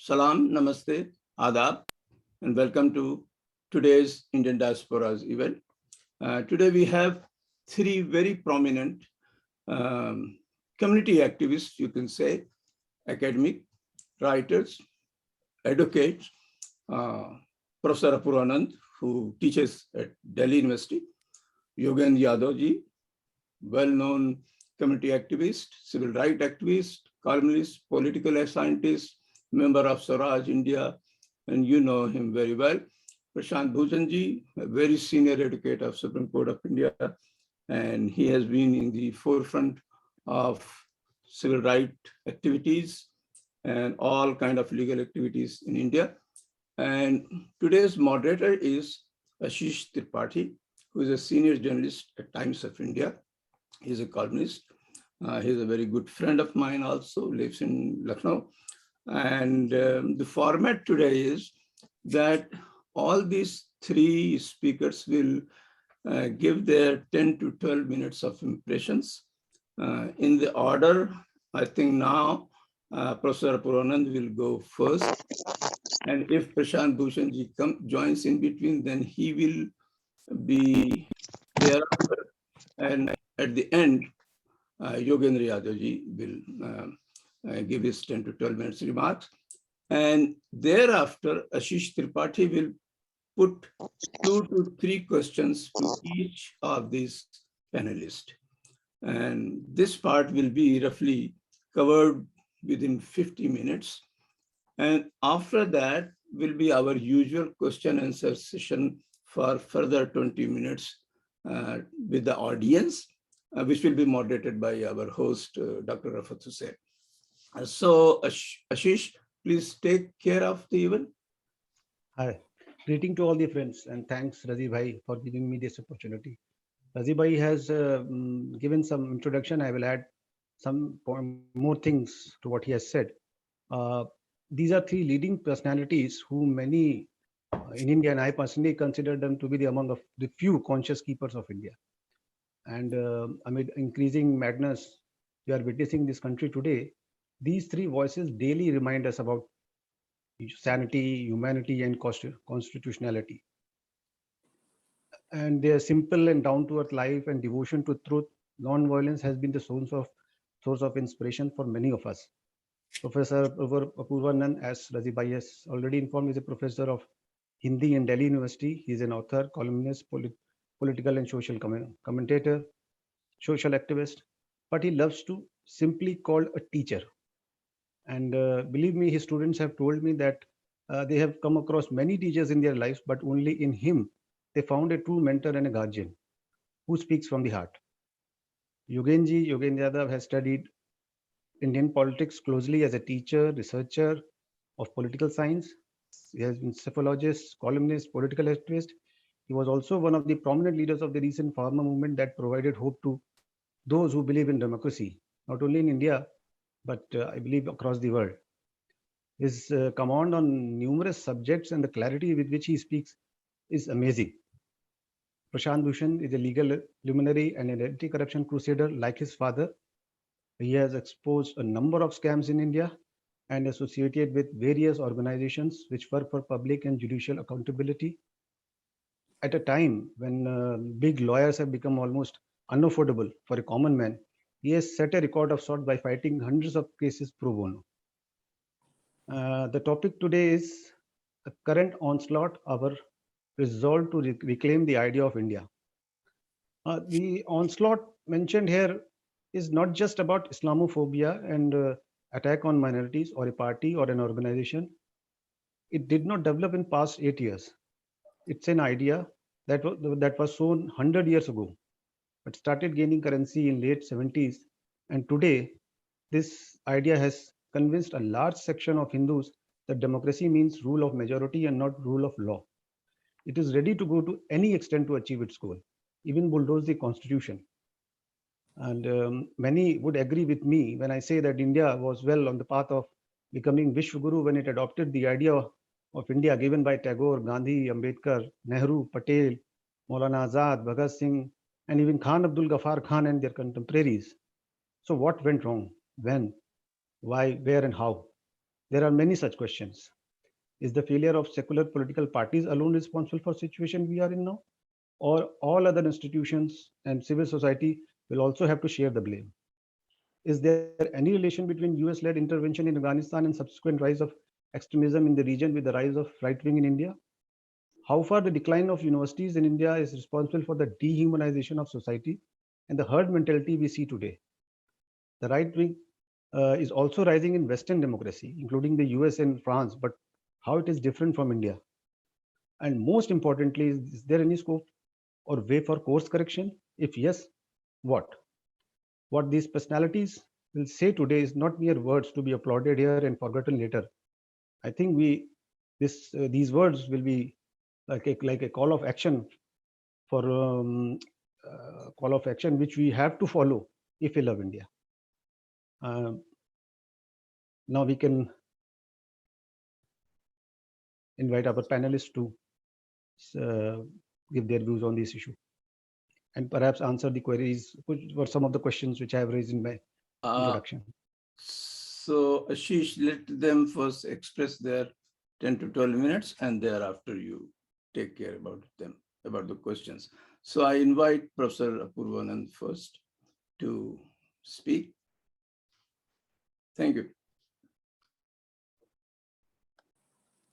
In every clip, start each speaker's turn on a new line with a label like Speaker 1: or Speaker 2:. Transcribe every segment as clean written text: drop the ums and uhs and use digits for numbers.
Speaker 1: Salam, Namaste, Adab, and welcome to today's Indian Diaspora's event. Today we have three very prominent community activists, you can say, academic, writers, advocates, uh, Professor Apoorvanand, who teaches at Delhi University, Yogendra Yadav ji, well-known community activist, civil rights activist, columnist, political scientist, member of Swaraj India, and you know him very well. Prashant Bhushan ji, a very senior advocate of Supreme Court of India, and he has been in the forefront of civil rights activities and all kind of legal activities in India. And today's moderator is Ashish Tripathi, who is a senior journalist at Times of India. He's a columnist. He's a very good friend of mine also, lives in Lucknow. And the format today is that all these three speakers will give their 10 to 12 minutes of impressions. In the order, I think now Professor Apoorvanand will go first. And if Prashant Bhushan ji joins in between, then he will be thereafter. And at the end, Yogendra Yadav ji will give his 10 to 12 minutes remarks. And thereafter, Ashish Tripathi will put 2 to 3 questions to each of these panelists. And this part will be roughly covered within 50 minutes. And after that will be our usual question and answer session for further 20 minutes with the audience, which will be moderated by our host, Dr. Rafat Hussain. So, Ashish, please take care of the event.
Speaker 2: Hi, greeting to all the friends, and thanks Razi Bhai for giving me this opportunity. Razi Bhai has given some introduction. I will add some more things to what he has said. These are three leading personalities who many in India, and I personally consider them to be among the few conscious keepers of India. And amid increasing madness we are witnessing this country today, these three voices daily remind us about sanity, humanity, and constitutionality. And their simple and down-to-earth life and devotion to truth, non-violence has been the source of inspiration for many of us. Professor Apoorvanand, as Razi Bhai has already informed, is a professor of Hindi in Delhi University. He is an author, columnist, political and social commentator, social activist, but he loves to simply called a teacher. And believe me, his students have told me that they have come across many teachers in their lives, but only in him they found a true mentor and a guardian who speaks from the heart. Yogendra Yadav has studied Indian politics closely as a teacher, researcher of political science. He has been psephologist, columnist, political activist. He was also one of the prominent leaders of the recent farmer movement that provided hope to those who believe in democracy, not only in India, but I believe across the world. His command on numerous subjects and the clarity with which he speaks is amazing. Prashant Bhushan is a legal luminary and an anti-corruption crusader like his father. He has exposed a number of scams in India and associated with various organizations which work for public and judicial accountability. At a time when big lawyers have become almost unaffordable for a common man, he has set a record of sorts by fighting hundreds of cases pro bono. The topic today is the current onslaught, our resolve to reclaim the idea of India. The onslaught mentioned here is not just about Islamophobia and attack on minorities or a party or an organization. It did not develop in past 8 years. It's an idea that was sown 100 years ago, but started gaining currency in late 70s. And today, this idea has convinced a large section of Hindus that democracy means rule of majority and not rule of law. It is ready to go to any extent to achieve its goal, even bulldoze the constitution. And many would agree with me when I say that India was well on the path of becoming Vishwaguru when it adopted the idea of India given by Tagore, Gandhi, Ambedkar, Nehru, Patel, Maulana Azad, Bhagat Singh, and even Khan Abdul Ghaffar Khan and their contemporaries. So what went wrong? When? Why? Where? And how? There are many such questions. Is the failure of secular political parties alone responsible for the situation we are in now? Or all other institutions and civil society will also have to share the blame? Is there any relation between US-led intervention in Afghanistan and subsequent rise of extremism in the region with the rise of right wing in India? How far the decline of universities in India is responsible for the dehumanization of society and the herd mentality we see today? The right wing is also rising in Western democracy, including the US and France, but how it is different from India? And most importantly, is there any scope or way for course correction? If yes, what? What these personalities will say today is not mere words to be applauded here and forgotten later. I think these words will be like a call of action for call of action which we have to follow if we love India. Now we can invite our panelists to give their views on this issue and perhaps answer the queries, which were some of the questions which I have raised in my introduction.
Speaker 1: So Ashish, let them first express their 10 to 12 minutes and thereafter you take care about them, about the questions. So I invite Professor Apoorvanand first to speak. Thank you.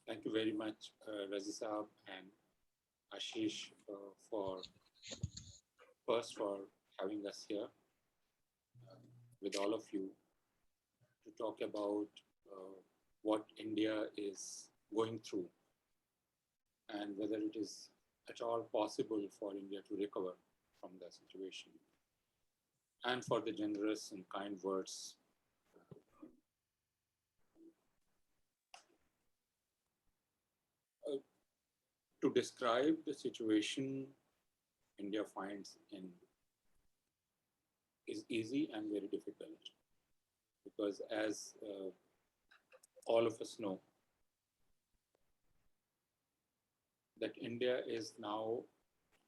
Speaker 3: Thank you very much, Razi Saab and Ashish for having us here with all of you to talk about what India is going through and whether it is at all possible for India to recover from the situation, and for the generous and kind words. To describe the situation India finds in is easy and very difficult, because as all of us know, that India is now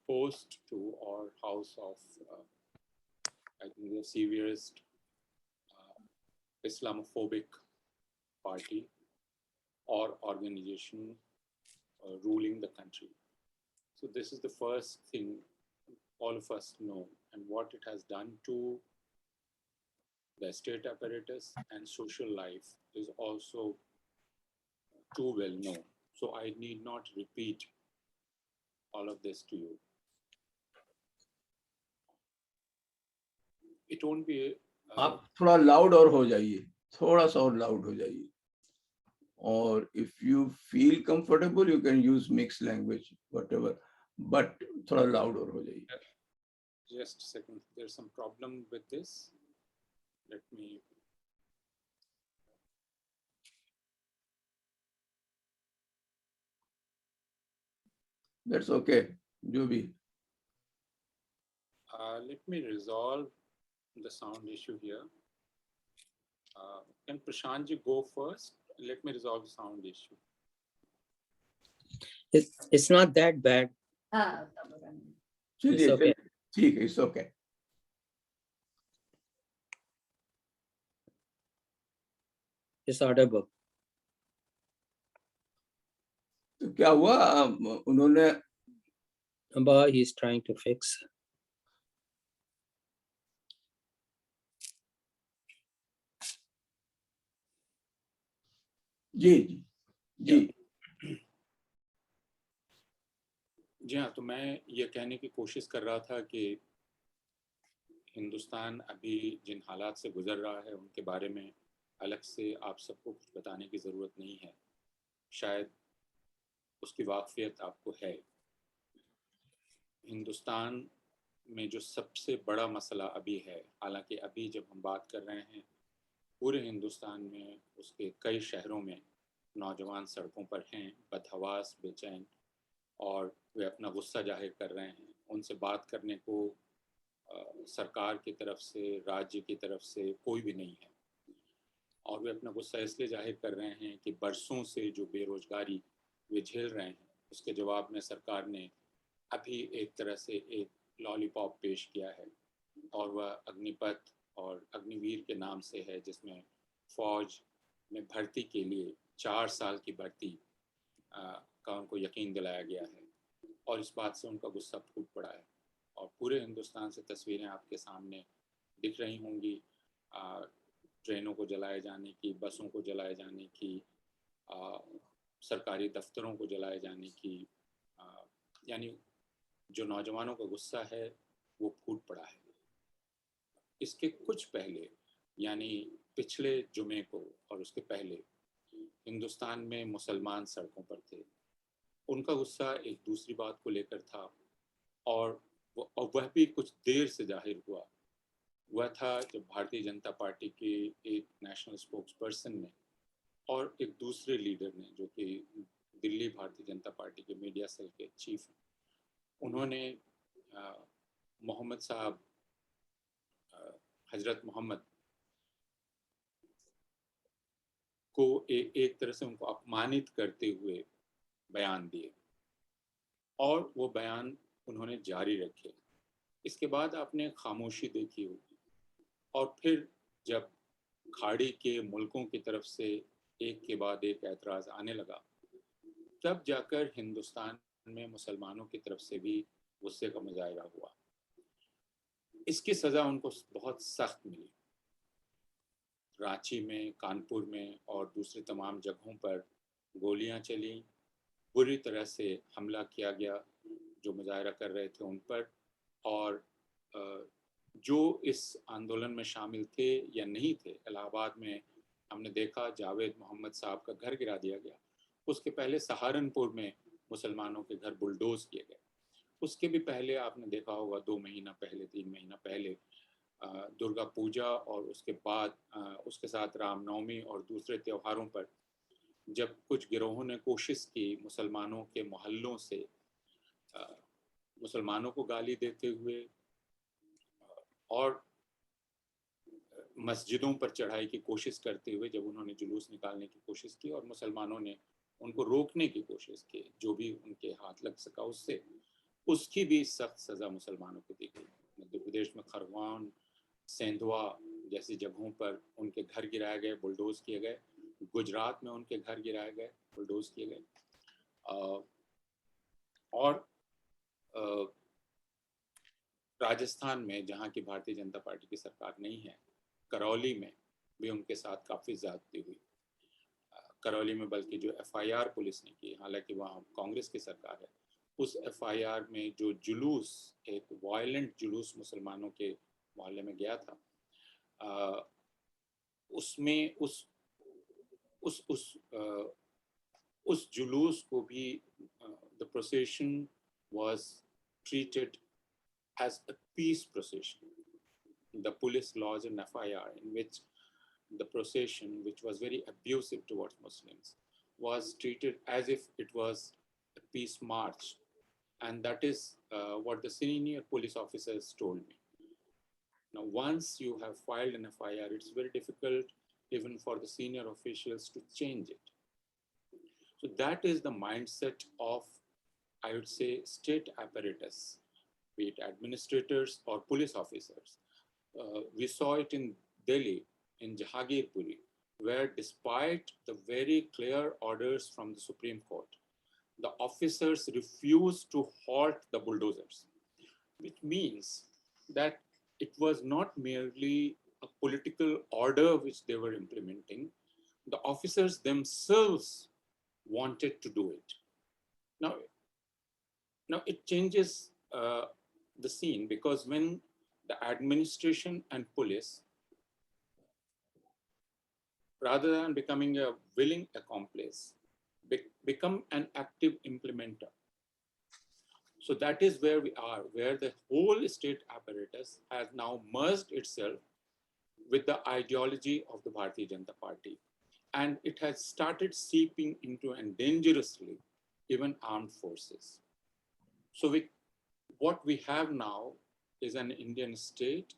Speaker 3: host to or house of, I think, the severest Islamophobic party or organization ruling the country. So this is the first thing all of us know, and what it has done to the state apparatus and social life is also too well known. So I need not repeat all of this to you. It won't be.
Speaker 1: आप थोड़ा loud और हो जाइए, थोड़ा सा और loud हो जाइए. Or if you feel comfortable, you can use mixed language, whatever. But थोड़ा loud और हो जाइए.
Speaker 3: Just a second. There's some problem with this. Let me.
Speaker 1: That's okay. जो भी.
Speaker 3: Let me resolve the sound issue here. Can Prashant ji go first? Let me resolve the sound issue.
Speaker 4: It's not that bad.
Speaker 1: चलिए,
Speaker 4: okay.
Speaker 1: ठीक है, it's okay.
Speaker 4: It's audible.
Speaker 1: तो क्या हुआ? उन्होंने
Speaker 4: But he's trying to fix.
Speaker 1: जी.
Speaker 3: जी हाँ, तो मैं ये कहने की कोशिश कर रहा था कि हिंदुस्तान अभी जिन हालात से गुजर रहा है उनके बारे में अलग से आप सबको कुछ बताने की ज़रूरत नहीं है. शायद उसकी वाक़फ़ियत आपको है. हिंदुस्तान में जो सबसे बड़ा मसला अभी है, हालांकि अभी जब हम बात कर रहे हैं पूरे हिंदुस्तान में उसके कई शहरों में नौजवान सड़कों पर हैं, बदहवास, बेचैन, और वे अपना गुस्सा जाहिर कर रहे हैं. उनसे बात करने को सरकार की तरफ से, राज्य की तरफ से कोई भी नहीं है, और वे अपना गुस्सा इसलिए जाहिर कर रहे हैं कि बरसों से जो बेरोजगारी वे झेल रहे हैं उसके जवाब में सरकार ने अभी एक तरह से एक लॉलीपॉप पेश किया है, और वह अग्निपथ और अग्निवीर के नाम से है, जिसमें फौज में भर्ती के लिए 4 साल की भर्ती का उनको यकीन दिलाया गया है, और इस बात से उनका गुस्सा फूट पड़ा है। और पूरे हिंदुस्तान से तस्वीरें आपके सामने दिख रही होंगी, ट्रेनों को जलाए जाने की, बसों को जलाए जाने की, सरकारी दफ्तरों को जलाए जाने की, यानी जो नौजवानों का गुस्सा है वो फूट पड़ा है। इसके कुछ पहले, यानी पिछले जुमे को और उसके पहले, हिंदुस्तान में मुसलमान सड़कों पर थे। उनका गुस्सा एक दूसरी बात को लेकर था, और वह भी कुछ देर से जाहिर हुआ। वह था जब भारतीय जनता पार्टी के एक नेशनल स्पोक्स पर्सन ने और एक दूसरे लीडर ने, जो कि दिल्ली भारतीय जनता पार्टी के मीडिया सेल के चीफ हैं, उन्होंने मोहम्मद साहब, हजरत मोहम्मद को एक तरह से उनको अपमानित करते हुए बयान दिए, और वो बयान उन्होंने जारी रखे। इसके बाद आपने खामोशी देखी होगी, और फिर जब खाड़ी के मुल्कों की तरफ से एक के बाद एक एतराज़ आने लगा, तब जाकर हिंदुस्तान में मुसलमानों की तरफ से भी गुस्से का मुजाहरा हुआ। इसकी सज़ा उनको बहुत सख्त मिली। रांची में, कानपुर में और दूसरी तमाम जगहों पर गोलियां चली, बुरी तरह से हमला किया गया जो मुजाहरा कर रहे थे उन पर, और जो इस आंदोलन में शामिल थे या नहीं थे, इलाहाबाद में हमने देखा जावेद मोहम्मद साहब का घर गिरा दिया गया। उसके पहले सहारनपुर में मुसलमानों के घर बुलडोज किए गए। उसके भी पहले आपने देखा होगा 2 महीना पहले, 3 महीना पहले दुर्गा पूजा और उसके बाद उसके साथ रामनवमी और दूसरे त्योहारों पर जब कुछ गिरोहों ने कोशिश की मुसलमानों के मोहल्लों से मुसलमानों को गाली देते हुए और मस्जिदों पर चढ़ाई की कोशिश करते हुए, जब उन्होंने जुलूस निकालने की कोशिश की और मुसलमानों ने उनको रोकने की कोशिश की, जो भी उनके हाथ लग सका उससे, उसकी भी सख्त सज़ा मुसलमानों को दी गई। मध्य प्रदेश में खरगोन, सेंधवा जैसी जगहों पर उनके घर गिराए गए, बुलडोज किए गए। गुजरात में उनके घर गिराए गए, बुलडोज किए गए। और राजस्थान में, जहाँ की भारतीय जनता पार्टी की सरकार नहीं है, करौली में भी उनके साथ काफ़ी ज़्यादती हुई। करौली में बल्कि जो FIR पुलिस ने की, हालांकि वहाँ कांग्रेस की सरकार है, उस FIR में जो जुलूस, एक वायलेंट जुलूस मुसलमानों के मोहल्ले में गया था, उसमें उस जुलूस को भी the procession was treated as a peace procession. The police lodged an FIR in which the procession, which was very abusive towards Muslims, was treated as if it was a peace march. And that is what the senior police officers told me. Now, once you have filed an FIR, it's very difficult even for the senior officials to change it. So that is the mindset of, I would say, state apparatus, be it administrators or police officers. We saw it in Delhi, in Jahangirpuri, where despite the very clear orders from the Supreme Court, the officers refused to halt the bulldozers, which means that it was not merely a political order which they were implementing. The officers themselves wanted to do it. Now it changes the scene, because when the administration and police, rather than becoming a willing accomplice, become an active implementer. So that is where we are, where the whole state apparatus has now merged itself with the ideology of the Bharatiya Janata Party. And it has started seeping into, and dangerously, even armed forces. So what we have now is an Indian state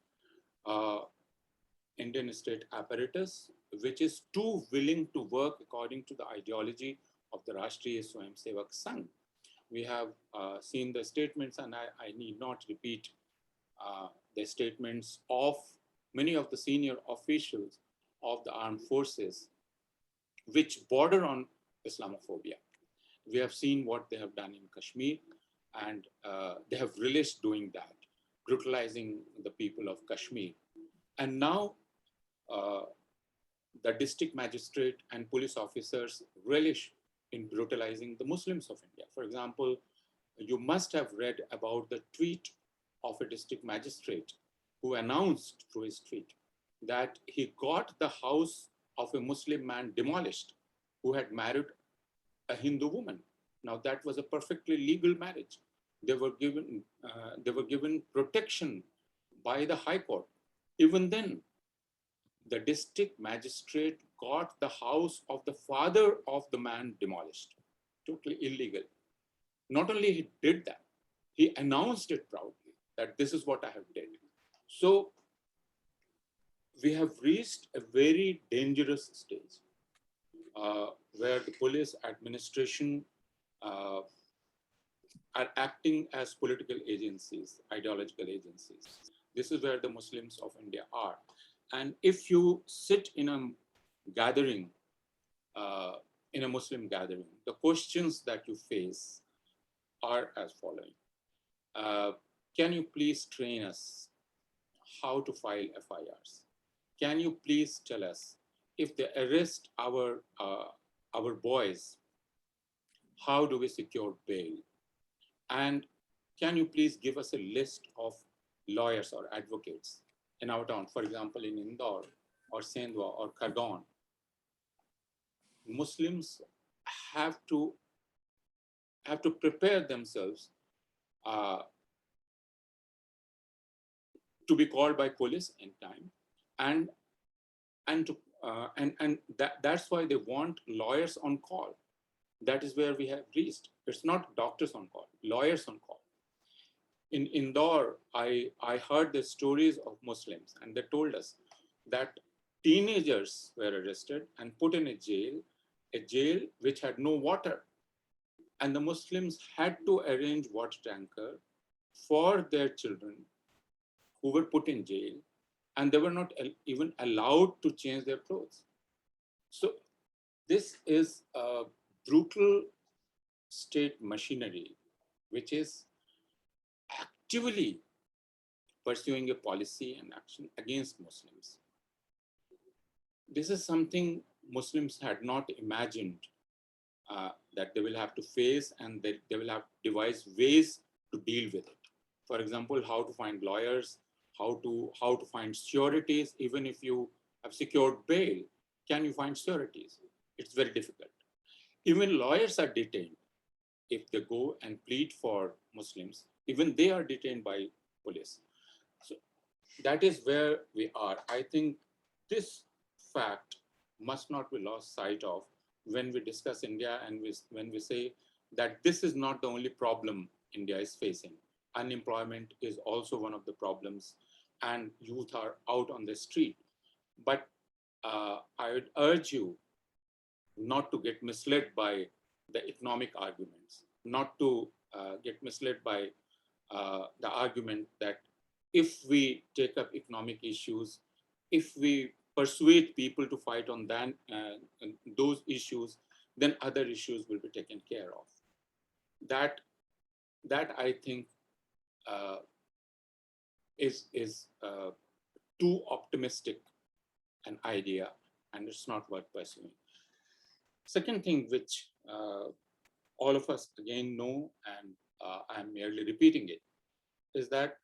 Speaker 3: apparatus, which is too willing to work according to the ideology of the Rashtriya Swayamsevak Sangh. We have seen the statements, and I need not repeat the statements of many of the senior officials of the armed forces which border on Islamophobia. We have seen what they have done in Kashmir, and they have relished doing that, brutalizing the people of Kashmir. And now the district magistrate and police officers relish in brutalizing the Muslims of India. For example, you must have read about the tweet of a district magistrate who announced through his tweet that he got the house of a Muslim man demolished who had married a Hindu woman. Now that was a perfectly legal marriage. They were given protection by the High Court. Even then, the district magistrate got the house of the father of the man demolished. Totally illegal. Not only he did that, he announced it proudly that this is what I have did. So we have reached a very dangerous stage where the police administration are acting as political agencies, ideological agencies. This is where the Muslims of India are. And if you sit in a gathering, in a Muslim gathering, the questions that you face are as following. Can you please train us how to file FIRs? Can you please tell us if they arrest our boys, how do we secure bail? And can you please give us a list of lawyers or advocates in our town, for example, in Indore or Sendwa or Khargone? Muslims have to prepare themselves to be called by police in time, and that's why they want lawyers on call. That is where we have reached. It's not doctors on call, lawyers on call. In Indore, I heard the stories of Muslims, and they told us that teenagers were arrested and put in a jail which had no water. And the Muslims had to arrange water tanker for their children who were put in jail, and they were not even allowed to change their clothes. So this is a brutal state machinery, which is actively pursuing a policy and action against Muslims. This is something Muslims had not imagined that they will have to face, and that they will have to devise ways to deal with it. For example, how to find lawyers, how to find sureties. Even if you have secured bail, can you find sureties? It's very difficult. Even lawyers are detained. If they go and plead for Muslims, even they are detained by police. So that is where we are. I think this fact must not be lost sight of when we discuss India, and when we say that this is not the only problem India is facing. Unemployment is also one of the problems, and youth are out on the street. But I would urge you not to get misled by the economic arguments, not to get misled by the argument that if we take up economic issues, if we persuade people to fight on those issues, then other issues will be taken care of. That I think is too optimistic an idea, and it's not worth pursuing. Second thing, which all of us again know, and I'm merely repeating it, is that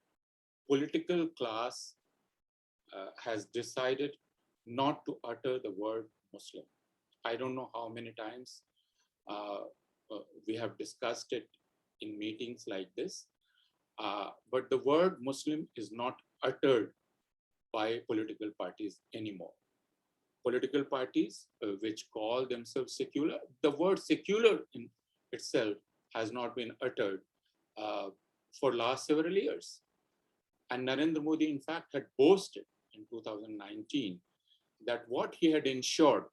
Speaker 3: political class has decided not to utter the word Muslim. I don't know how many times we have discussed it in meetings like this, but the word Muslim is not uttered by political parties anymore. Political parties which call themselves secular, the word secular in itself has not been uttered for last several years. And Narendra Modi, in fact, had boasted in 2019 that what he had ensured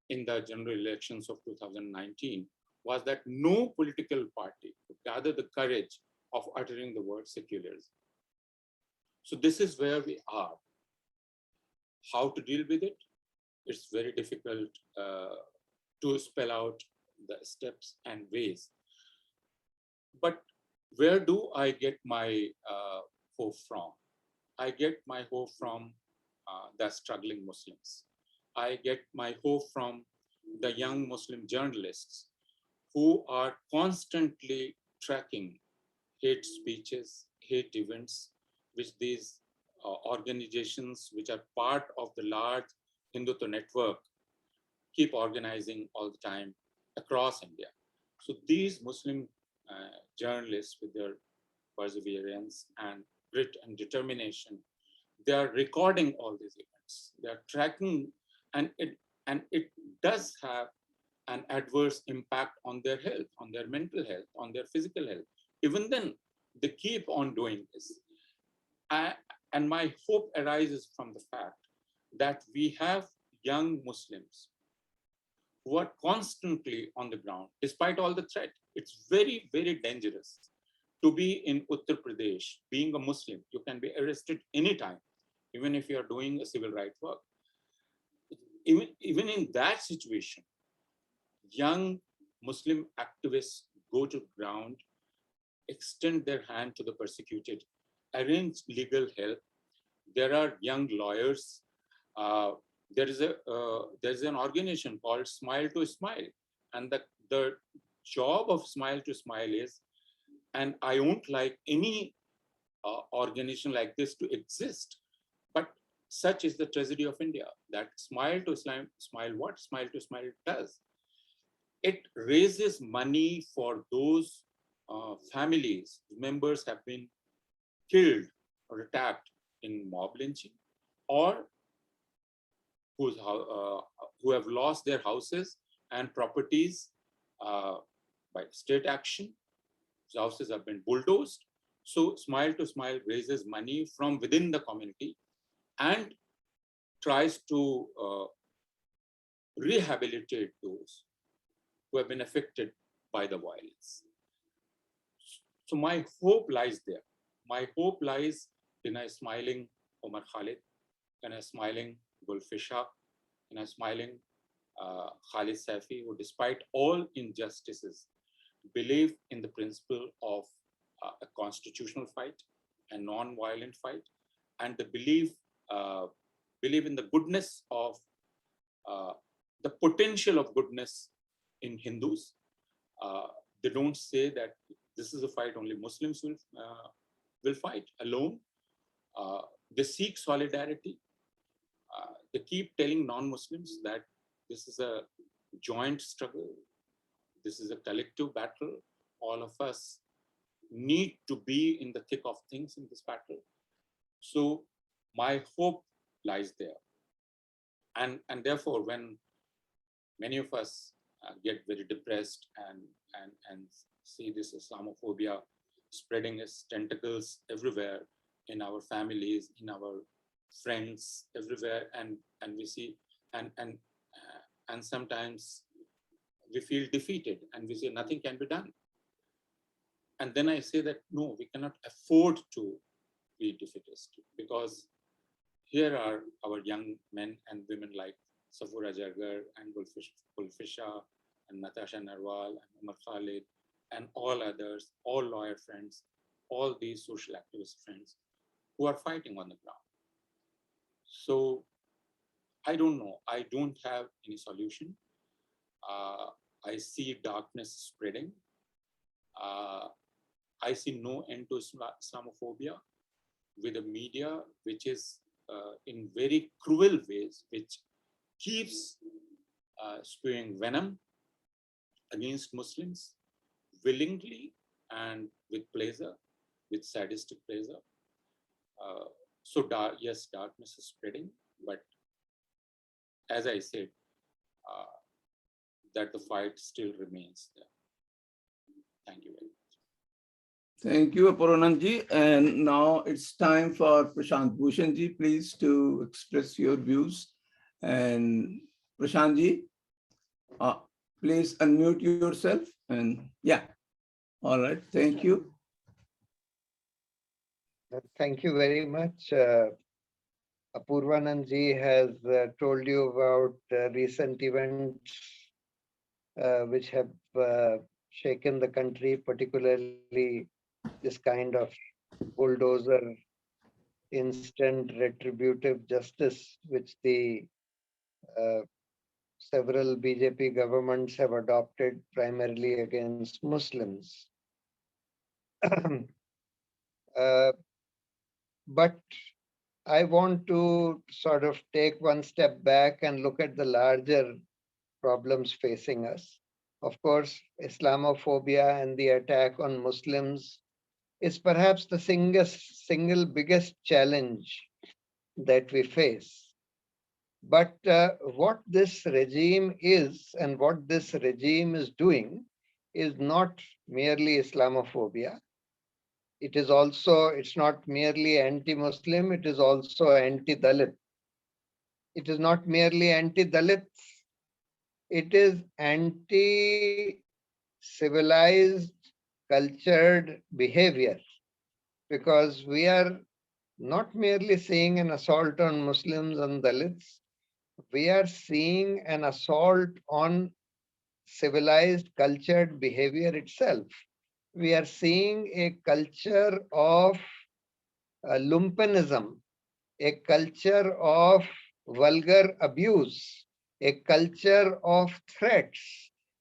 Speaker 3: in the general elections of 2019 was that no political party could gather the courage of uttering the word secularism. So this is where we are. How to deal with it? It's very difficult to spell out the steps and ways. But where do I get my hope from? I get my hope from the struggling Muslims. I get my hope from the young Muslim journalists who are constantly tracking hate speeches, hate events, which these organizations, which are part of the large Hindutva network, keep organizing all the time across India. So these Muslim journalists, with their perseverance and grit and determination, they are recording all these events. They are tracking, and it does have an adverse impact on their health, on their mental health, on their physical health. Even then, they keep on doing this. And my hope arises from the fact that we have young Muslims who are constantly on the ground, despite all the threat. It's very, very dangerous to be in Uttar Pradesh. Being a Muslim, you can be arrested anytime, even if you are doing a civil rights work. Even in that situation, young Muslim activists go to ground, extend their hand to the persecuted, arrange legal help. There are young lawyers. There's an organization called Smile to Smile, and the job of Smile to Smile is, and I won't like any organization like this to exist, but such is the tragedy of India, that Smile to Smile, what Smile to Smile does, it raises money for those families whose members have been killed or attacked in mob lynching, or who have lost their houses and properties by state action. Whose houses have been bulldozed. So Smile to Smile raises money from within the community and tries to rehabilitate those who have been affected by the violence. So my hope lies there. My hope lies in a smiling Omar Khalid, in a smiling Gulfisha, in a smiling Khalid Saifi, who despite all injustices, believe in the principle of a constitutional fight, a non-violent fight, and the believe in the goodness of the potential of goodness in Hindus. They don't say that this is a fight only Muslims will fight alone. They seek solidarity. They keep telling non-Muslims that this is a joint struggle. This is a collective battle. All of us need to be in the thick of things in this battle. So my hope lies there. And therefore, when many of us get very depressed and see this Islamophobia spreading its tentacles everywhere in our families, in our friends, everywhere, and we see and sometimes we feel defeated and we say nothing can be done. And then I say that no, we cannot afford to be defeatist, because here are our young men and women like Safura Jargar and Gulfisha and Natasha Narwal and Umar Khalid and all others, all lawyer friends, all these social activist friends who are fighting on the ground. So I don't know. I don't have any solution. I see darkness spreading. I see no end to Islamophobia with a media which is in very cruel ways, which keeps spewing venom against Muslims willingly and with pleasure, with sadistic pleasure. So yes, darkness is spreading, but as I said, that the fight still remains there. Thank you very much.
Speaker 1: Thank you, Apoorvanand ji. And now it's time for Prashant Bhushan ji, please, to express your views. And Prashant ji, please unmute yourself. And yeah, all right, thank you.
Speaker 5: Thank you very much. Apoorvanand ji has told you about recent events which have shaken the country, particularly this kind of bulldozer, instant retributive justice, which the several BJP governments have adopted primarily against Muslims. But I want to sort of take one step back and look at the larger problems facing us. Of course, Islamophobia and the attack on Muslims is perhaps the single biggest challenge that we face. But what this regime is and what this regime is doing is not merely Islamophobia. It is also, it's not merely anti-Muslim, it is also anti-Dalit. It is not merely anti-Dalit, it is anti-civilized, cultured behavior, because we are not merely seeing an assault on Muslims and Dalits, we are seeing an assault on civilized, cultured behavior itself. We are seeing a culture of lumpenism, a culture of vulgar abuse, a culture of threats,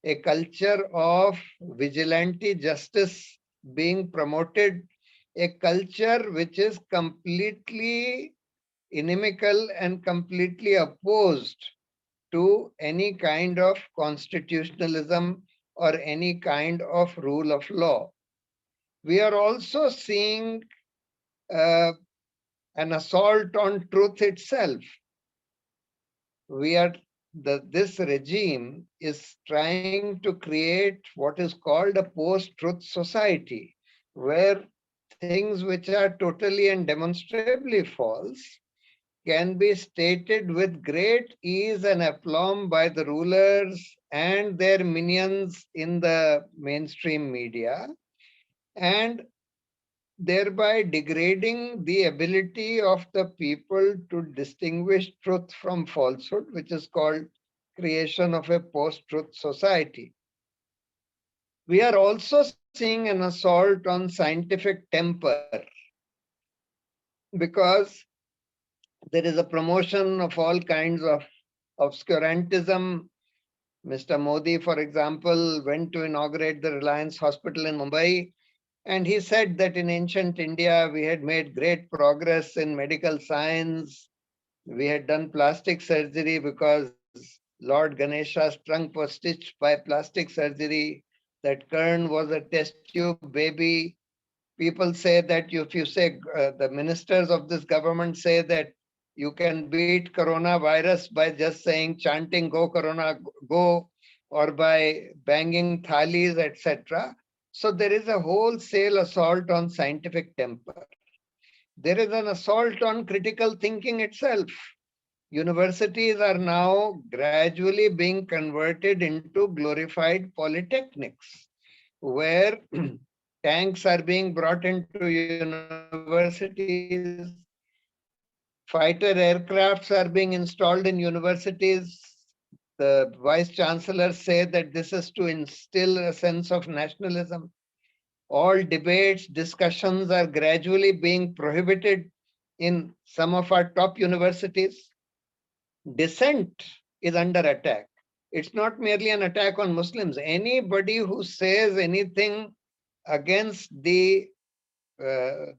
Speaker 5: a culture of vigilante justice being promoted, a culture which is completely inimical and completely opposed to any kind of constitutionalism or any kind of rule of law. We are also seeing an assault on truth itself. This regime is trying to create what is called a post-truth society, where things which are totally and demonstrably false can be stated with great ease and aplomb by the rulers and their minions in the mainstream media, and thereby degrading the ability of the people to distinguish truth from falsehood, which is called creation of a post-truth society. We are also seeing an assault on scientific temper, because there is a promotion of all kinds of obscurantism. Mr. Modi, for example, went to inaugurate the Reliance Hospital in Mumbai, and he said that in ancient India, we had made great progress in medical science. We had done plastic surgery because Lord Ganesha's trunk was stitched by plastic surgery. That Kern was a test tube baby. People say that if you say, the ministers of this government say that you can beat coronavirus by just saying, chanting, go Corona, go, or by banging thalis, etc. So there is a wholesale assault on scientific temper. There is an assault on critical thinking itself. Universities are now gradually being converted into glorified polytechnics, where tanks are being brought into universities, fighter aircrafts are being installed in universities. The vice chancellors say that this is to instill a sense of nationalism. All debates, discussions are gradually being prohibited in some of our top universities. Dissent is under attack. It's not merely an attack on Muslims. Anybody who says anything against the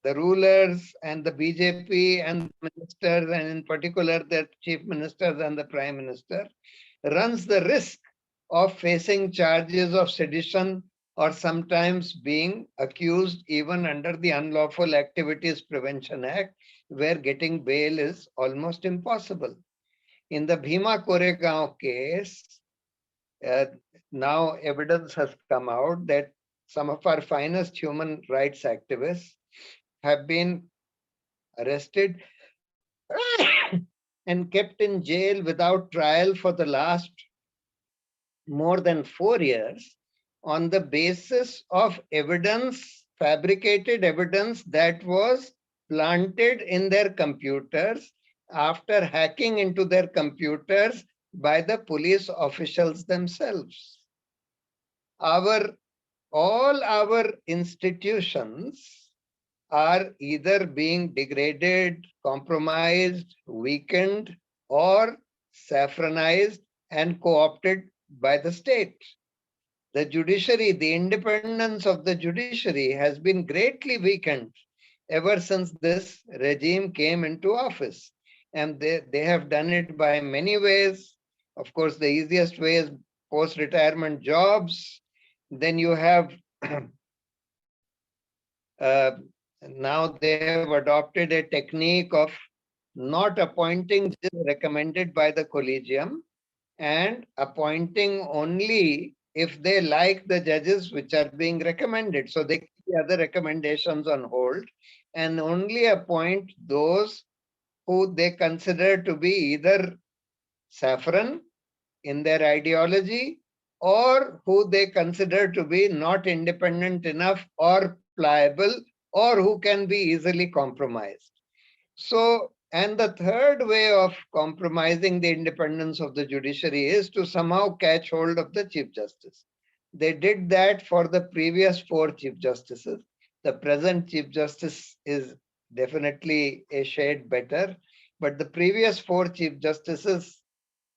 Speaker 5: rulers and the BJP and the ministers, and in particular the chief ministers and the prime minister, runs the risk of facing charges of sedition, or sometimes being accused even under the Unlawful Activities Prevention Act, where getting bail is almost impossible. In the Bhima Koregaon case, now evidence has come out that some of our finest human rights activists have been arrested and kept in jail without trial for the last more than 4 years on the basis of evidence, fabricated evidence that was planted in their computers after hacking into their computers by the police officials themselves. all our institutions are either being degraded, compromised, weakened, or saffronized and co-opted by the state. The judiciary, the independence of the judiciary has been greatly weakened ever since this regime came into office. And they have done it by many ways. Of course, the easiest way is post-retirement jobs. Then you have now they have adopted a technique of not appointing recommended by the collegium and appointing only if they like the judges which are being recommended. So they keep the other recommendations on hold and only appoint those who they consider to be either saffron in their ideology or who they consider to be not independent enough or pliable or who can be easily compromised. So, and the third way of compromising the independence of the judiciary is to somehow catch hold of the Chief Justice. They did that for the previous 4 Chief Justices. The present Chief Justice is definitely a shade better, but the previous 4 Chief Justices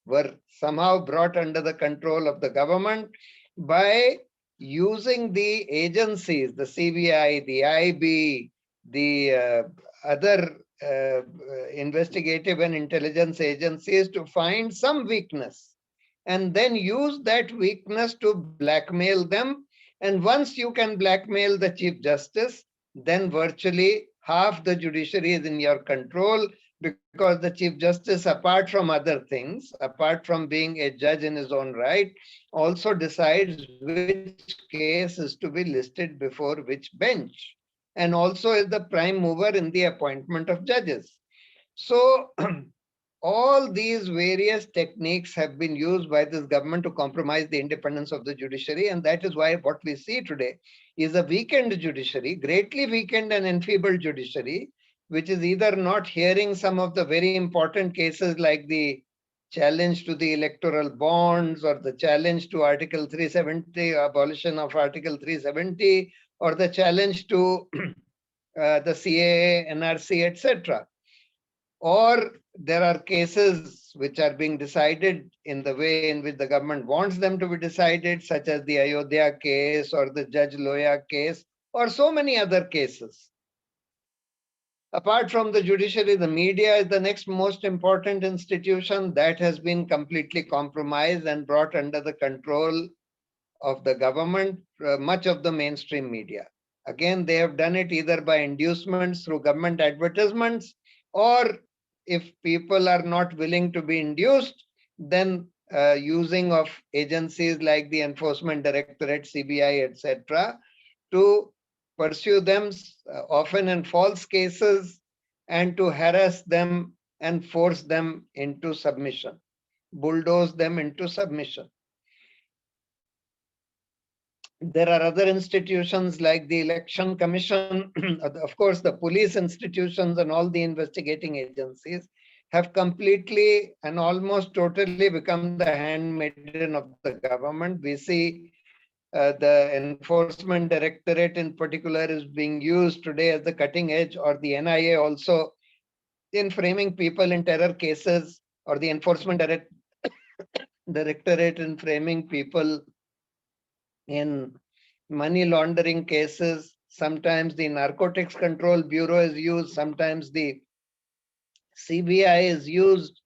Speaker 5: were somehow brought under the control of the government by using the agencies, the CBI, the IB, the other investigative and intelligence agencies to find some weakness and then use that weakness to blackmail them. And once you can blackmail the Chief Justice, then virtually half the judiciary is in your control, because the Chief Justice, apart from other things, apart from being a judge in his own right, also decides which case is to be listed before which bench, and also is the prime mover in the appointment of judges. So all these various techniques have been used by this government to compromise the independence of the judiciary, and that is why what we see today is a weakened judiciary, greatly weakened and enfeebled judiciary, which is either not hearing some of the very important cases like the challenge to the electoral bonds or the challenge to Article 370, abolition of Article 370, or the challenge to the CAA, NRC, etc. Or there are cases which are being decided in the way in which the government wants them to be decided, such as the Ayodhya case or the Judge Loya case, or so many other cases. Apart from the judiciary, the media is the next most important institution that has been completely compromised and brought under the control of the government, much of the mainstream media. Again, they have done it either by inducements through government advertisements, or if people are not willing to be induced, then using of agencies like the Enforcement Directorate, CBI, etc., to pursue them often in false cases and to harass them and force them into submission, bulldoze them into submission. There are other institutions like the Election Commission, of course, the police institutions and all the investigating agencies have completely and almost totally become the handmaiden of the government. We see the Enforcement Directorate in particular is being used today as the cutting edge, or the NIA also in framing people in terror cases, or the Enforcement Directorate in framing people in money laundering cases. Sometimes the Narcotics Control Bureau is used, sometimes the CBI is used,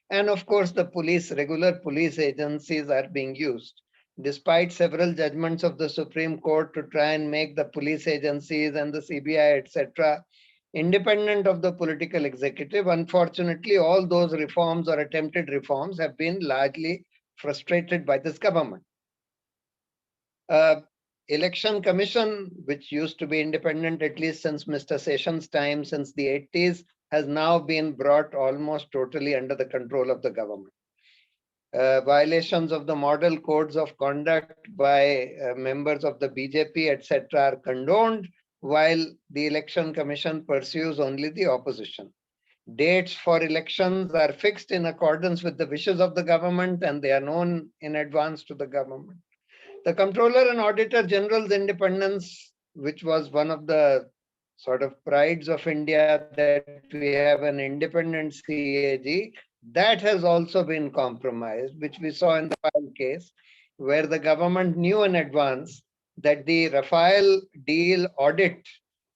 Speaker 5: and of course the police, regular police agencies are being used. Despite several judgments of the Supreme Court to try and make the police agencies and the CBI, etc., independent of the political executive, unfortunately, all those reforms or attempted reforms have been largely frustrated by this government. Election Commission, which used to be independent at least since Mr. Sessions' time, since the 80s, has now been brought almost totally under the control of the government. Violations of the model codes of conduct by members of the BJP, etc., are condoned, while the Election Commission pursues only the opposition. Dates for elections are fixed in accordance with the wishes of the government, and they are known in advance to the government. The Comptroller and Auditor General's independence, which was one of the sort of prides of India, that we have an independent CAG, that has also been compromised, which we saw in the Rafale case, where the government knew in advance that the Rafale deal audit,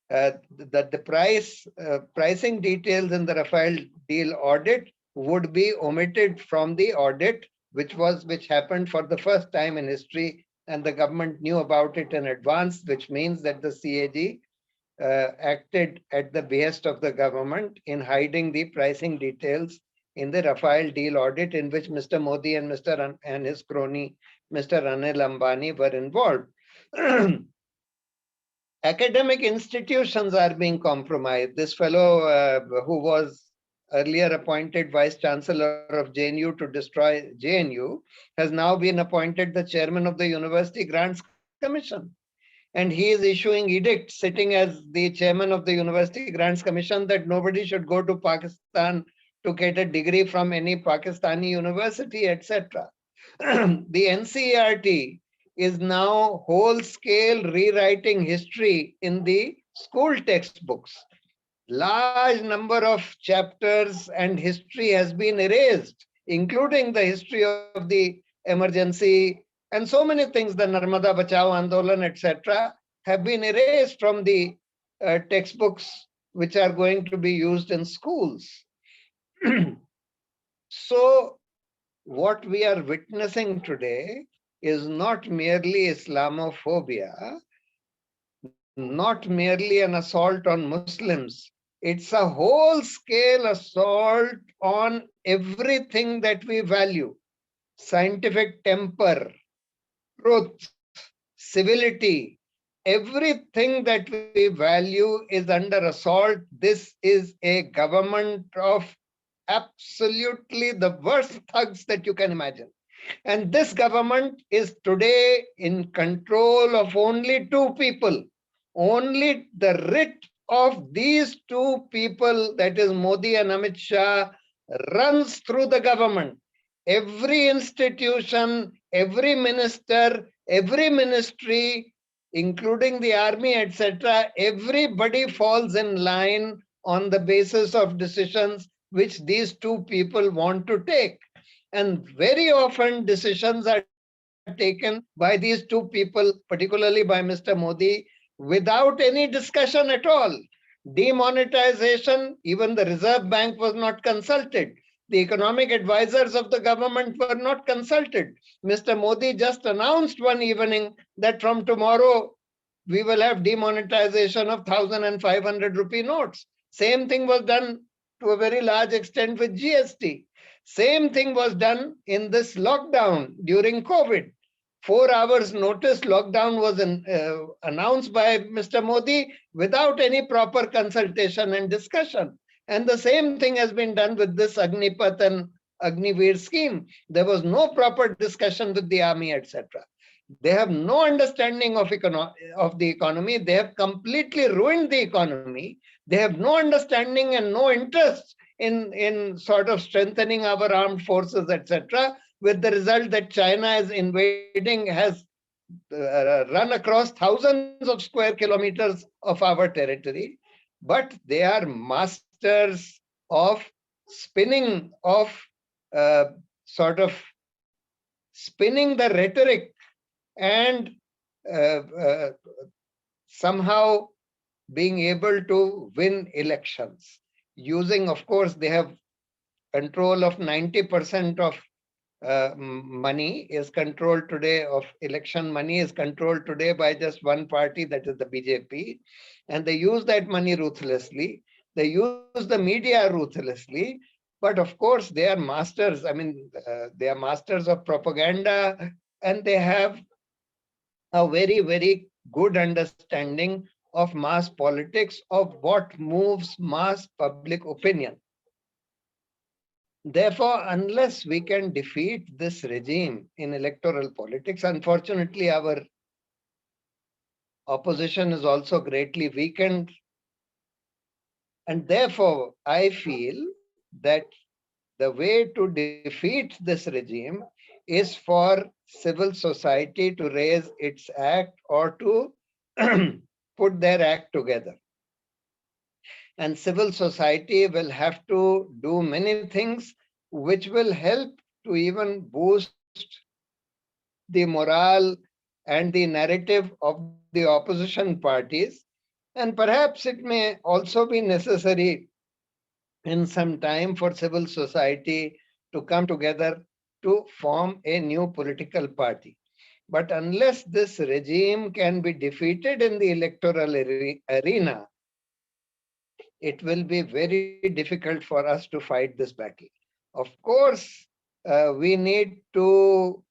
Speaker 5: that the pricing details in the Rafale deal audit would be omitted from the audit, which happened for the first time in history, and the government knew about it in advance, which means that the CAG acted at the behest of the government in hiding the pricing details in the Rafale deal audit, in which Mr. Modi and his crony, Mr. Anil Ambani, were involved. Academic institutions are being compromised. This fellow who was earlier appointed Vice Chancellor of JNU to destroy JNU has now been appointed the Chairman of the University Grants Commission. And he is issuing edicts, sitting as the Chairman of the University Grants Commission, that nobody should go to Pakistan to get a degree from any Pakistani university, etc. The NCERT is now whole-scale rewriting history in the school textbooks. Large number of chapters and history has been erased, including the history of the emergency and so many things, the Narmada Bachao Andolan, etc., have been erased from the textbooks which are going to be used in schools. So what we are witnessing today is not merely Islamophobia, not merely an assault on Muslims. It's a whole-scale assault on everything that we value: scientific temper, truth, civility. Everything that we value is under assault. This is a government of absolutely the worst thugs that you can imagine. And this government is today in control of only two people. Only the writ of these two people, that is Modi and Amit Shah, runs through the government. Every institution, every minister, every ministry, including the army, etc., everybody falls in line on the basis of decisions which these two people want to take. And very often decisions are taken by these two people, particularly by Mr. Modi, without any discussion at all. Demonetization, even the Reserve Bank was not consulted. The economic advisors of the government were not consulted. Mr. Modi just announced one evening that from tomorrow we will have demonetization of 1,000 and 500 rupee notes. Same thing was done to a very large extent with GST. Same thing was done in this lockdown during COVID. 4 hours notice lockdown was announced by Mr. Modi without any proper consultation and discussion. And the same thing has been done with this Agnipath and Agniveer scheme. There was no proper discussion with the army, etc. They have no understanding of the economy. They have completely ruined the economy. They have no understanding and no interest in sort of strengthening our armed forces, etc., with the result that China is invading, has run across thousands of square kilometers of our territory. But they are masters of spinning, of sort of spinning the rhetoric and somehow being able to win elections. Using, of course, they have control of 90% of money is controlled today, of election money is controlled today by just one party, that is the BJP. And they use that money ruthlessly. They use the media ruthlessly. But of course, they are masters. I mean, they are masters of propaganda, and they have a very, very good understanding of mass politics, of what moves mass public opinion. Therefore, unless we can defeat this regime in electoral politics, unfortunately, our opposition is also greatly weakened. And therefore, I feel that the way to defeat this regime is for civil society to raise its act or to put their act together. And civil society will have to do many things which will help to even boost the morale and the narrative of the opposition parties. And perhaps it may also be necessary in some time for civil society to come together to form a new political party. But unless this regime can be defeated in the electoral arena, it will be very difficult for us to fight this battle. Of course, we need to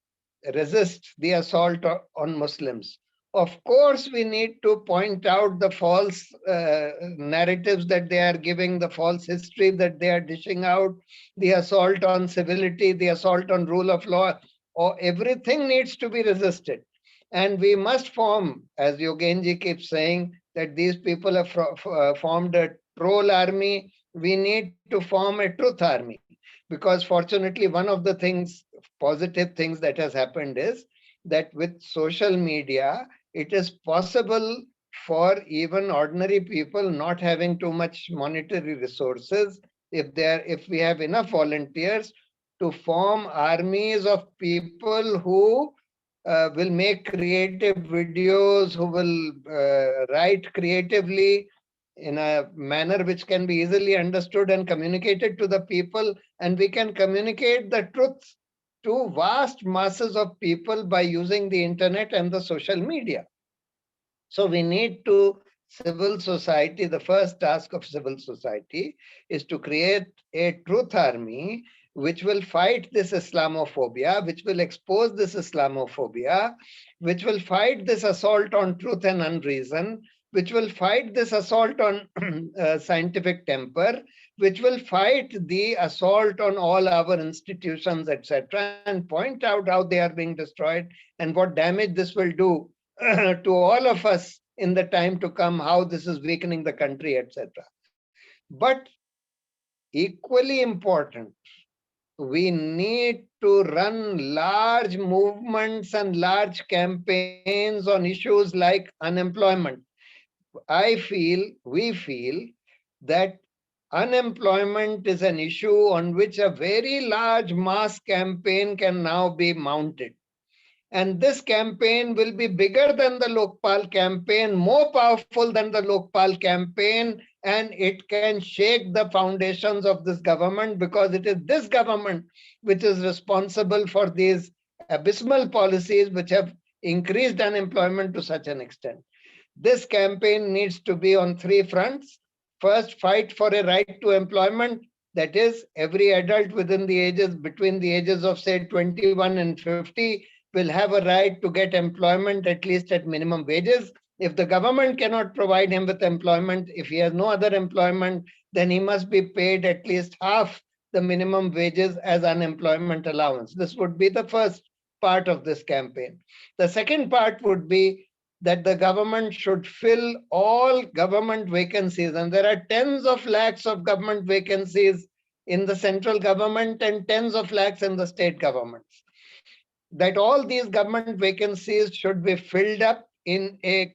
Speaker 5: resist the assault on Muslims. Of course, we need to point out the false narratives that they are giving, the false history that they are dishing out, the assault on civility, the assault on rule of law. Or everything needs to be resisted. And we must form, as Yogenji keeps saying, that these people have formed a troll army. We need to form a truth army. Because fortunately, one of the things, positive things that has happened is that with social media, it is possible for even ordinary people not having too much monetary resources, if we have enough volunteers, to form armies of people who will make creative videos, who will write creatively in a manner which can be easily understood and communicated to the people, and we can communicate the truth to vast masses of people by using the internet and the social media. So we need to, civil society, the first task of civil society is to create a truth army which will fight this Islamophobia, which will expose this Islamophobia, which will fight this assault on truth and unreason, which will fight this assault on scientific temper, which will fight the assault on all our institutions, etc., and point out how they are being destroyed and what damage this will do to all of us in the time to come, how this is weakening the country, etc. But equally important, we need to run large movements and large campaigns on issues like unemployment. We feel that unemployment is an issue on which a very large mass campaign can now be mounted. And this campaign will be bigger than the Lokpal campaign, more powerful than the Lokpal campaign, and it can shake the foundations of this government, because it is this government which is responsible for these abysmal policies which have increased unemployment to such an extent. This campaign needs to be on three fronts. First, fight for a right to employment. That is, every adult between the ages of say 21 and 50 will have a right to get employment, at least at minimum wages. If the government cannot provide him with employment, if he has no other employment, then he must be paid at least half the minimum wages as unemployment allowance. This would be the first part of this campaign. The second part would be that the government should fill all government vacancies. And there are tens of lakhs of government vacancies in the central government and tens of lakhs in the state governments. That all these government vacancies should be filled up in a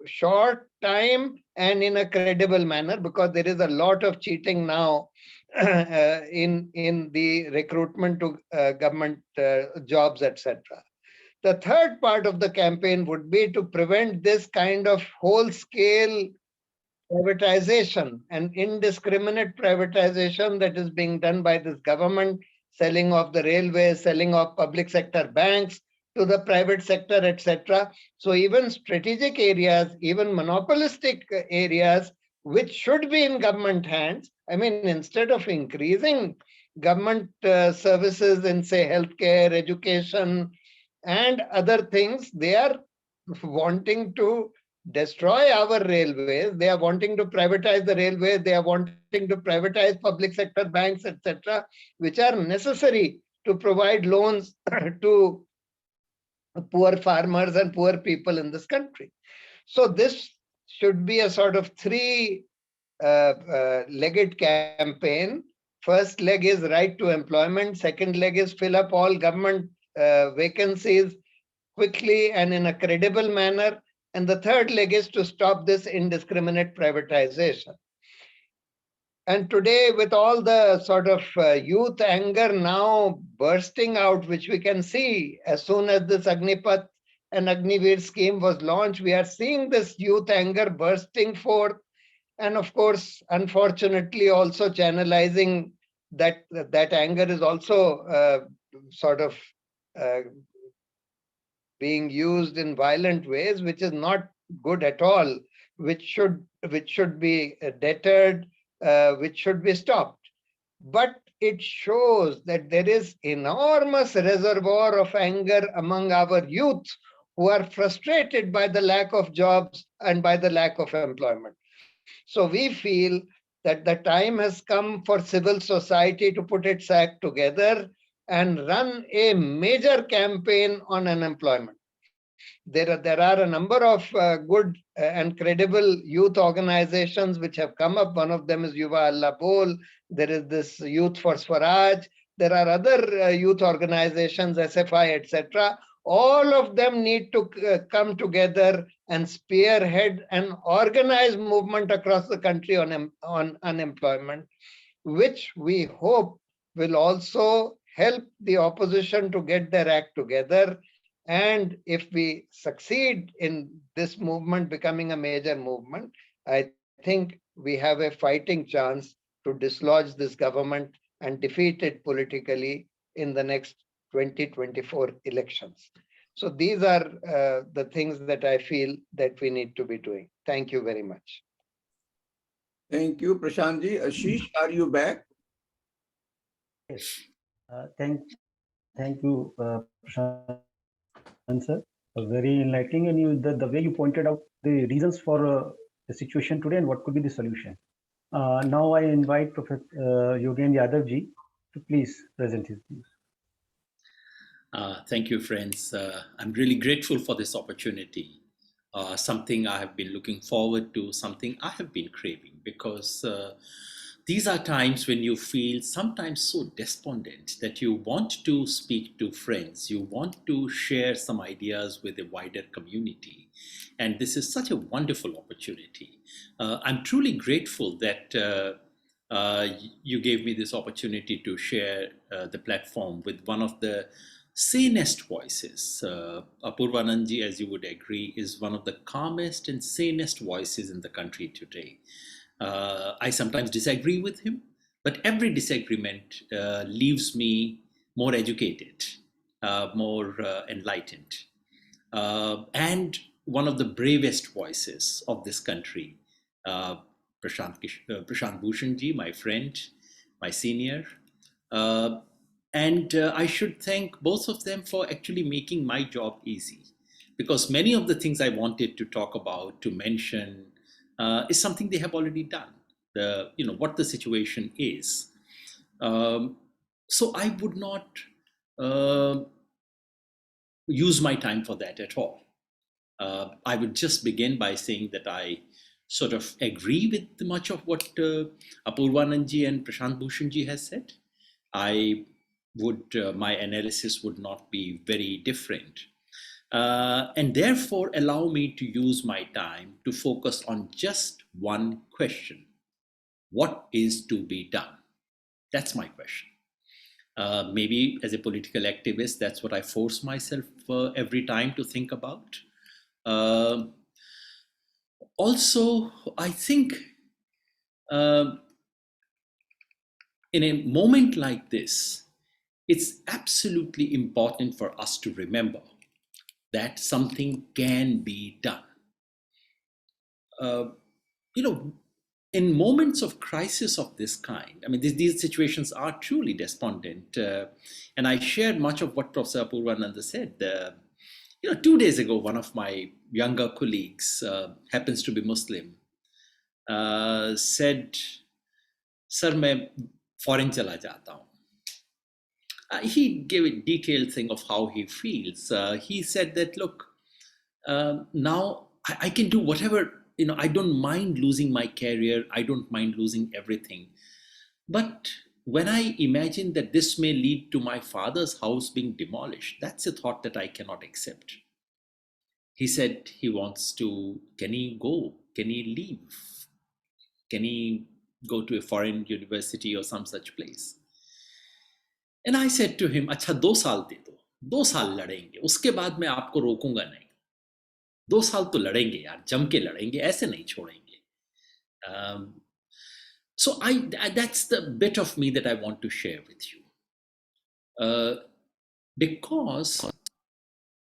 Speaker 5: short time and in a credible manner, because there is a lot of cheating now in the recruitment to government jobs, etc. The third part of the campaign would be to prevent this kind of whole-scale privatization and indiscriminate privatization that is being done by this government, selling off the railways, selling off public sector banks to the private sector, etc. So even strategic areas, even monopolistic areas, which should be in government hands, I mean, instead of increasing government services in, say, healthcare, education, and other things, they are wanting to destroy our railways. They are wanting to privatize the railways. They are wanting to privatize public sector banks, etc., which are necessary to provide loans to poor farmers and poor people in this country. So this should be a sort of three-legged campaign. First leg is right to employment. Second leg is fill up all government vacancies quickly and in a credible manner. And the third leg is to stop this indiscriminate privatization. And today, with all the sort of youth anger now bursting out, which we can see as soon as this Agnipath and Agniveer scheme was launched, we are seeing this youth anger bursting forth. And of course, unfortunately, also channelizing that anger is also sort of being used in violent ways, which is not good at all, which should be deterred, which should be stopped. But it shows that there is enormous reservoir of anger among our youth who are frustrated by the lack of jobs and by the lack of employment. So we feel that the time has come for civil society to put its act together and run a major campaign on unemployment. There are a number of good and credible youth organizations which have come up. One of them is Yuva Allah Bol. There is this Youth for Swaraj. There are other youth organizations, SFI, etc. All of them need to come together and spearhead an organized movement across the country on unemployment, which we hope will also help the opposition to get their act together. And if we succeed in this movement becoming a major movement, I think we have a fighting chance to dislodge this government and defeat it politically in the next 2024 elections. So these are the things that I feel that we need to be doing. Thank you very much.
Speaker 1: Thank you, Prashant ji. Ashish, are you back?
Speaker 2: Yes. Thank you, Prashant sir. Very enlightening, and the way you pointed out the reasons for the situation today and what could be the solution. Now I invite Professor Yogendra Yadav ji to please present his views.
Speaker 6: Thank you, friends. I'm really grateful for this opportunity. Something I have been looking forward to, something I have been craving, because these are times when you feel sometimes so despondent that you want to speak to friends, you want to share some ideas with a wider community. And this is such a wonderful opportunity. I'm truly grateful that you gave me this opportunity to share the platform with one of the sanest voices. Apoorvanand ji, as you would agree, is one of the calmest and sanest voices in the country today. I sometimes disagree with him, but every disagreement leaves me more educated, more enlightened. And one of the bravest voices of this country, Prashant Bhushan ji, my friend, my senior. And I should thank both of them for actually making my job easy, because many of the things I wanted to talk about, to mention, is something they have already done. What the situation is. So I would not use my time for that at all. I would just begin by saying that I sort of agree with much of what Apoorvanand ji and Prashant Bhushan ji has said. My analysis would not be very different. And therefore allow me to use my time to focus on just one question. What is to be done? That's my question. Maybe as a political activist, that's what I force myself every time to think about. Also, I think in a moment like this, it's absolutely important for us to remember that something can be done. In moments of crisis of this kind, I mean, these situations are truly despondent. And I shared much of what Professor Apoorvanand said. 2 days ago, one of my younger colleagues, happens to be Muslim, said, "Sir, मैं foreign चला जाता हूँ." He gave a detailed thing of how he feels. He said that, look, now I can do whatever, I don't mind losing my career. I don't mind losing everything. But when I imagine that this may lead to my father's house being demolished, that's a thought that I cannot accept. He said he wants to, can he go? Can he leave? Can he go to a foreign university or some such place? And I said to him, अच्छा 2 साल दे दो, 2 साल लड़ेंगे, उसके बाद मैं आपको रोकूंगा नहीं. 2 साल तो लड़ेंगे यार, जम के लड़ेंगे, ऐसे नहीं छोड़ेंगे. So that's the bit of me that I want to share with you. Because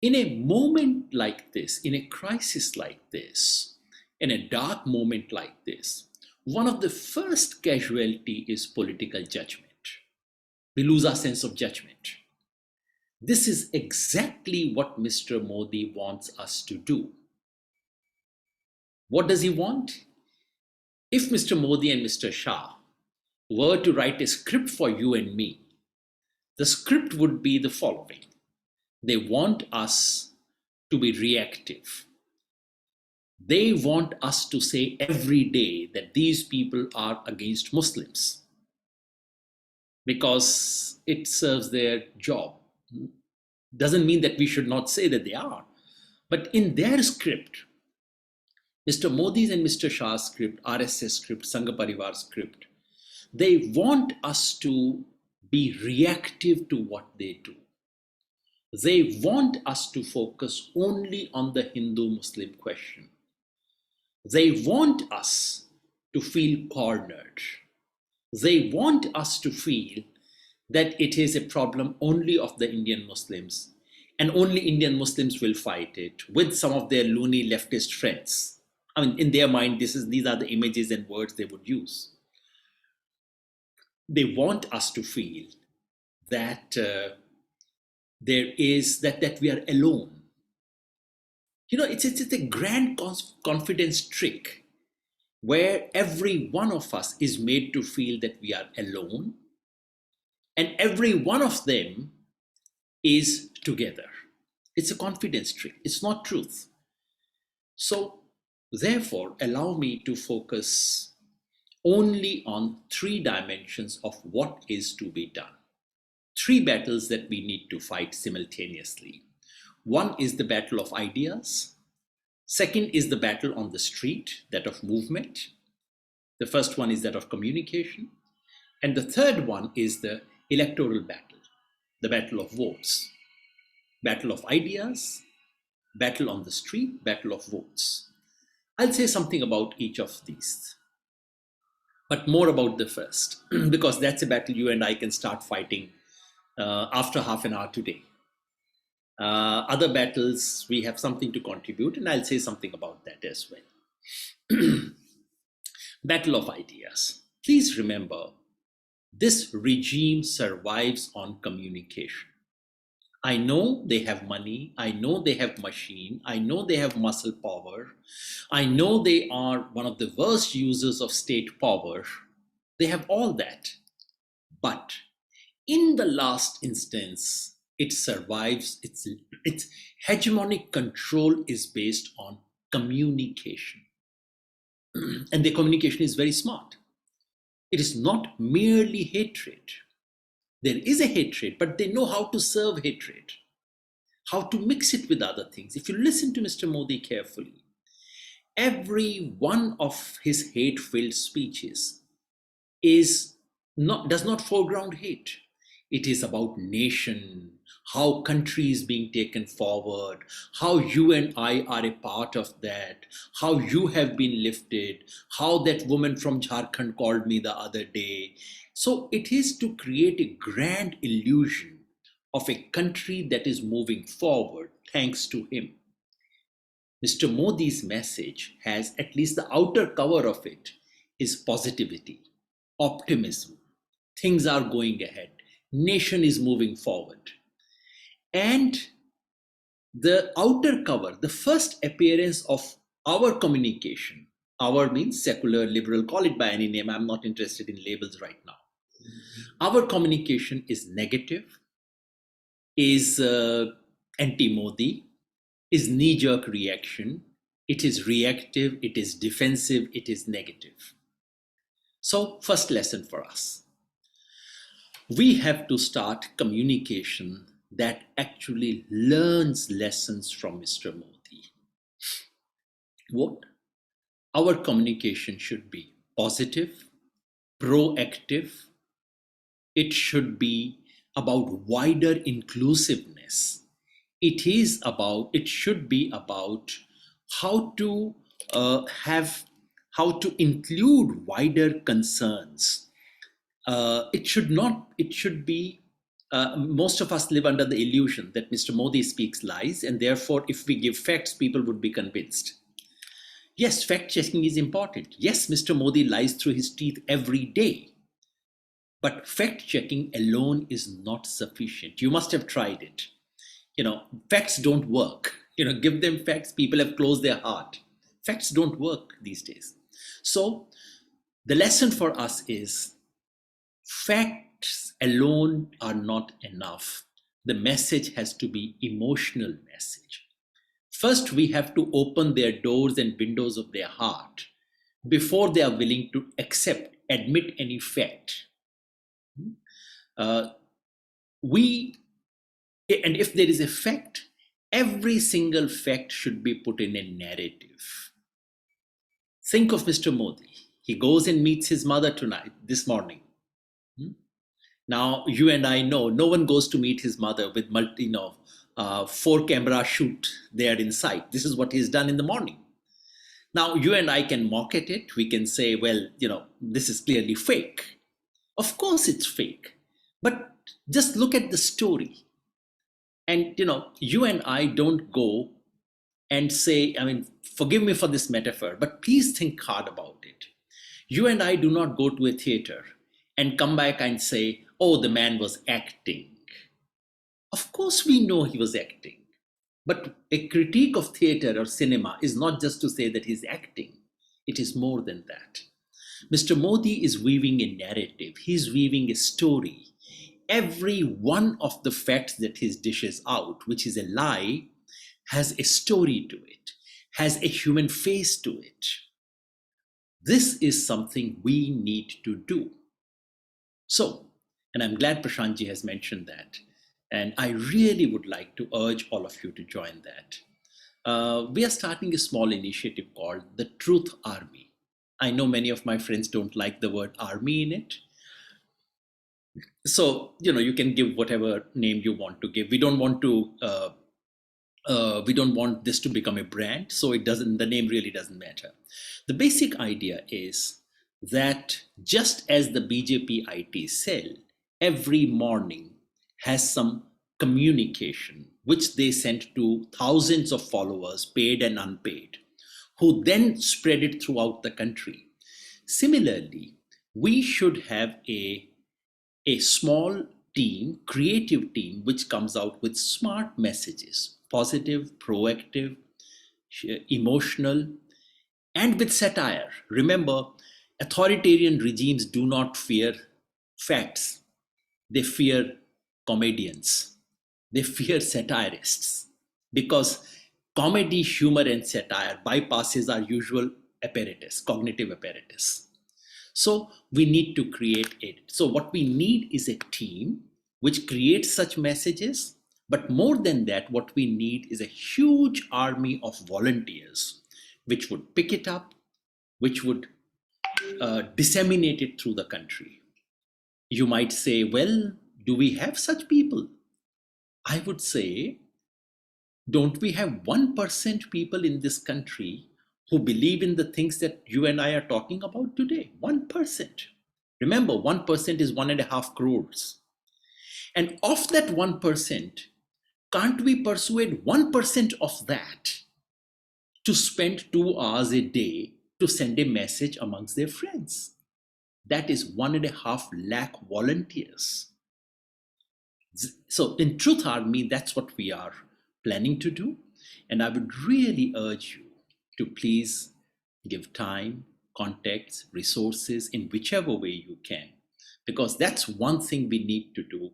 Speaker 6: in a moment like this, in a crisis like this, in a dark moment like this, one of the first casualty is political judgment. We lose our sense of judgment. This is exactly what Mr. Modi wants us to do. What does he want? If Mr. Modi and Mr. Shah were to write a script for you and me, the script would be the following. They want us to be reactive. They want us to say every day that these people are against Muslims because it serves their job. Doesn't mean that we should not say that they are. But in their script, Mr. Modi's and Mr. Shah's script, RSS script, Sangha Parivar script, they want us to be reactive to what they do. They want us to focus only on the Hindu-Muslim question. They want us to feel cornered. They want us to feel that it is a problem only of the Indian Muslims and only Indian Muslims will fight it with some of their loony leftist friends. I mean, in their mind, these are the images and words they would use. They want us to feel that there is that we are alone. You know, it's a grand confidence trick where every one of us is made to feel that we are alone and every one of them is together. It's a confidence trick. It's not truth. So therefore, allow me to focus only on 3 dimensions of what is to be done. 3 battles that we need to fight simultaneously. One is the battle of ideas. Second is the battle on the street, that of movement. The first one is that of communication. And the third one is the electoral battle, the battle of votes. Battle of ideas, battle on the street, battle of votes. I'll say something about each of these, but more about the first, because that's a battle you and I can start fighting after half an hour today. Other battles, we have something to contribute, and I'll say something about that as well. Battle of ideas. Please remember, this regime survives on communication. I know they have money, I know they have machine, I know they have muscle power, I know they are one of the worst users of state power. They have all that. But in the last instance, it survives, its hegemonic control is based on communication. And the communication is very smart. It is not merely hatred. There is a hatred, but they know how to serve hatred, how to mix it with other things. If you listen to Mr. Modi carefully, every one of his hate-filled speeches does not foreground hate. It is about nation, how country is being taken forward, how you and I are a part of that, how you have been lifted, how that woman from Jharkhand called me the other day. So it is to create a grand illusion of a country that is moving forward thanks to him. Mr. Modi's message has, at least the outer cover of it, is positivity, optimism. Things are going ahead. Nation is moving forward. And the outer cover, the first appearance of our communication, our means secular, liberal, call it by any name, I'm not interested in labels right now. Our communication is negative, is anti-Modi, is knee-jerk reaction, it is reactive, it is defensive, it is negative. So first lesson for us. we have to start communication that actually learns lessons from Mr. Modi. What? Our communication should be positive, proactive. It should be about wider inclusiveness. It should be about how to how to include wider concerns. Most of us live under the illusion that Mr. Modi speaks lies, and therefore, if we give facts, people would be convinced. Yes, fact checking is important. Yes, Mr. Modi lies through his teeth every day. But fact checking alone is not sufficient. You must have tried it. Facts don't work. Give them facts, people have closed their heart. Facts don't work these days. So the lesson for us is facts alone are not enough. The message has to be emotional message. First, we have to open their doors and windows of their heart before they are willing to admit any fact. And if there is a fact, every single fact should be put in a narrative. Think of Mr. Modi. He goes and meets his mother this morning. Now, you and I know no one goes to meet his mother with 4-camera shoot there in sight. This is what he's done in the morning. Now, you and I can mock at it. We can say, well, this is clearly fake. Of course it's fake. But just look at the story. And, you and I don't go and say, forgive me for this metaphor, but please think hard about it. You and I do not go to a theater and come back and say, oh, the man was acting. Of course we know he was acting. But a critique of theater or cinema is not just to say that he's acting. It is more than that. Mr. Modi is weaving a narrative. He's weaving a story. Every one of the facts that he dishes out, which is a lie, has a story to it, has a human face to it. This is something we need to do. So, and I'm glad Prashantji has mentioned that. And I really would like to urge all of you to join that. We are starting a small initiative called the Truth Army. I know many of my friends don't like the word army in it. So, you can give whatever name you want to give. We don't want this to become a brand. So the name really doesn't matter. The basic idea is that just as the BJP IT cell every morning has some communication, which they send to thousands of followers, paid and unpaid, who then spread it throughout the country. Similarly, we should have a small team, creative team, which comes out with smart messages, positive, proactive, emotional, and with satire. Remember, authoritarian regimes do not fear facts. They fear comedians. They fear satirists, because comedy, humor, and satire bypasses our usual apparatus, cognitive apparatus. So we need to create it. So what we need is a team which creates such messages. But more than that, what we need is a huge army of volunteers which would pick it up, which would disseminate it through the country. You might say, well, do we have such people? I would say, don't we have 1% people in this country who believe in the things that you and I are talking about today? 1%. Remember, 1% is 1.5 crores. And of that 1%, can't we persuade 1% of that to spend 2 hours a day to send a message amongst their friends? That is 1.5 lakh volunteers. So in Truth Army, that's what we are planning to do. And I would really urge you to please give time, context, resources in whichever way you can, because that's one thing we need to do.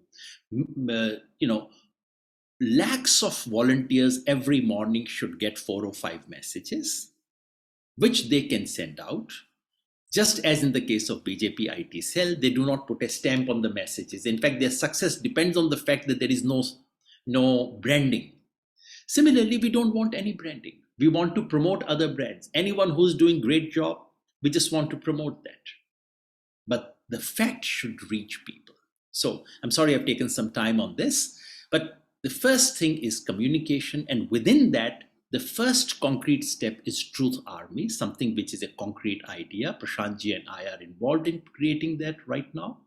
Speaker 6: Lakhs of volunteers every morning should get 4 or 5 messages, which they can send out. Just as in the case of BJP IT cell, they do not put a stamp on the messages. In fact, their success depends on the fact that there is no branding. Similarly, we don't want any branding. We want to promote other brands. Anyone who's doing great job, we just want to promote that. But the fact should reach people. So I'm sorry I've taken some time on this, but the first thing is communication. And within that, the first concrete step is Truth Army, something which is a concrete idea. Prashantji and I are involved in creating that right now.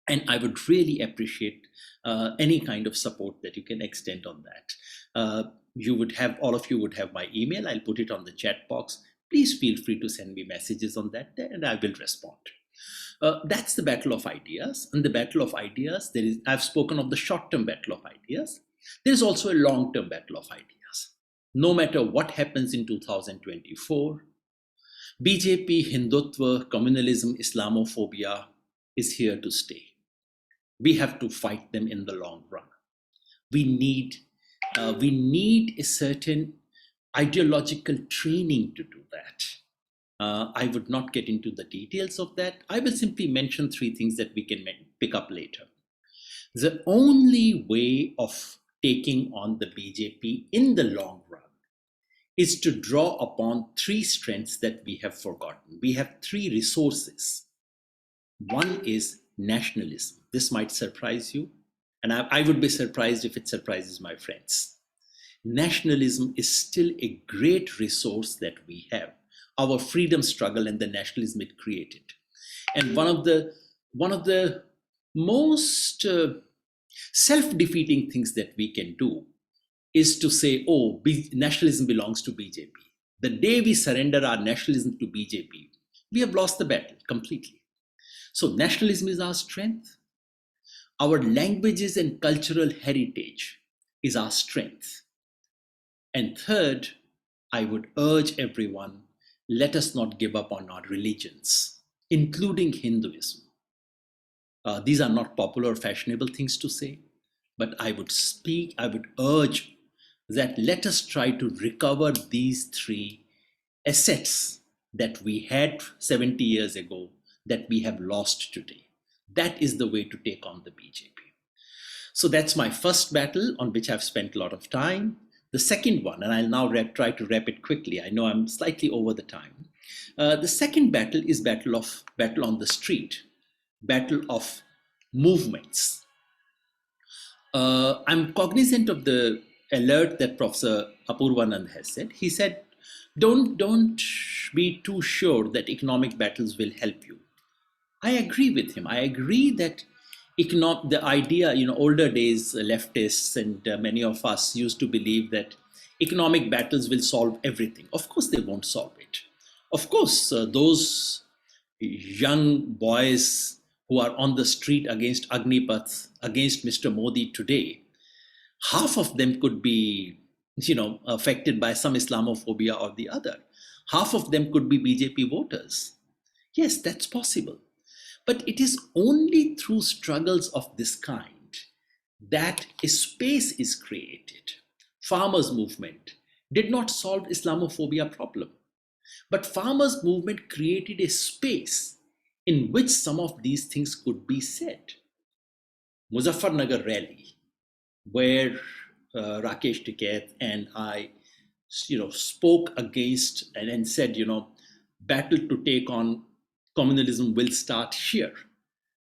Speaker 6: And I would really appreciate any kind of support that you can extend on that. All of you would have my email. I'll put it on the chat box. Please feel free to send me messages on that and I will respond. That's the battle of ideas. And the battle of ideas, I've spoken of the short-term battle of ideas. There is also a long-term battle of ideas. No matter what happens in 2024, BJP, Hindutva, communalism, Islamophobia is here to stay. We have to fight them in the long run. We need a certain ideological training to do that. I would not get into the details of that. I will simply mention 3 things that we can pick up later. The only way of taking on the BJP in the long run is to draw upon 3 strengths that we have forgotten. We have 3 resources. One is nationalism. This might surprise you, and I would be surprised if it surprises my friends. Nationalism is still a great resource that we have. Our freedom struggle and the nationalism it created. And one of the most self-defeating things that we can do is to say, oh, nationalism belongs to BJP. The day we surrender our nationalism to BJP, we have lost the battle completely. So nationalism is our strength. Our languages and cultural heritage is our strength. And third, I would urge everyone, let us not give up on our religions, including Hinduism. These are not popular or fashionable things to say, but I would urge that let us try to recover these 3 assets that we had 70 years ago that we have lost today. That is the way to take on the BJP. So that's my first battle on which I've spent a lot of time. The second one, and I'll now try to wrap it quickly. I know I'm slightly over the time. The second battle is battle on the street, battle of movements. I'm cognizant of the alert that Professor Apoorvanand has said. He said, don't be too sure that economic battles will help you. I agree with him. I agree that the idea, older days, leftists and many of us used to believe that economic battles will solve everything. Of course, they won't solve it. Of course, those young boys who are on the street against Agnipath, against Mr. Modi today, half of them could be, affected by some Islamophobia or the other. Half of them could be BJP voters. Yes, that's possible. But it is only through struggles of this kind that a space is created. Farmers' movement did not solve Islamophobia problem, but farmers' movement created a space in which some of these things could be said. Muzaffarnagar rally, where Rakesh Tikait and I, spoke against and said, battle to take on communalism will start here.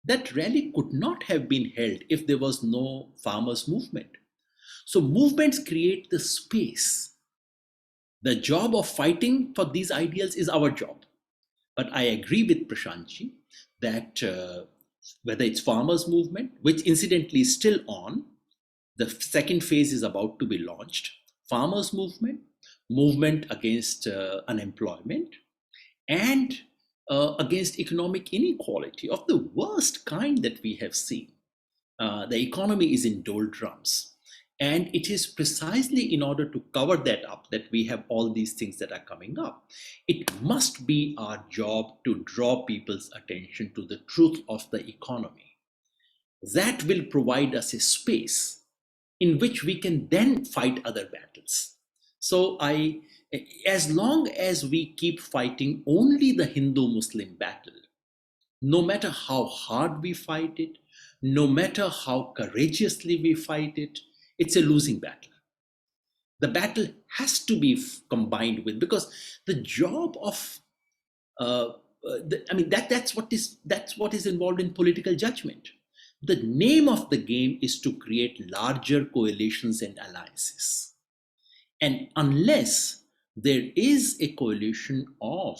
Speaker 6: That rally could not have been held if there was no farmers' movement. So movements create the space. The job of fighting for these ideals is our job. But I agree with Prashantji that whether it's farmers' movement, which incidentally is still on, the second phase is about to be launched, farmers' movement against unemployment, and against economic inequality of the worst kind that we have seen. The economy is in doldrums. And it is precisely in order to cover that up that we have all these things that are coming up. It must be our job to draw people's attention to the truth of the economy. That will provide us a space in which we can then fight other battles. So I As long as we keep fighting only the Hindu-Muslim battle, no matter how hard we fight it, no matter how courageously we fight it, it's a losing battle. The battle has to be combined with, because the job of that's what is involved in political judgment. The name of the game is to create larger coalitions and alliances. And unless there is a coalition of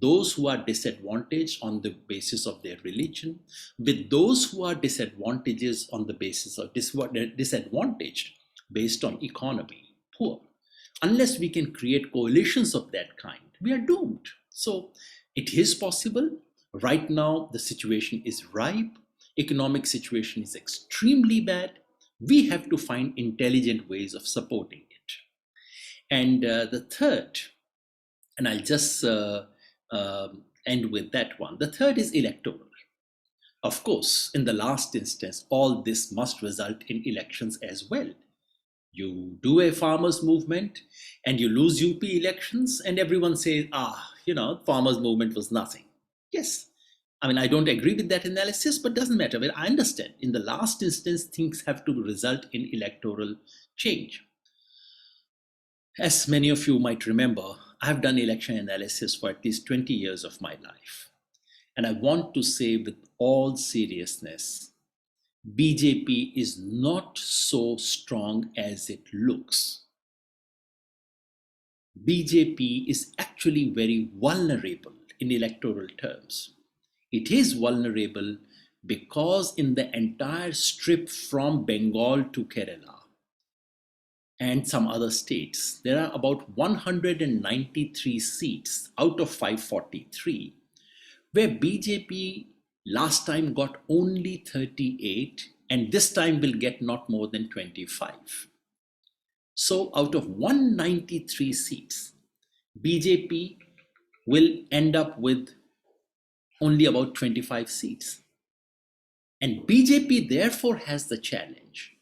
Speaker 6: those who are disadvantaged on the basis of their religion, with those who are disadvantaged on the basis of disadvantaged based on economy, poor, unless we can create coalitions of that kind, we are doomed. So it is possible. Right now, the situation is ripe. Economic situation is extremely bad. We have to find intelligent ways of supporting it. And the third, and I'll just end with that one. The third is electoral. Of course, in the last instance, all this must result in elections as well. You do a farmers movement and you lose UP elections and everyone says, farmers movement was nothing. Yes. I mean, I don't agree with that analysis, but doesn't matter. Well, I understand in the last instance, things have to result in electoral change. As many of you might remember, I've done election analysis for at least 20 years of my life. And I want to say with all seriousness, BJP is not so strong as it looks. BJP is actually very vulnerable in electoral terms. It is vulnerable because in the entire strip from Bengal to Kerala and some other states, there are about 193 seats out of 543 where BJP last time got only 38 and this time will get not more than 25. So out of 193 seats, BJP will end up with only about 25 seats. And BJP therefore has the challenge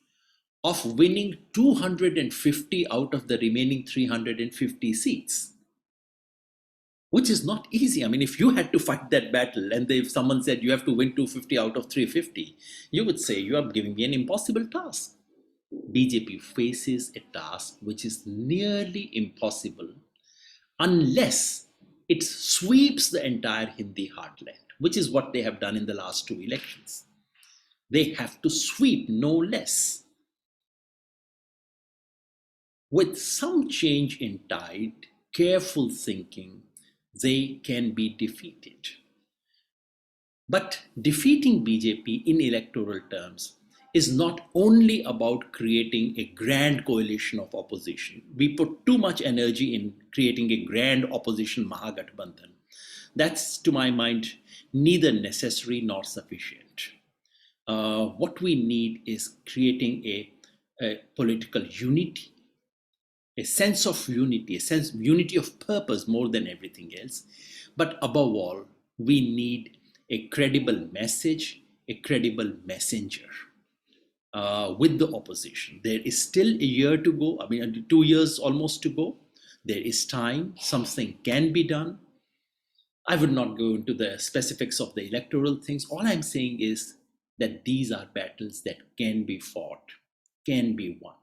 Speaker 6: of winning 250 out of the remaining 350 seats, which is not easy. I mean, if you had to fight that battle and if someone said you have to win 250 out of 350, you would say you are giving me an impossible task. BJP faces a task which is nearly impossible unless it sweeps the entire Hindi heartland, which is what they have done in the last two elections. They have to sweep, no less. With some change in tide, careful thinking, they can be defeated. But defeating BJP in electoral terms is not only about creating a grand coalition of opposition. We put too much energy in creating a grand opposition Mahagathbandhan. That's, to my mind, neither necessary nor sufficient. What we need is creating a political unity, a sense of unity, unity of purpose more than everything else. But above all, we need a credible message, a credible messenger with the opposition. There is still a year to go. 2 years almost to go. There is time. Something can be done. I would not go into the specifics of the electoral things. All I'm saying is that these are battles that can be fought, can be won.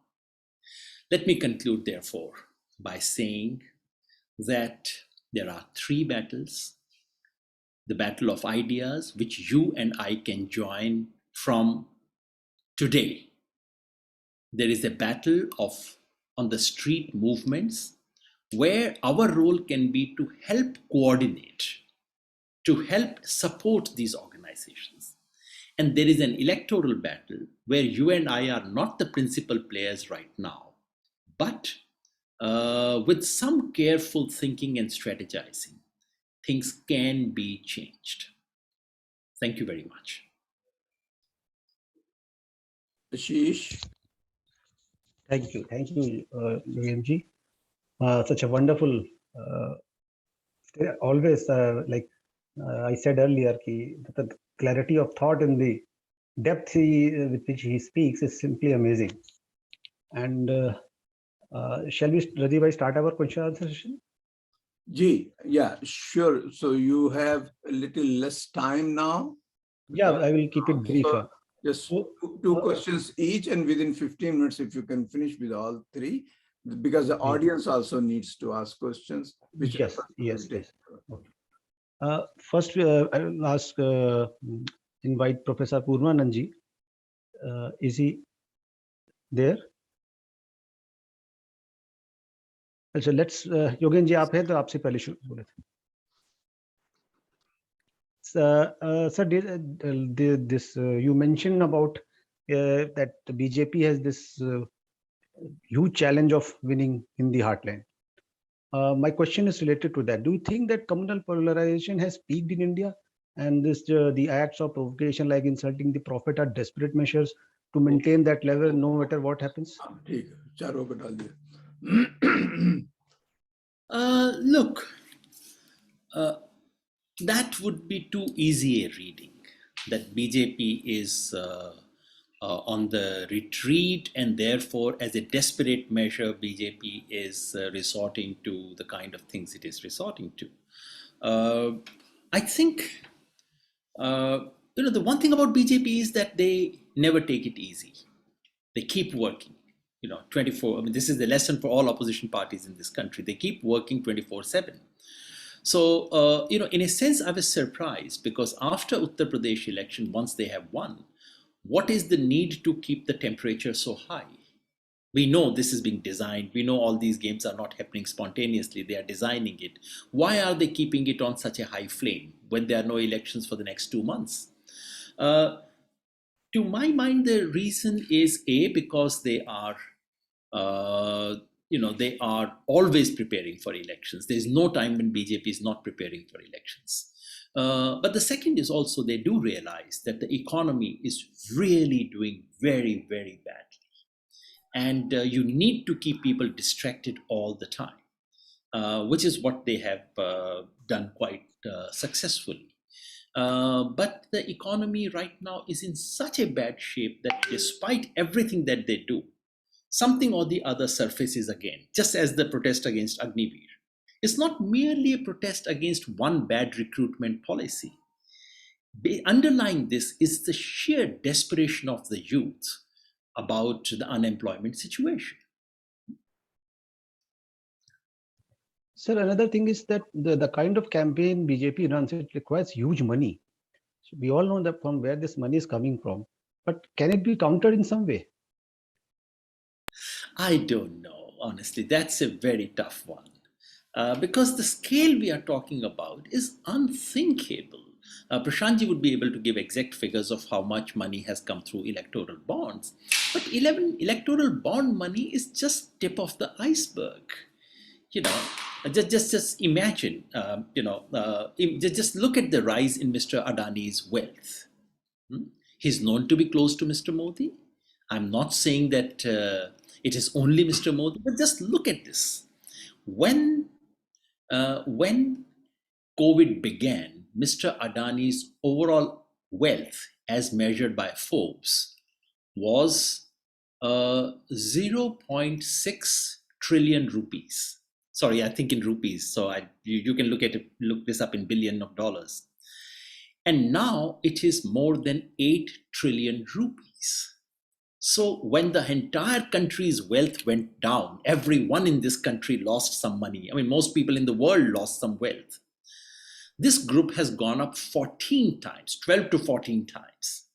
Speaker 6: Let me conclude, therefore, by saying that there are three battles. The battle of ideas, which you and I can join from today. There is a battle of on the street movements where our role can be to help coordinate, to help support these organizations. And there is an electoral battle where you and I are not the principal players right now, but with some careful thinking and strategizing, things can be changed. Thank you very much.
Speaker 1: Ashish.
Speaker 2: Thank you, UMG. Such a wonderful, always like I said earlier, the clarity of thought and the depth with which he speaks is simply amazing. And Shall we, Rajiv, start our question answer session?
Speaker 1: Ji, yeah, sure. So you have a little less time now.
Speaker 2: Yeah, I will keep it brief.
Speaker 1: So just
Speaker 2: So,
Speaker 1: two questions each, and within 15 minutes, if you can finish with all three, because the audience also needs to ask questions. Which
Speaker 2: yes,
Speaker 1: will
Speaker 2: yes,
Speaker 1: take.
Speaker 2: yes. Okay. First, I will ask, invite Professor Apoorvanand ji. Is he there? अच्छा, let's योगेन जी आप हैं तो आपसे पहले शुरू बोले थे. Sir, this you mentioned about that the BJP has this huge challenge of winning in the heartland. My question is related to that. Do you think that communal polarization has peaked in India, and this the acts of provocation like insulting the prophet are desperate measures to maintain that level no matter what happens?
Speaker 1: ठीक है, चारों को डाल दिया.
Speaker 6: Look, that would be too easy a reading, that BJP is on the retreat, and therefore, as a desperate measure, BJP is resorting to the kind of things it is resorting to. I think, the one thing about BJP is that they never take it easy. They keep working, 24. I mean, this is the lesson for all opposition parties in this country. They keep working 24/7. So, in a sense, I was surprised because after Uttar Pradesh election, once they have won, what is the need to keep the temperature so high? We know this is being designed. We know all these games are not happening spontaneously. They are designing it. Why are they keeping it on such a high flame when there are no elections for the next 2 months? To my mind, the reason is because they are they are always preparing for elections. There's no time when BJP is not preparing for elections. But the second is also they do realize that the economy is really doing very, very badly. And you need to keep people distracted all the time, which is what they have done quite successfully. But the economy right now is in such a bad shape that despite everything that they do, something or the other surfaces again, just as the protest against Agniveer. It's not merely a protest against one bad recruitment policy. Underlying this is the sheer desperation of the youth about the unemployment situation.
Speaker 2: Sir, another thing is that the kind of campaign BJP runs, it requires huge money. So we all know that from where this money is coming from, but can it be countered in some way?
Speaker 6: I don't know, honestly. That's a very tough one. Because the scale we are talking about is unthinkable. Prashantji would be able to give exact figures of how much money has come through electoral bonds. But electoral bond money is just tip of the iceberg. Just imagine, just look at the rise in Mr. Adani's wealth. He's known to be close to Mr. Modi. I'm not saying that it is only Mr. Modi, but just look at this. When COVID began, Mr. Adani's overall wealth, as measured by Forbes, was 0.6 trillion rupees. Sorry, I think in rupees. So you can look this up in billion of dollars. And now it is more than 8 trillion rupees. So when the entire country's wealth went down, everyone in this country lost some money. I mean, most people in the world lost some wealth. This group has gone up 14 times, 12 to 14 times.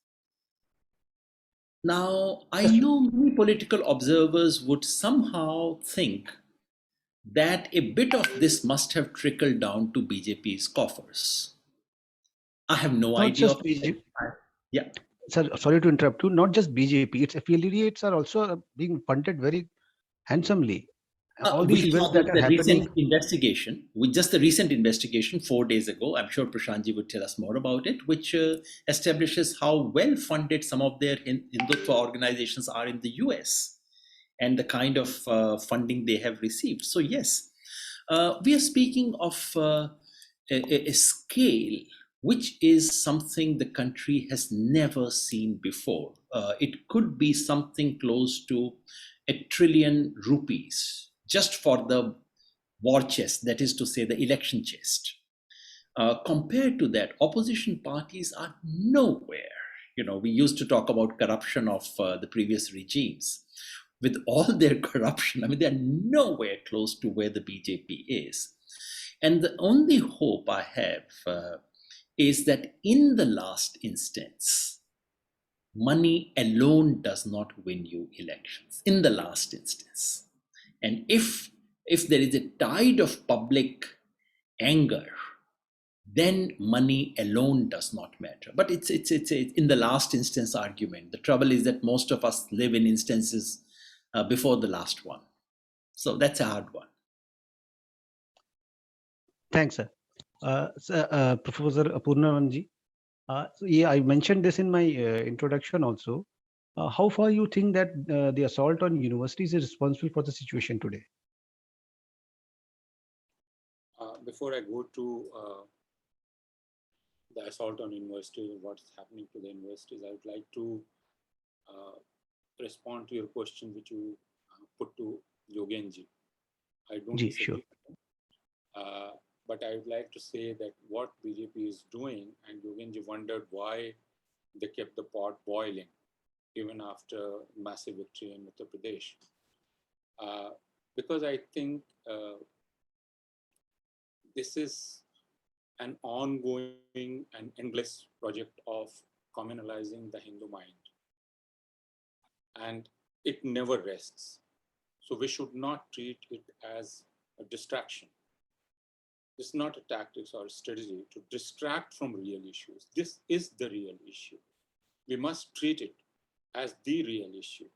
Speaker 6: Now, I know many political observers would somehow think that a bit of this must have trickled down to BJP's coffers. I have no
Speaker 2: Not
Speaker 6: idea.
Speaker 2: just BJP.
Speaker 6: Yeah.
Speaker 2: Sir, sorry to interrupt you. Not just BJP, its affiliates are also being funded very handsomely. All these events that are happening.
Speaker 6: Recent investigation, with just the recent investigation 4 days ago, I'm sure Prashantji would tell us more about it, which establishes how well funded some of their Hindutva organizations are in the US and the kind of funding they have received. So yes, we are speaking of a scale which is something the country has never seen before. It could be something close to 1 trillion rupees just for the war chest, that is to say the election chest. Compared to that, opposition parties are nowhere. We used to talk about corruption of the previous regimes. With all their corruption, I mean, they're nowhere close to where the BJP is. And the only hope I have is that in the last instance, money alone does not win you elections, in the last instance. And if there is a tide of public anger, then money alone does not matter. But it's in the last instance argument. The trouble is that most of us live in instances before the last one. So that's a hard one.
Speaker 2: Thanks, sir. Professor Apoorvanand ji, so yeah, I mentioned this in my introduction also. How far you think that the assault on universities is responsible for the situation today?
Speaker 3: Before I go to the assault on universities, what's happening to the universities, I would like to respond to your question which you put to Yogendra. I don't
Speaker 2: Ji,
Speaker 3: disagree.
Speaker 2: sure.
Speaker 3: But I would like to say that what BJP is doing, and Yogendra wondered why they kept the pot boiling even after massive victory in Uttar Pradesh. Because I think this is an ongoing and endless project of communalizing the Hindu mind. And it never rests. So we should not treat it as a distraction. This is not a tactics or a strategy to distract from real issues. This is the real issue. We must treat it as the real issue.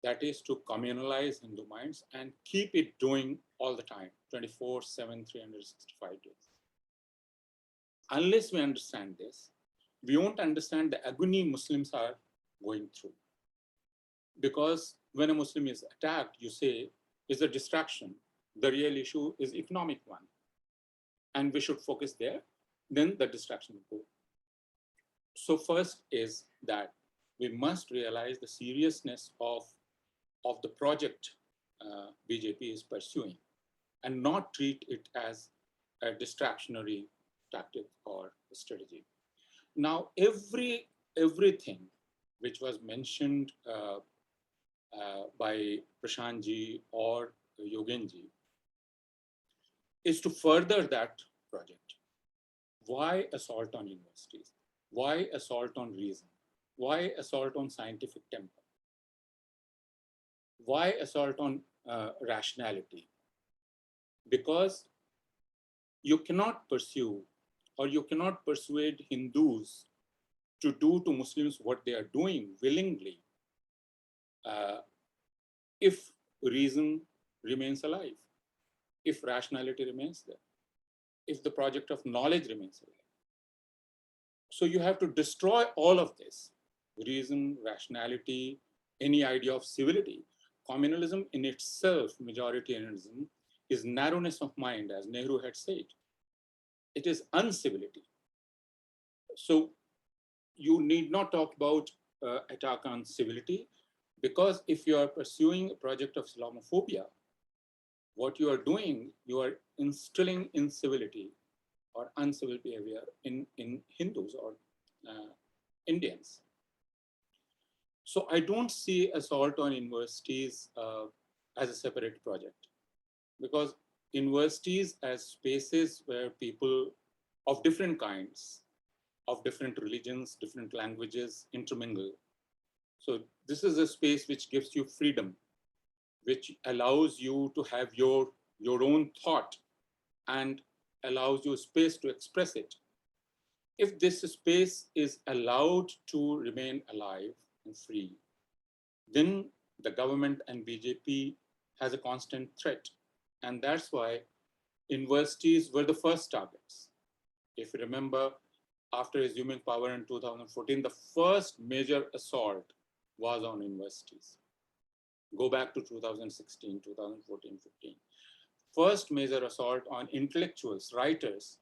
Speaker 3: That is to communalize Hindu minds and keep it doing all the time, 24/7, 365 days. Unless we understand this, we won't understand the agony Muslims are going through. Because when a Muslim is attacked, you say, it's a distraction. The real issue is economic one. And we should focus there, then the distraction will go. So first is that we must realize the seriousness of the project BJP is pursuing and not treat it as a distractionary tactic or strategy. Now, everything which was mentioned by Prashant ji or Yogendra ji is to further that project. Why assault on universities? Why assault on reason? Why assault on scientific temper? Why assault on rationality? Because you cannot pursue or you cannot persuade Hindus to do to Muslims what they are doing willingly if reason remains alive, if rationality remains there, if the project of knowledge remains alive. So you have to destroy all of this, reason, rationality, any idea of civility. Communalism in itself, majoritarianism, is narrowness of mind, as Nehru had said. It is uncivility. So you need not talk about attack on civility, because if you are pursuing a project of Islamophobia, what you are doing, you are instilling incivility or uncivil behavior in Hindus or Indians. So I don't see assault on universities as a separate project, because universities as spaces where people of different kinds, of different religions, different languages intermingle. So this is a space which gives you freedom, which allows you to have your own thought and allows you space to express it. If this space is allowed to remain alive and free, then the government and BJP has a constant threat. And that's why universities were the first targets. If you remember, after assuming power in 2014, the first major assault was on universities. Go back to 2016, 2014, 15. First major assault on intellectuals, writers,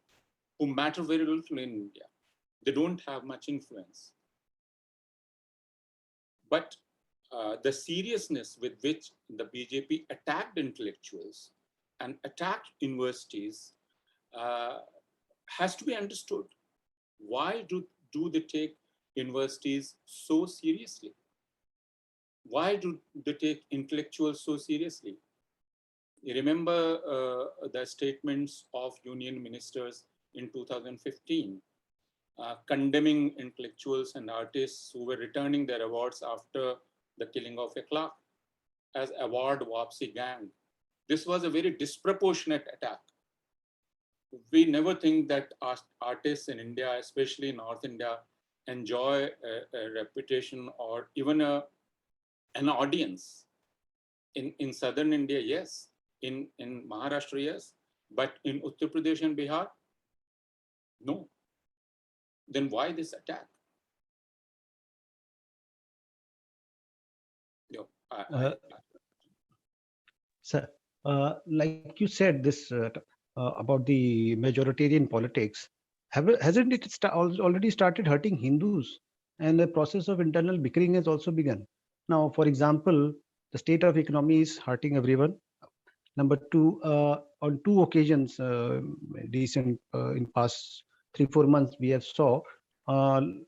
Speaker 3: who matter very little in India. They don't have much influence. But the seriousness with which the BJP attacked intellectuals and attacked universities has to be understood. Why do they take universities so seriously? Why do they take intellectuals so seriously? You remember the statements of union ministers in 2015 condemning intellectuals and artists who were returning their awards after the killing of a clerk as award wapsi gang. This was a very disproportionate attack. We never think that artists in India, especially North India, enjoy a reputation or even an audience. In southern India, yes. In Maharashtra, yes. But in Uttar Pradesh and Bihar, no. Then why this attack?
Speaker 2: Sir, like you said, this about the majoritarian politics, hasn't it already started hurting Hindus? And the process of internal bickering has also begun. Now, for example, the state of economy is hurting everyone. Number two, on two occasions, in past 3-4 months, we have saw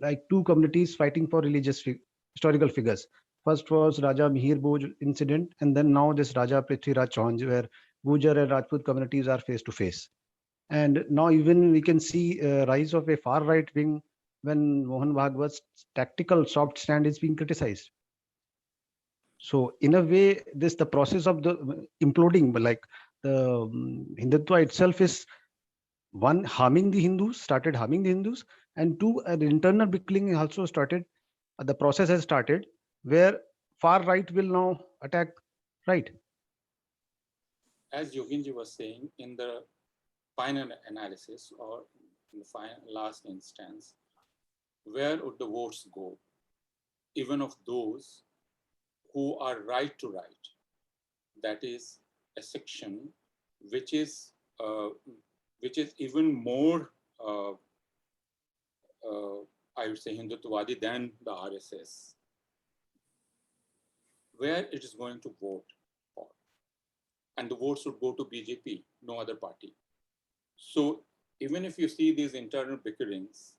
Speaker 2: like two communities fighting for religious historical figures. First was Raja Mihir Bhoj incident, and then now this Raja Prithviraj Chauhan, where Gujar and Rajput communities are face to face. And now even we can see rise of a far right wing when Mohan Bhagwat's tactical soft stand is being criticized. So in a way, the process of the imploding, but like the Hindutva itself is one harming the Hindus, started harming the Hindus, and two, an internal bickering also started. The process has started where far right will now attack right.
Speaker 3: As Yogendra was saying, in the final analysis or in the last instance, where would the votes go? Even of those who are right to write. That is a section which is even more, I would say, Hindutvadi than the RSS. Where it is going to vote for. And the votes would go to BJP, no other party. So even if you see these internal bickerings,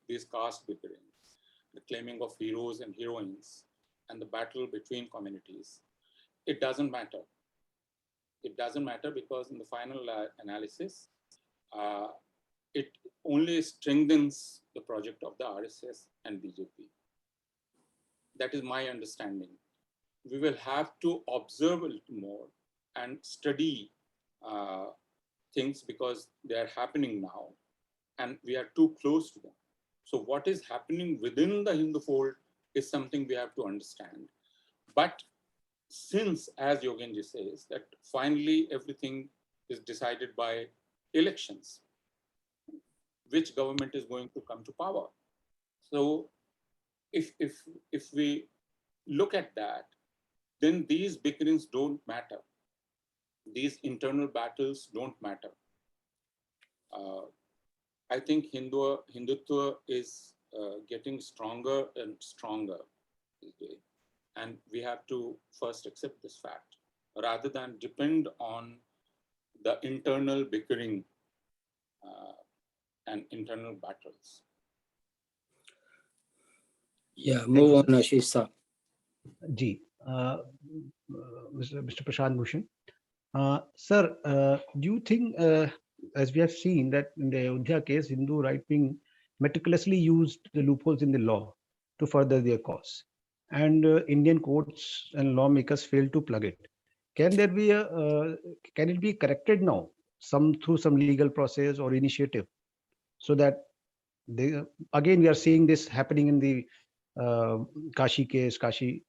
Speaker 3: these caste bickerings, the claiming of heroes and heroines, and the battle between communities, it doesn't matter. It doesn't matter because in the final analysis, it only strengthens the project of the RSS and BJP. That is my understanding. We will have to observe a little more and study things because they are happening now and we are too close to them. So what is happening within the Hindu fold is something we have to understand. But since, as Yogendra says, that finally everything is decided by elections, which government is going to come to power. So if we look at that, then these bickerings don't matter. These internal battles don't matter. I think Hindutva is getting stronger and stronger this day. And we have to first accept this fact rather than depend on the internal bickering and internal battles.
Speaker 4: Yeah, move on, Ashish sir.
Speaker 2: Ji, Mr. Prashant Bhushan. Sir, do you think, as we have seen that in the Ayodhya case, Hindu right wing meticulously used the loopholes in the law to further their cause, and Indian courts and lawmakers failed to plug it? Can there be can it be corrected now, through some legal process or initiative, so that again we are seeing this happening in the Kashi case, Kashi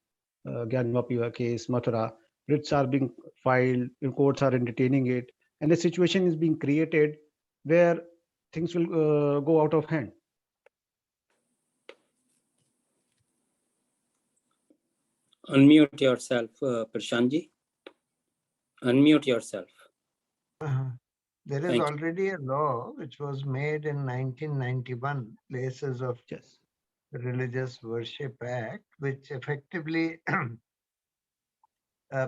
Speaker 2: Gyanvapi case, Mathura, writs are being filed, courts are entertaining it, and a situation is being created where things will go out of hand.
Speaker 4: Unmute yourself, Prashantji. Unmute yourself.
Speaker 5: There is already a law which was made in 1991, places of Religious Worship Act, which effectively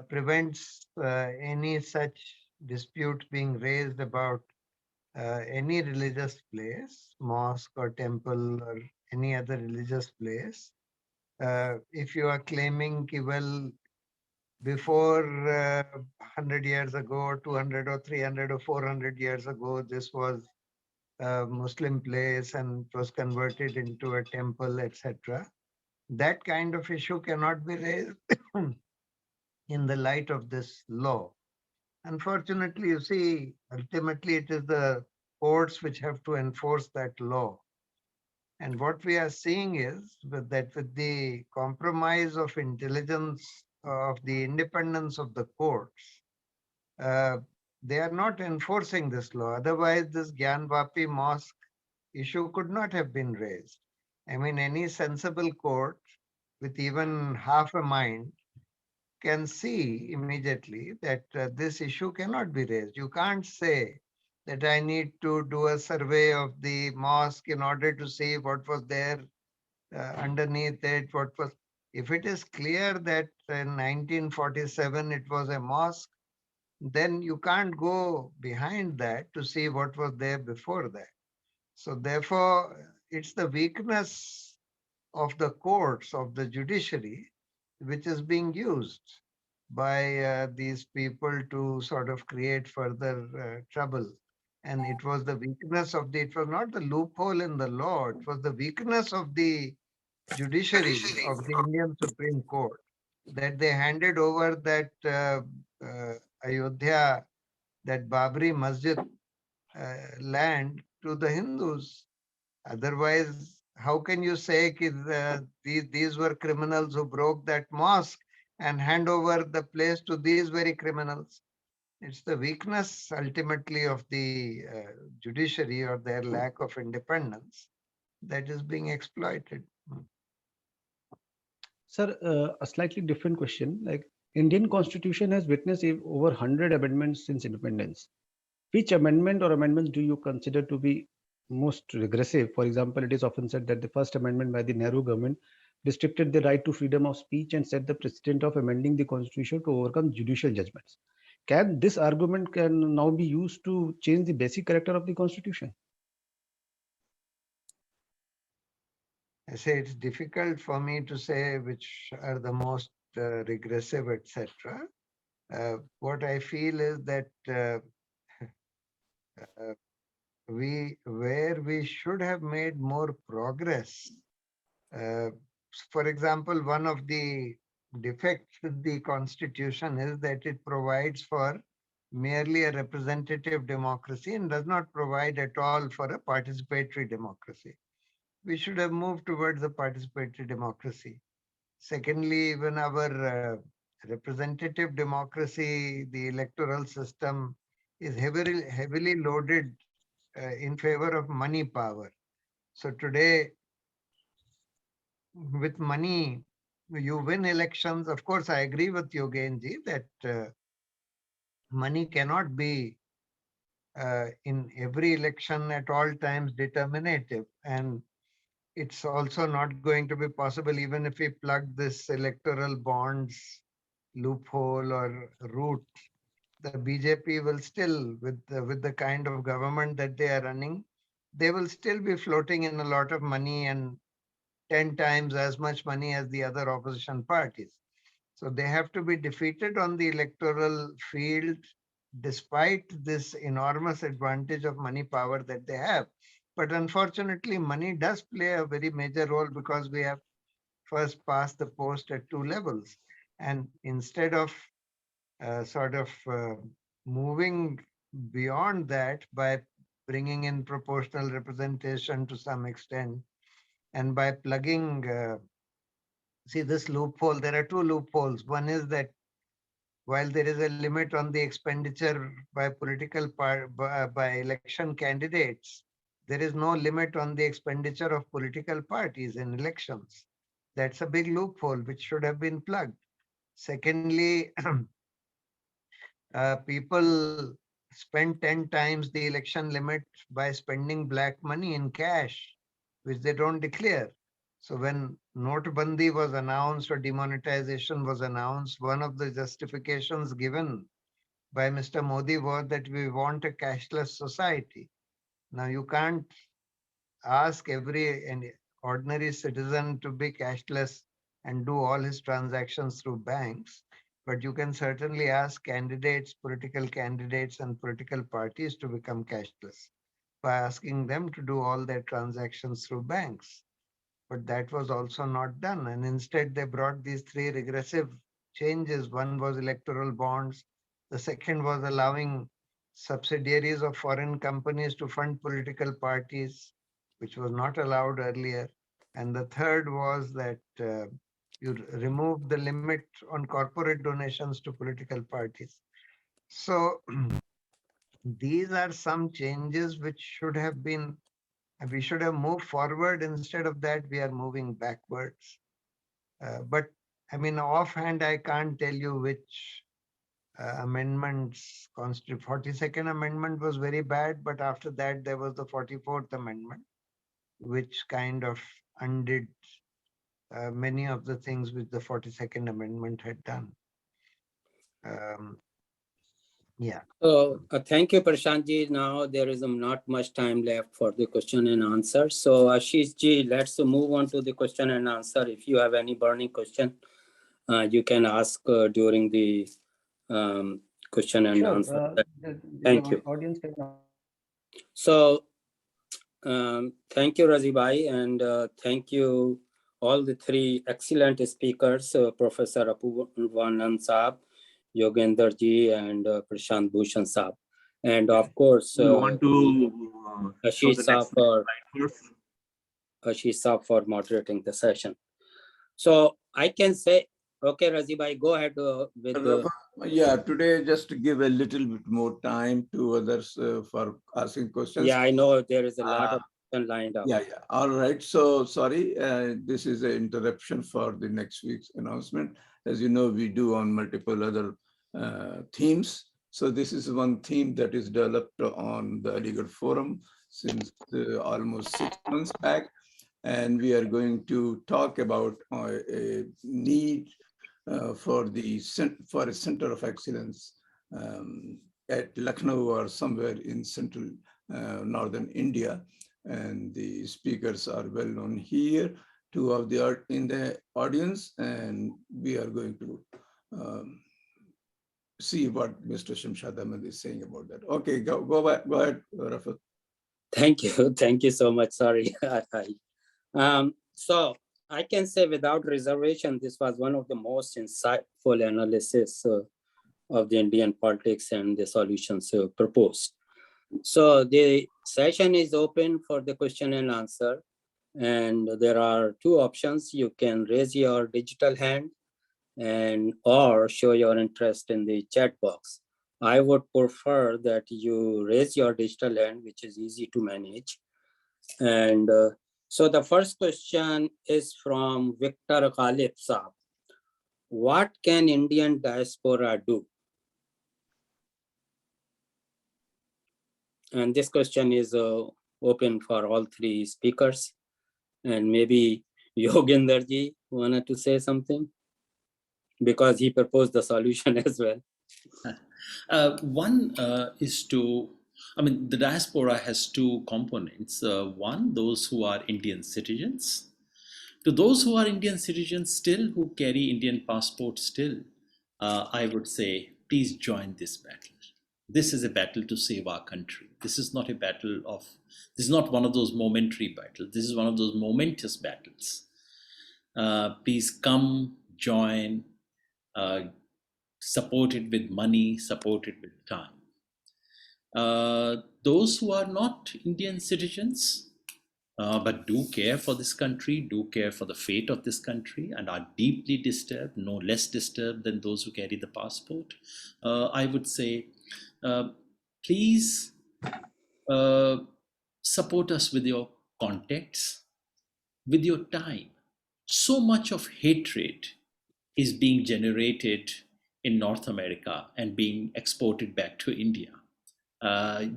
Speaker 5: prevents any such dispute being raised about any religious place, mosque or temple or any other religious place. If you are claiming, well, before 100 years ago, 200 or 300 or 400 years ago, this was a Muslim place and it was converted into a temple, etc. That kind of issue cannot be raised in the light of this law. Unfortunately, you see, ultimately it is the courts which have to enforce that law. And what we are seeing is that with the compromise of intelligence, of the independence of the courts, they are not enforcing this law. Otherwise, this Gyanvapi mosque issue could not have been raised. I mean, any sensible court with even half a mind can see immediately that this issue cannot be raised. You can't say that I need to do a survey of the mosque in order to see what was there underneath it, what was. If it is clear that in 1947 it was a mosque, then you can't go behind that to see what was there before that. So therefore, it's the weakness of the courts, of the judiciary, which is being used by these people to sort of create further trouble. And it was the weakness of it was not the loophole in the law, it was the weakness of the judiciary of the Indian Supreme Court that they handed over that Ayodhya, that Babri Masjid land to the Hindus. Otherwise, how can you say these were criminals who broke that mosque and hand over the place to these very criminals? It's the weakness ultimately of the judiciary or their lack of independence that is being exploited.
Speaker 2: Sir, a slightly different question. Like Indian Constitution has witnessed over 100 amendments since independence. Which amendment or amendments do you consider to be most regressive? For example, it is often said that the first amendment by the Nehru government restricted the right to freedom of speech and set the precedent of amending the constitution to overcome judicial judgments. Can this argument can now be used to change the basic character of the constitution?
Speaker 5: I say it's difficult for me to say which are the most regressive, etc. What I feel is that where we should have made more progress. For example, one of the defects with the constitution is that it provides for merely a representative democracy and does not provide at all for a participatory democracy. We should have moved towards a participatory democracy. Secondly, even our representative democracy, the electoral system is heavily loaded in favor of money power. So today, with money, you win elections. Of course, I agree with Yogenji that money cannot be in every election at all times determinative. And it's also not going to be possible even if we plug this electoral bonds loophole or route. The BJP will still, with the kind of government that they are running, they will still be floating in a lot of money and 10 times as much money as the other opposition parties. So they have to be defeated on the electoral field despite this enormous advantage of money power that they have. But unfortunately, money does play a very major role because we have first past the post at two levels. And instead of moving beyond that by bringing in proportional representation to some extent, and by plugging, see this loophole, there are two loopholes. One is that while there is a limit on the expenditure by by election candidates, there is no limit on the expenditure of political parties in elections. That's a big loophole which should have been plugged. Secondly, people spend 10 times the election limit by spending black money in cash, which they don't declare. So when Notbandi was announced or demonetization was announced, one of the justifications given by Mr. Modi was that we want a cashless society. Now you can't ask any ordinary citizen to be cashless and do all his transactions through banks, but you can certainly ask candidates, political candidates and political parties to become cashless by asking them to do all their transactions through banks. But that was also not done. And instead, they brought these three regressive changes. One was electoral bonds. The second was allowing subsidiaries of foreign companies to fund political parties, which was not allowed earlier. And the third was that you remove the limit on corporate donations to political parties. So these are some changes which should have been, we should have moved forward. Instead of that, we are moving backwards. But I mean, offhand, I can't tell you which amendments constitute. 42nd Amendment was very bad, but after that, there was the 44th Amendment, which kind of undid many of the things which the 42nd Amendment had done. Yeah.
Speaker 4: So thank you, Prashant ji. Now there is not much time left for the question and answer. So Ashish ji, let's move on to the question and answer. If you have any burning question, you can ask during the question and answer. Thank you.
Speaker 2: Audience can.
Speaker 4: So thank you, Razi Bhai, and thank you all the three excellent speakers, Professor Apoorvanand Saab, Yogendra ji, and Prashant Bhushan Saab. And of course,
Speaker 1: You want to show
Speaker 4: Ashish
Speaker 1: the next slide first?
Speaker 4: Ashish Saab for moderating the session. So I can say, okay, Razi Bhai, go ahead with the.
Speaker 1: Yeah, today just to give a little bit more time to others for asking questions.
Speaker 4: Yeah, I know there is a lot of questions lined up.
Speaker 1: Yeah. All right. So sorry, this is an interruption for the next week's announcement. As you know, we do on multiple other themes. So this is one theme that is developed on the IDWDCM forum since almost 6 months back. And we are going to talk about a need for a center of excellence at Lucknow or somewhere in central northern India. And the speakers are well known here, two of the art in the audience, and we are going to see what Mr. Shamshad Ahmed is saying about that. Okay, go ahead, Rafat.
Speaker 4: Thank you so much. Sorry. So I can say without reservation, this was one of the most insightful analysis of the Indian politics and the solutions proposed. So the session is open for the question and answer. And there are two options. You can raise your digital hand or show your interest in the chat box. I would prefer that you raise your digital hand, which is easy to manage. And so the first question is from Victor Ghalib Saab. What can Indian diaspora do? And this question is open for all three speakers. And maybe Yogendra ji wanted to say something because he proposed the solution as well.
Speaker 6: One is to, the diaspora has two components. One, those who are Indian citizens. To those who are Indian citizens still, who carry Indian passports still, I would say, please join this battle. This is a battle to save our country. This is not a battle of, this is not one of those momentary battles. This is one of those momentous battles. Please come, join, support it with money, support it with time. Those who are not Indian citizens, but do care for this country, do care for the fate of this country, and are deeply disturbed, no less disturbed than those who carry the passport, I would say, please support us with your contacts, with your time. So much of hatred is being generated in North America and being exported back to India.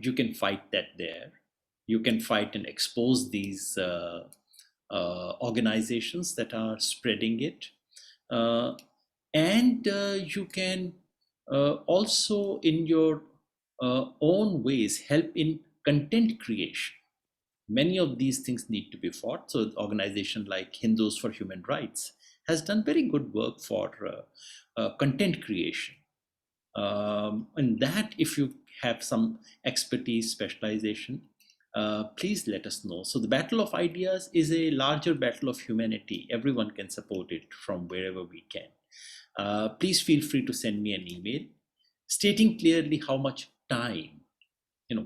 Speaker 6: You can fight that there. You can fight and expose these organizations that are spreading it. And you can also, in your own ways, help in content creation. Many of these things need to be fought. So, an organization like Hindus for Human Rights has done very good work for content creation. And that, if you have some expertise, specialization, please let us know. So the battle of ideas is a larger battle of humanity. Everyone can support it from wherever we can. Please feel free to send me an email stating clearly how much time,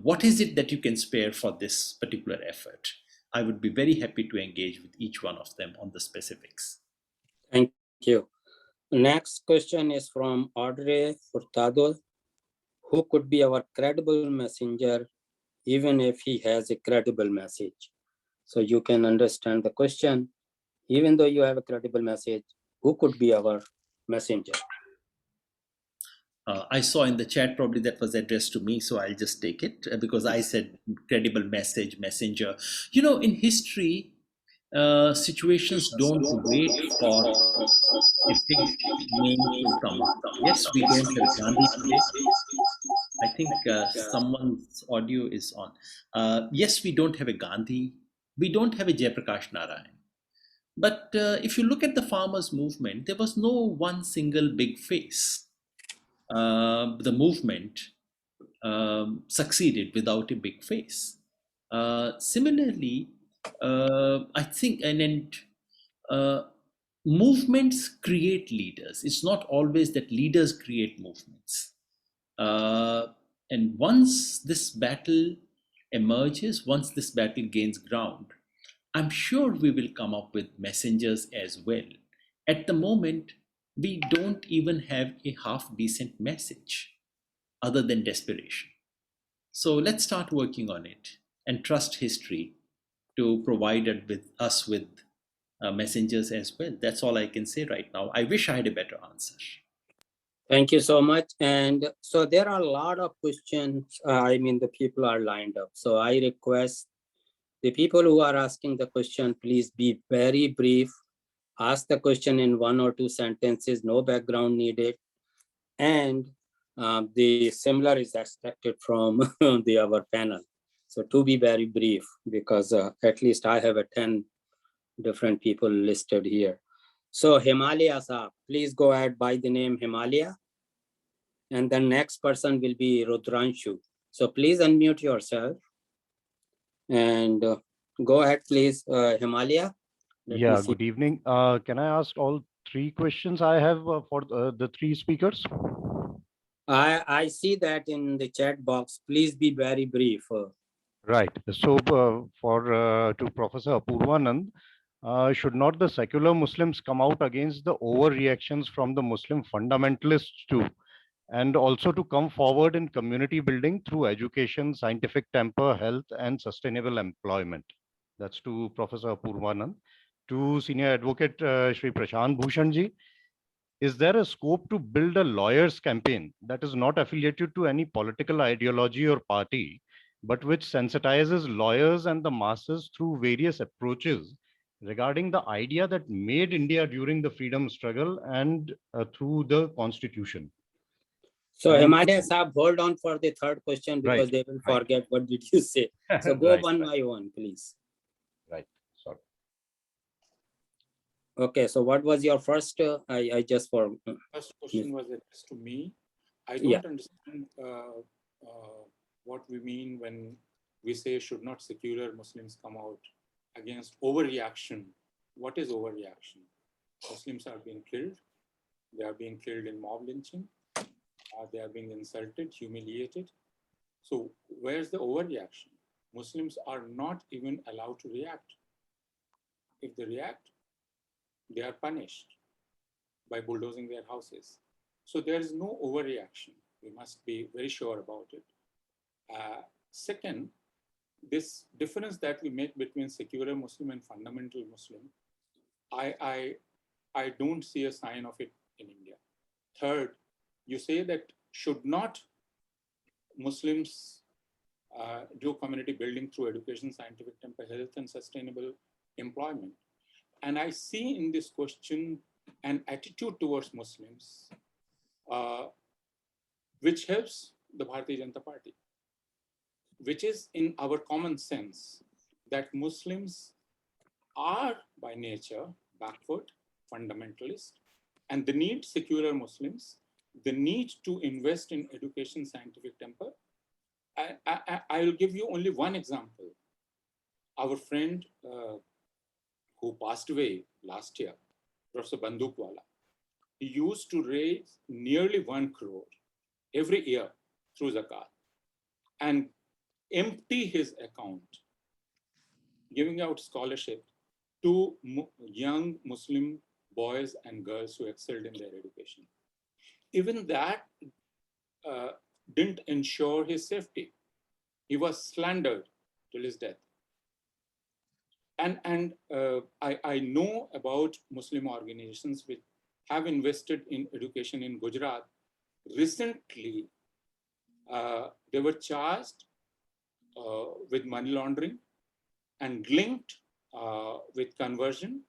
Speaker 6: what is it that you can spare for this particular effort. I would be very happy to engage with each one of them on the specifics.
Speaker 4: Thank you. Next question is from Audrey Furtado. Who could be our credible messenger, even if he has a credible message? So you can understand the question. Even though you have a credible message, who could be our messenger?
Speaker 6: I saw in the chat probably that was addressed to me, so I'll just take it because I said credible message, messenger. In history, situations don't wait for a big name to come. Yes, we don't have Gandhi today. I think someone's audio is on. Yes, we don't have a Gandhi. We don't have a Jayaprakash Narayan. But if you look at the farmers' movement, there was no one single big face. The movement succeeded without a big face. Similarly, I think, movements create leaders. It's not always that leaders create movements. And once this battle emerges, once this battle gains ground, I'm sure we will come up with messengers as well. At the moment, we don't even have a half decent message other than desperation. So let's start working on it and trust history to provide us with messengers as well. That's all I can say right now. I wish I had a better answer.
Speaker 4: Thank you so much. And so there are a lot of questions. The people are lined up. So I request the people who are asking the question, please be very brief. Ask the question in 1 or 2 sentences, no background needed. And the similar is expected from our panel. So to be very brief, because at least I have 10 different people listed here. So Himalaya Saab, please go ahead by the name Himalaya. And the next person will be Rudranshu. So please unmute yourself and go ahead, please, Himalaya.
Speaker 7: Good evening. Can I ask all 3 questions I have for the 3 speakers?
Speaker 4: I see that in the chat box. Please be very brief.
Speaker 7: Right. So to Professor Apoorvanand, should not the secular Muslims come out against the overreactions from the Muslim fundamentalists too? And also to come forward in community building through education, scientific temper, health, and sustainable employment. That's to Professor Apoorvanand. To Senior Advocate Shri Prashant Bhushan ji, is there a scope to build a lawyers campaign that is not affiliated to any political ideology or party, but which sensitizes lawyers and the masses through various approaches regarding the idea that made India during the freedom struggle and through the constitution?
Speaker 4: So Himalaya Saab, hold on for the 3rd question because they will forget what did you say. So go one by one, please.
Speaker 7: Right. Sorry.
Speaker 4: Okay. So what was your first? I just for
Speaker 3: first question was addressed to me. I don't understand what we mean when we say should not secular Muslims come out against overreaction. What is overreaction? Muslims are being killed. They are being killed in mob lynching. They are being insulted, humiliated. So where's the overreaction? Muslims are not even allowed to react. If they react, they are punished by bulldozing their houses. So there is no overreaction. We must be very sure about it. Second, this difference that we make between secular Muslim and fundamental Muslim, I don't see a sign of it in India. Third, you say that should not Muslims do community building through education, scientific temper, health, and sustainable employment. And I see in this question an attitude towards Muslims, which helps the Bharatiya Janata Party, which is in our common sense that Muslims are by nature backward, fundamentalist, and the need secular Muslims, the need to invest in education, scientific temper. I will give you only one example. Our friend who passed away last year, Professor Bandukwala, he used to raise nearly 1 crore every year through zakat and empty his account, giving out scholarship to young Muslim boys and girls who excelled in their education. Even that didn't ensure his safety. He was slandered till his death. And I know about Muslim organizations which have invested in education in Gujarat. Recently, they were charged with money laundering and linked with conversion.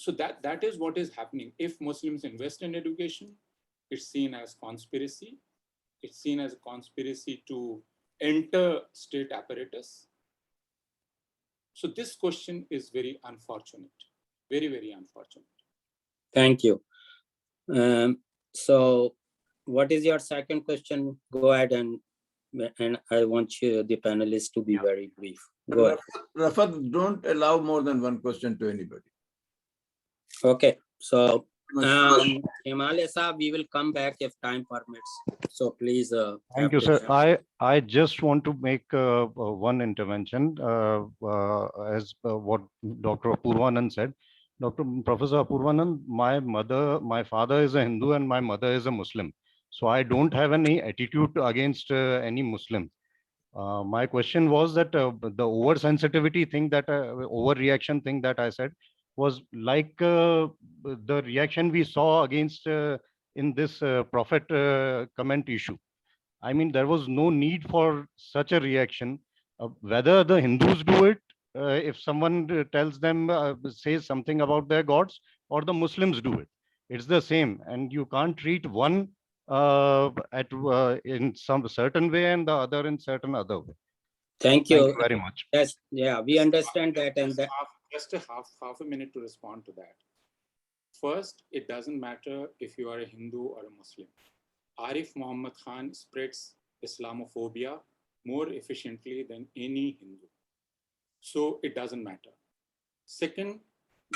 Speaker 3: So that is what is happening. If Muslims invest in education, it's seen as conspiracy. It's seen as a conspiracy to enter state apparatus. So this question is very unfortunate, very, very unfortunate.
Speaker 4: Thank you. So what is your second question? Go ahead, and I want you, the panelists, to be very brief. Go ahead.
Speaker 1: Rafat, don't allow more than one question to anybody.
Speaker 4: Okay, so Himalaya Saab, we will come back if time permits. So please.
Speaker 7: Thank you, sir. I just want to make one intervention as what Dr. Apoorvanand said. Professor Apoorvanand, my father is a Hindu and my mother is a Muslim. So I don't have any attitude against any Muslim. My question was that the oversensitivity thing, that overreaction thing that I said, was like the reaction we saw against in this prophet comment issue. I mean, there was no need for such a reaction. Whether the Hindus do it, if someone tells them, says something about their gods, or the Muslims do it, it's the same. And you can't treat one in some certain way and the other in certain other way.
Speaker 4: Thank you.
Speaker 7: Thank you very much.
Speaker 4: Yes, yeah, we understand that. And that.
Speaker 3: Just a half a minute to respond to that. First, it doesn't matter if you are a Hindu or a Muslim. Arif Muhammad Khan spreads Islamophobia more efficiently than any Hindu. So it doesn't matter. Second,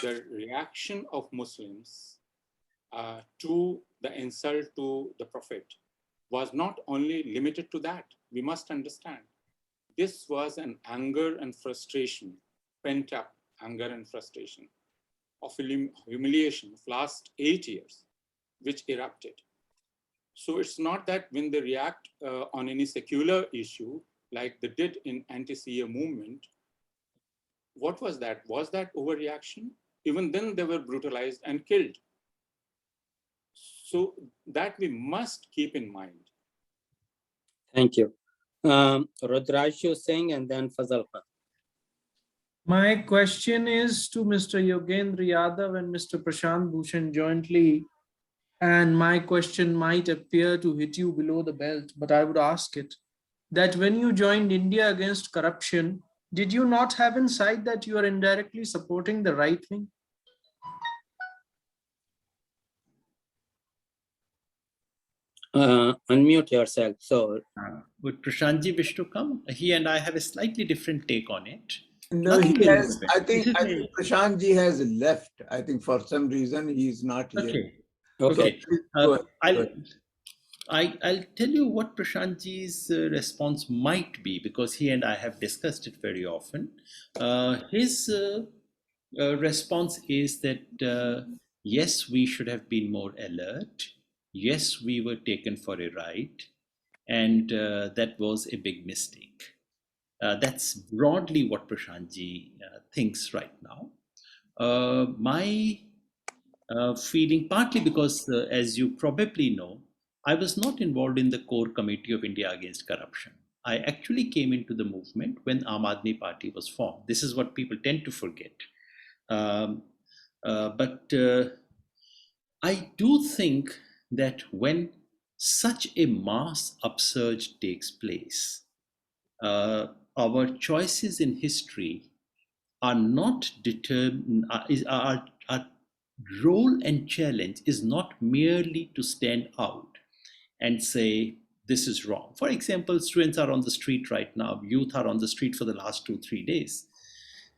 Speaker 3: the reaction of Muslims to the insult to the Prophet was not only limited to that. We must understand. This was an anger and frustration, pent up anger and frustration of humiliation of last 8 years, which erupted. So it's not that when they react on any secular issue, like they did in anti-Shia movement, what was that? Was that overreaction? Even then they were brutalized and killed. So that we must keep in mind.
Speaker 4: Thank you. Rudrashu Singh and then Fazal Khan.
Speaker 8: My question is to Mr. Yogendra Yadav and Mr. Prashant Bhushan jointly. And my question might appear to hit you below the belt, but I would ask it, that when you joined India against corruption, did you not have in sight that you are indirectly supporting the right wing?
Speaker 4: Unmute yourself. So,
Speaker 6: would Prashantji wish to come? He and I have a slightly different take on it.
Speaker 1: No, he has, I think Prashant ji has left. I think for some reason he's not here.
Speaker 6: Okay.
Speaker 1: So,
Speaker 6: I'll tell you what Prashant ji's response might be, because he and I have discussed it very often. His response is that yes, we should have been more alert. Yes, we were taken for a ride, and that was a big mistake. That's broadly what Prashant ji thinks right now. My feeling, partly because, as you probably know, I was not involved in the core committee of India Against Corruption. I actually came into the movement when Aam Aadmi Party was formed. This is what people tend to forget. But I do think that when such a mass upsurge takes place, our choices in history are not determined, our role and challenge is not merely to stand out and say, this is wrong. For example, students are on the street right now, youth are on the street for the last 2-3 days.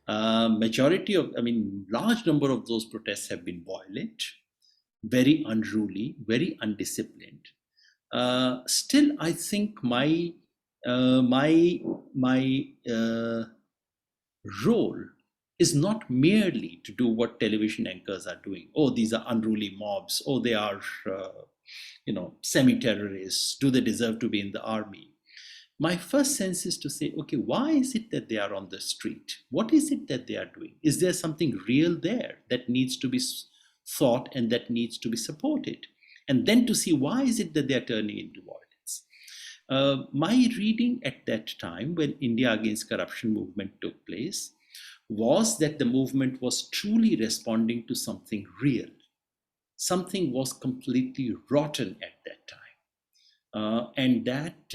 Speaker 6: Large number of those protests have been violent, very unruly, very undisciplined. Still, I think my role is not merely to do what television anchors are doing. Oh, these are unruly mobs. Oh, they are, semi-terrorists. Do they deserve to be in the army? My first sense is to say, okay, why is it that they are on the street? What is it that they are doing? Is there something real there that needs to be thought and that needs to be supported? And then to see why is it that they are turning into violence? My reading at that time, when India Against Corruption movement took place, was that the movement was truly responding to something real. Something was completely rotten at that time. And that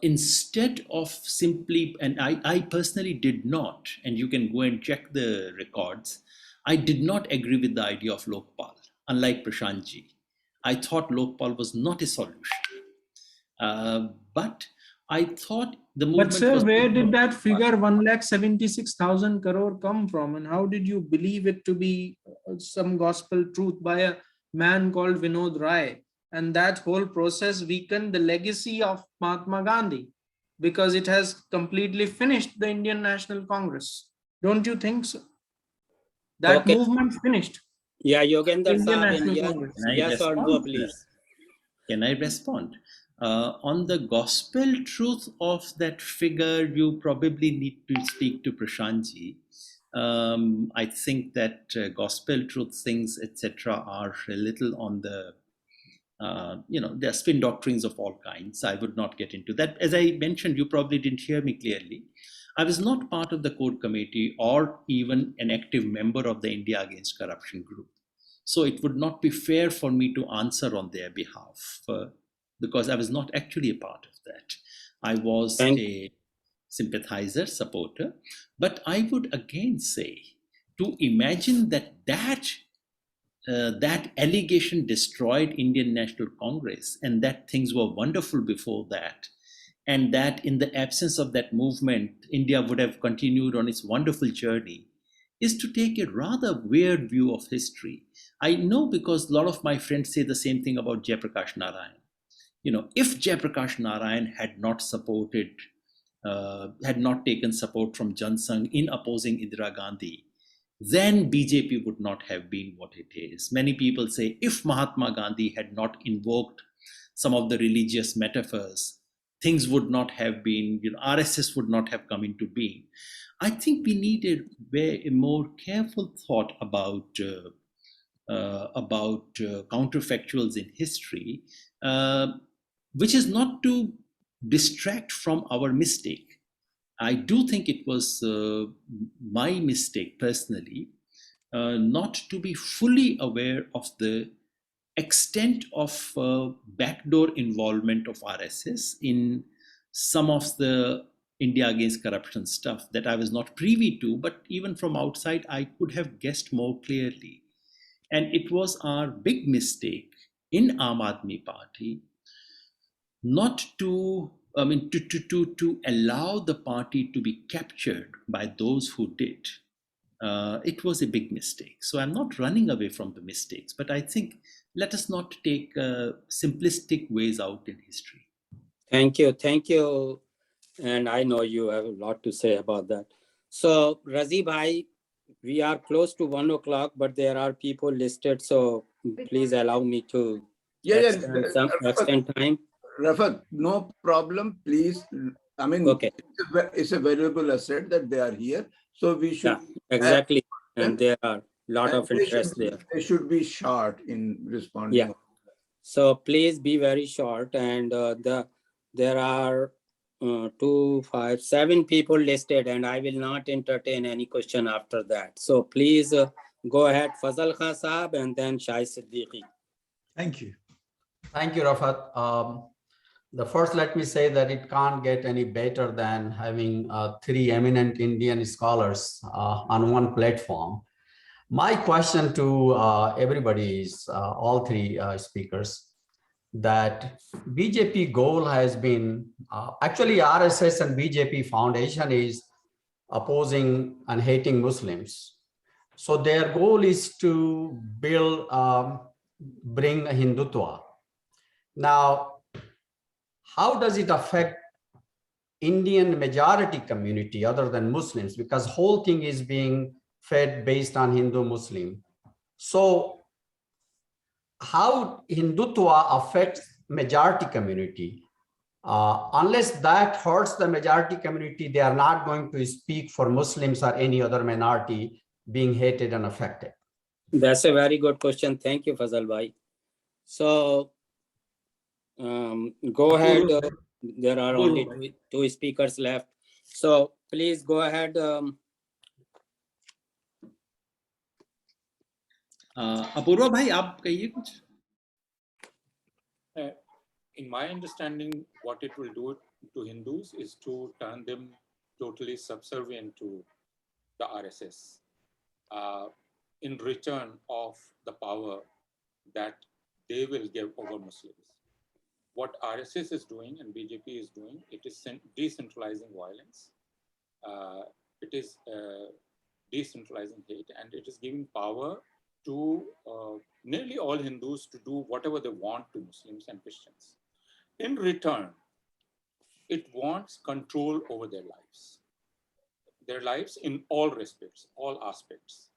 Speaker 6: instead of simply, and I personally did not, and you can go and check the records, I did not agree with the idea of Lokpal, unlike Prashantji. I thought Lokpal was not a solution. But I thought the movement
Speaker 8: But sir,
Speaker 6: was,
Speaker 8: where did that figure 1,76,000 crore come from? And how did you believe it to be some gospel truth by a man called Vinod Rai? And that whole process weakened the legacy of Mahatma Gandhi because it has completely finished the Indian National Congress. Don't you think so? That
Speaker 4: Okay.
Speaker 8: movement finished.
Speaker 4: Yeah, Yogendra
Speaker 8: Indian
Speaker 4: Saab,
Speaker 8: National
Speaker 4: yes,
Speaker 8: Congress.
Speaker 4: yes or no, please.
Speaker 6: Can I respond? On the gospel truth of that figure, you probably need to speak to Prashantji. I think that gospel truth things, etc., are a little on the, there are spin doctrines of all kinds. I would not get into that. As I mentioned, you probably didn't hear me clearly. I was not part of the core committee or even an active member of the India Against Corruption group. So it would not be fair for me to answer on their behalf because I was not actually a part of that. I was a sympathizer, supporter. But I would again say, to imagine that allegation destroyed Indian National Congress and that things were wonderful before that, and that in the absence of that movement, India would have continued on its wonderful journey, is to take a rather weird view of history. I know because a lot of my friends say the same thing about Jayaprakash Narayan. If Jayaprakash Narayan had not supported, had not taken support from Jan Sangh in opposing Indira Gandhi, then BJP would not have been what it is. Many people say if Mahatma Gandhi had not invoked some of the religious metaphors, things would not have been, RSS would not have come into being. I think we need a more careful thought about counterfactuals in history, which is not to distract from our mistake. I do think it was my mistake personally not to be fully aware of the extent of backdoor involvement of RSS in some of the India Against Corruption stuff that I was not privy to, but even from outside, I could have guessed more clearly. And it was our big mistake in Aam Aadmi Party not to allow the party to be captured by those who did. It was a big mistake. So I'm not running away from the mistakes, but I think let us not take simplistic ways out in history.
Speaker 4: Thank you. And I know you have a lot to say about that. So Razi Bhai, we are close to 1 o'clock, but there are people listed. So please allow me to extend time.
Speaker 1: Rafat, no problem, please. I mean,
Speaker 4: okay.
Speaker 1: It's a valuable asset that they are here. So we should.
Speaker 4: Yeah, exactly. And there are a lot of interest there.
Speaker 1: They should be short in responding.
Speaker 4: Yeah. So please be very short. And the There are 2, 5, 7 people listed, and I will not entertain any question after that. So please go ahead, Fazal Khan Saab, and then Shai Siddiqui.
Speaker 9: Thank you.
Speaker 10: Thank you, Rafat. The first, let me say that it can't get any better than having 3 eminent Indian scholars on one platform. My question to everybody is, all 3 speakers, that BJP goal has been, actually RSS and BJP foundation is opposing and hating Muslims. So their goal is to build, bring a Hindutva. Now, how does it affect Indian majority community other than Muslims? Because whole thing is being fed based on Hindu-Muslim. So how Hindutva affects majority community? Unless that hurts the majority community, they are not going to speak for Muslims or any other minority being hated and affected.
Speaker 4: That's a very good question. Thank you, Fazal Bhai. So go ahead. There are only 2 speakers left. So please go ahead.
Speaker 6: Apoorva भाई आप कहिए कुछ.
Speaker 3: In my understanding, what it will do to Hindus is to turn them totally subservient to the RSS in return of the power that they will give over Muslims. What RSS is doing and BJP is doing, it is decentralizing violence. It is decentralizing hate, and it is giving power to nearly all Hindus to do whatever they want to Muslims and Christians. In return, it wants control over their lives in all respects, all aspects.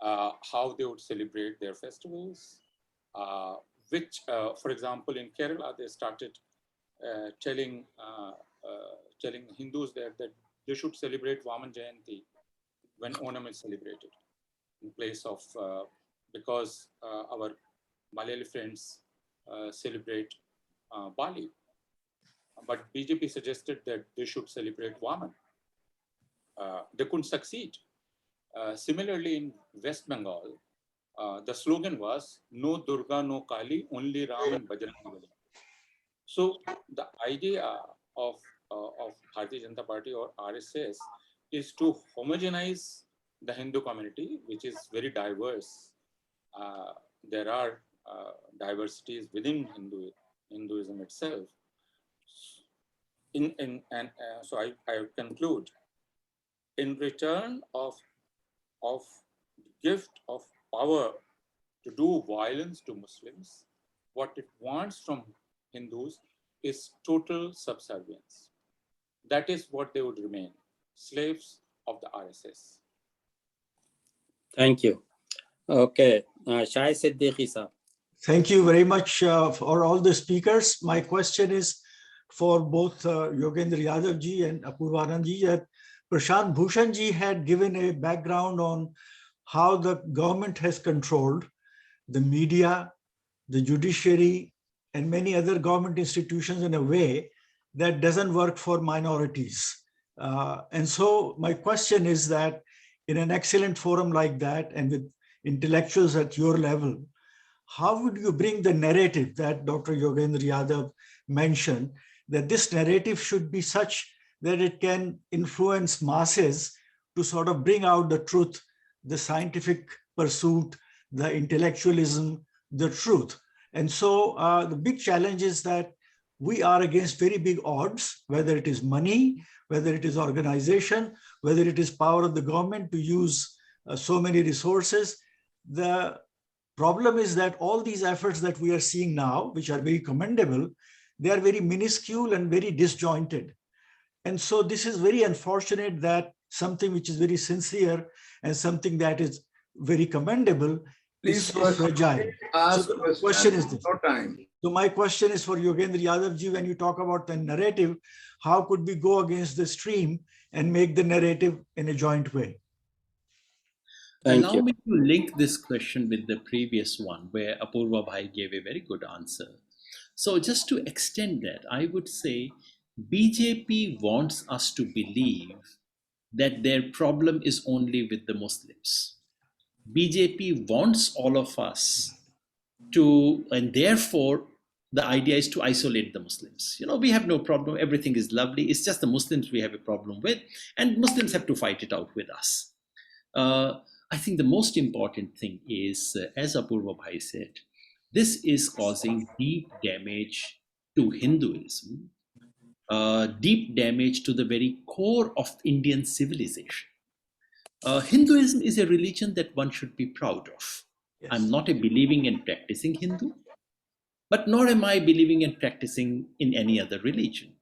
Speaker 3: How they would celebrate their festivals, which, for example, in Kerala, they started telling Hindus there that they should celebrate Vaman Jayanti when Onam is celebrated, in place of, because our Malayali friends celebrate Bali. But BJP suggested that they should celebrate Vaman. They couldn't succeed. Similarly, in West Bengal, the slogan was, no Durga, no Kali, only Ram and Bajrangbali. So the idea of Bharatiya Janata Party or RSS is to homogenize the Hindu community, which is very diverse. There are diversities within Hinduism itself. So I conclude, in return of gift of power to do violence to Muslims, what it wants from Hindus is total subservience. That is what they would remain, slaves of the RSS.
Speaker 4: Thank you. Okay, Shai Siddiqui sir.
Speaker 9: Thank you very much for all the speakers. My question is for both Yogendra Yadav ji and Apoorvanand ji. Prashant Bhushan ji had given a background on how the government has controlled the media, the judiciary, and many other government institutions in a way that doesn't work for minorities. And so my question is that in an excellent forum like that and with intellectuals at your level, how would you bring the narrative that Dr. Yogendra Yadav mentioned, that this narrative should be such that it can influence masses to sort of bring out the truth, the scientific pursuit, the intellectualism, the truth. And so the big challenge is that we are against very big odds, whether it is money, whether it is organization, whether it is power of the government to use so many resources. The problem is that all these efforts that we are seeing now, which are very commendable, they are very minuscule and very disjointed. And so this is very unfortunate that something which is very sincere and something that is very commendable is so fragile. So the question is this.
Speaker 1: No time.
Speaker 9: So my question is for Yogendra Yadav ji, when you talk about the narrative, how could we go against the stream and make the narrative in a joint way?
Speaker 6: Allow me to link this question with the previous one where Apoorva Bhai gave a very good answer. So just to extend that, I would say BJP wants us to believe that their problem is only with the Muslims. BJP wants all of us to, and therefore the idea is to isolate the Muslims. You know, we have no problem, everything is lovely, it's just the Muslims we have a problem with, and Muslims have to fight it out with us. I think the most important thing is, as Apurva Bhai said, this is causing deep damage to Hinduism, deep damage to the very core of Indian civilization. Hinduism is a religion that one should be proud of.
Speaker 9: Yes.
Speaker 6: I'm not a believing and practicing Hindu, but nor am I believing and practicing in any other religion.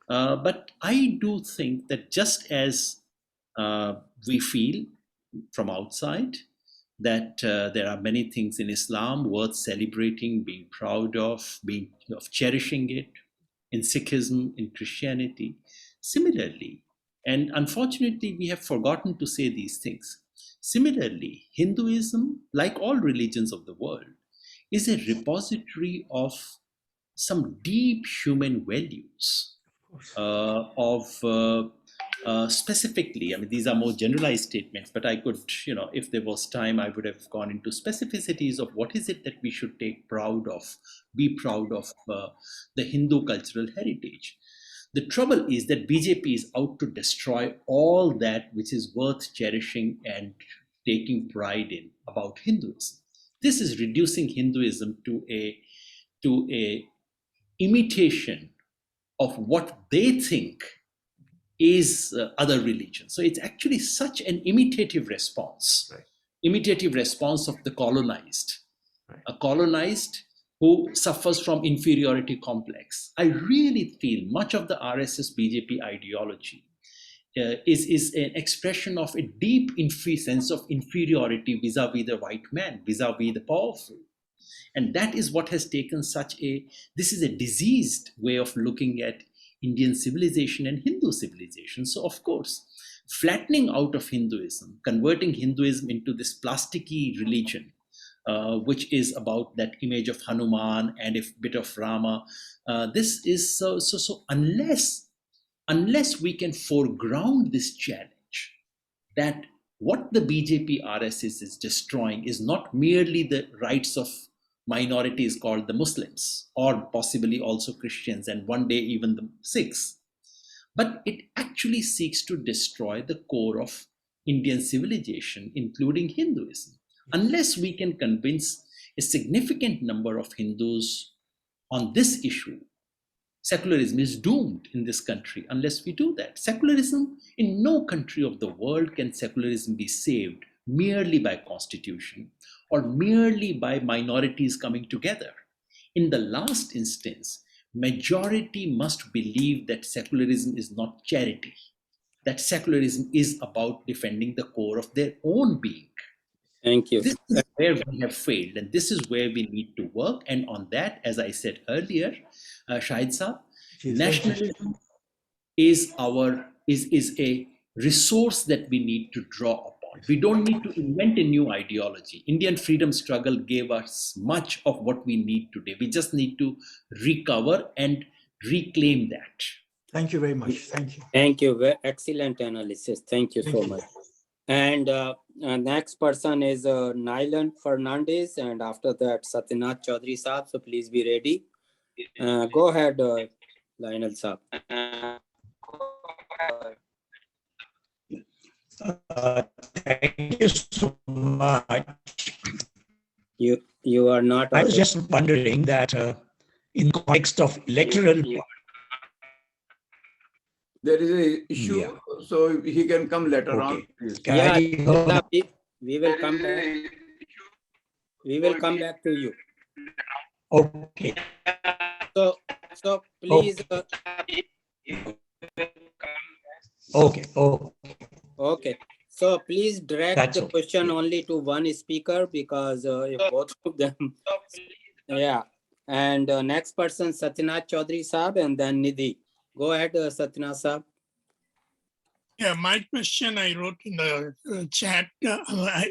Speaker 6: But I do think that just as we feel from outside that there are many things in Islam worth celebrating, being proud of cherishing it, in Sikhism, in Christianity, similarly, and unfortunately we have forgotten to say these things. Similarly, Hinduism, like all religions of the world, is a repository of some deep human values, specifically, I mean, these are more generalized statements, but I could, you know, if there was time, I would have gone into specificities of what is it that we should take proud of, be proud of the Hindu cultural heritage. The trouble is that BJP is out to destroy all that which is worth cherishing and taking pride in about Hinduism. This is reducing Hinduism to a imitation of what they think is other religions. So it's actually such an imitative response, imitative response of the colonized, a colonized who suffers from inferiority complex. I really feel much of the RSS BJP ideology is an expression of a deep sense of inferiority vis-a-vis the white man, vis-a-vis the powerful. And that is what has taken this is a diseased way of looking at Indian civilization and Hindu civilization. So of course, flattening out of Hinduism, converting Hinduism into this plasticky religion, which is about that image of Hanuman and a bit of Rama, this is so unless we can foreground this challenge, that what the BJP RSS is destroying is not merely the rights of minorities called the Muslims, or possibly also Christians, and one day even the Sikhs, but it actually seeks to destroy the core of Indian civilization, including Hinduism. Unless we can convince a significant number of Hindus on this issue, secularism is doomed in this country unless we do that. Secularism, in no country of the world can secularism be saved merely by constitution or merely by minorities coming together. In the last instance, majority must believe that secularism is not charity, that secularism is about defending the core of their own being.
Speaker 4: Thank you.
Speaker 6: This is where we have failed, and this is where we need to work. And on that, as I said earlier, Shahid Saab, nationalism is a resource that we need to draw upon. We don't need to invent a new ideology. Indian freedom struggle gave us much of what we need today. We just need to recover and reclaim that.
Speaker 9: Thank you very much. Thank you.
Speaker 4: Thank you. Excellent analysis. Thank you so much. And next person is Nyland Fernandez, and after that Satyanath Chaudhary Saab. So please be ready. Go ahead, Lionel Saab.
Speaker 9: Thank you so much.
Speaker 4: You are not.
Speaker 9: I was just wondering that in context of electoral.
Speaker 1: There is a issue, so he can come later on.
Speaker 4: Yeah, we will come back. We will come back to you.
Speaker 9: Okay.
Speaker 4: So please.
Speaker 9: Okay.
Speaker 4: Okay. So please direct the question only to one speaker, because if both of them. Yeah. And next person, Satyanath Chaudhary Saab, and then Nidhi. Go ahead, Satyanath Saab.
Speaker 11: Yeah, my question I wrote in the chat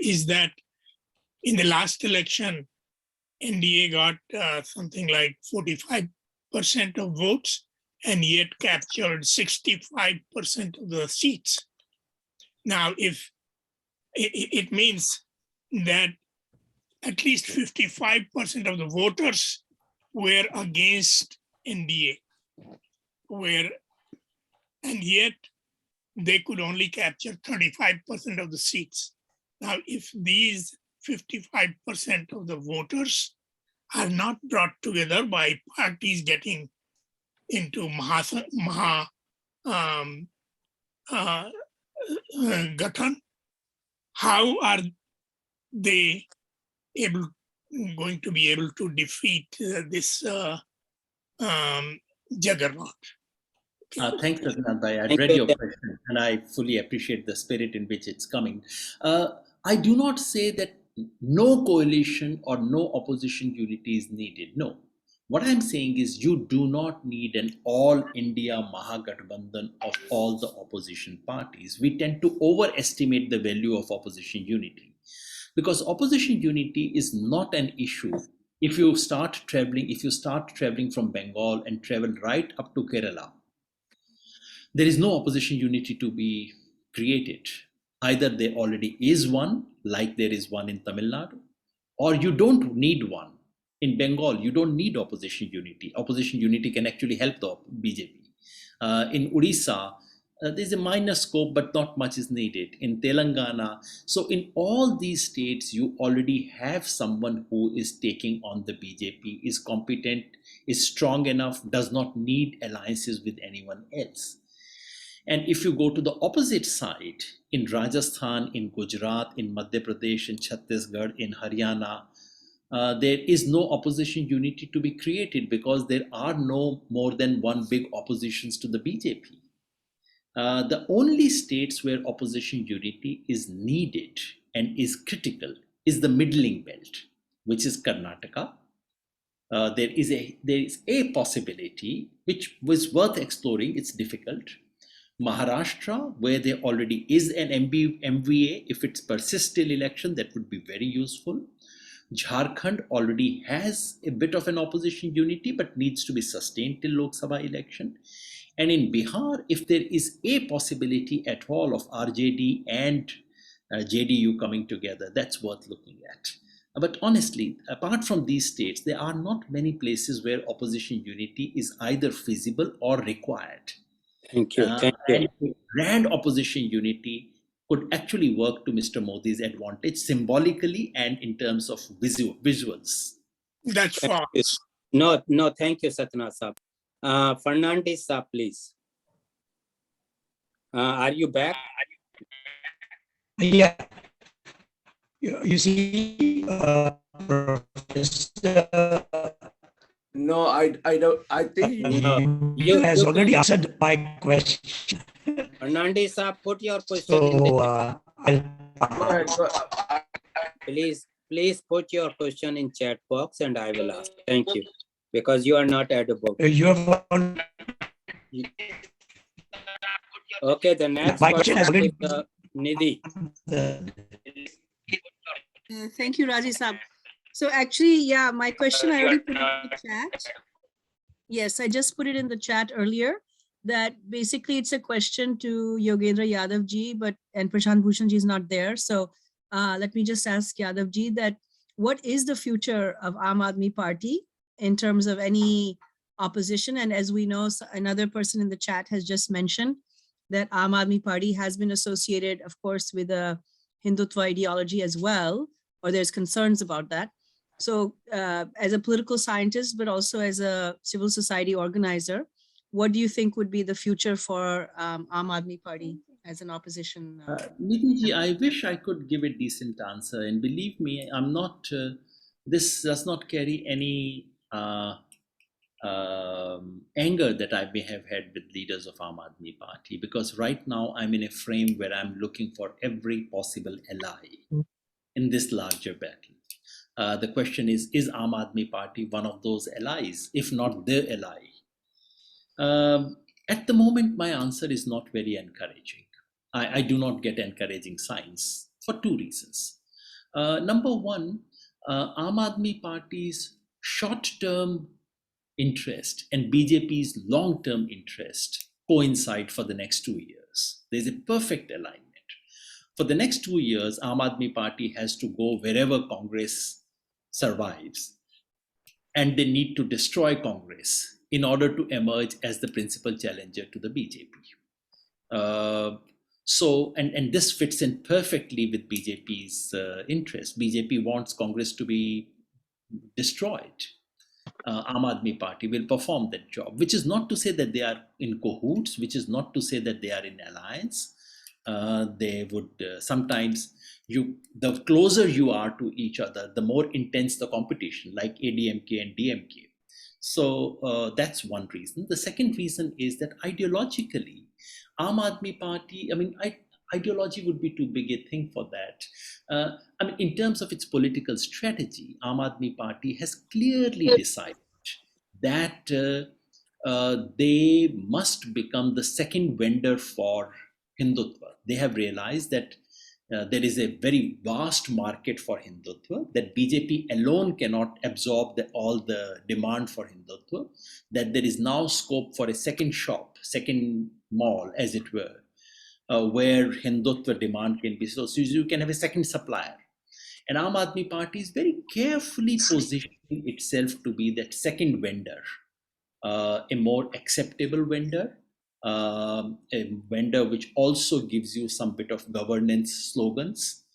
Speaker 11: is that in the last election, NDA got something like 45% of votes and yet captured 65% of the seats. Now, if it means that at least 55% of the voters were against NDA, and yet they could only capture 35% of the seats. Now, if these 55% of the voters are not brought together by parties getting into Gatan, how are they going to be able to defeat this juggernaut?
Speaker 6: Thanks, Prashant Bhai. I
Speaker 4: Thank
Speaker 6: read
Speaker 4: you.
Speaker 6: your question and I fully appreciate the spirit in which it's coming. I do not say that no coalition or no opposition unity is needed. No. What I'm saying is you do not need an all India Mahagathbandhan of all the opposition parties. We tend to overestimate the value of opposition unity because opposition unity is not an issue. If you start traveling from Bengal and travel right up to Kerala, there is no opposition unity to be created. Either there already is one, like there is one in Tamil Nadu, or you don't need one. In Bengal, you don't need opposition unity. Opposition unity can actually help the BJP. In Odisha, there's a minor scope, but not much is needed. In Telangana, so in all these states, you already have someone who is taking on the BJP, is competent, is strong enough, does not need alliances with anyone else. And if you go to the opposite side, in Rajasthan, in Gujarat, in Madhya Pradesh, in Chhattisgarh, in Haryana, there is no opposition unity to be created because there are no more than one big oppositions to the BJP. The only states where opposition unity is needed and is critical is the middling belt, which is Karnataka. There is a possibility which was worth exploring. It's difficult. Maharashtra, where there already is an MVA, if it persists till election, that would be very useful. Jharkhand already has a bit of an opposition unity, but needs to be sustained till Lok Sabha election. And in Bihar, if there is a possibility at all of RJD and JDU coming together, that's worth looking at. But honestly, apart from these states, there are not many places where opposition unity is either feasible or required.
Speaker 4: Thank you. Thank you.
Speaker 6: And grand opposition unity could actually work to Mr. Modi's advantage symbolically and in terms of visuals.
Speaker 11: That's false.
Speaker 4: No, thank you, Satyanath Saab. Fernandez Saab, please. Are you back?
Speaker 9: Yeah. You see,
Speaker 1: No, I don't. I think
Speaker 9: you has already answered my question.
Speaker 4: Fernandez Saab, put your question in the
Speaker 9: So,
Speaker 4: please put your question in chat box and I will ask. Thank you. Because you are not audible.
Speaker 9: you have
Speaker 4: Okay, the next
Speaker 9: my question has
Speaker 4: question is
Speaker 9: already
Speaker 4: Nidhi.
Speaker 12: Thank you, Raji Saab. So actually, yeah, my question I already put it in the chat. Yes, I just put it in the chat earlier that basically it's a question to Yogendra Yadav ji, and Prashant Bhushan ji is not there. So let me just ask Yadav ji that what is the future of Aam Aadmi Party in terms of any opposition? And as we know, another person in the chat has just mentioned that Aam Aadmi Party has been associated, of course, with a Hindutva ideology as well, or there's concerns about that. So as a political scientist, but also as a civil society organizer, what do you think would be the future for Aam Aadmi Party as an opposition?
Speaker 6: Nidhi ji, I wish I could give a decent answer. And believe me, I'm not, this does not carry any anger that I may have had with leaders of Aam Aadmi Party, because right now I'm in a frame where I'm looking for every possible ally in this larger battle. The question is Aam Aadmi Party one of those allies, if not the ally? At the moment, my answer is not very encouraging. I do not get encouraging signs for two reasons. Number one, Aam Aadmi Party's short-term interest and BJP's long-term interest coincide for the next 2 years. There's a perfect alignment. For the next 2 years, Aam Aadmi Party has to go wherever Congress survives, and they need to destroy Congress in order to emerge as the principal challenger to the BJP. And this fits in perfectly with BJP's interest. BJP wants Congress to be destroyed. Aam Aadmi Party will perform that job, which is not to say that they are in cahoots, which is not to say that they are in alliance. They would sometimes, the closer you are to each other, the more intense the competition, like ADMK and DMK. So that's one reason. The second reason is that ideologically, Aam Aadmi Party, ideology would be too big a thing for that. In terms of its political strategy, Aam Aadmi Party has clearly decided that they must become the second vendor for Hindutva. They have realized that there is a very vast market for Hindutva, that BJP alone cannot absorb all the demand for Hindutva, that there is now scope for a second shop, second mall, as it were, where Hindutva demand can be. So you can have a second supplier. And Aam Aadmi Party is very carefully positioning itself to be that second vendor, a more acceptable vendor, a vendor which also gives you some bit of governance slogans,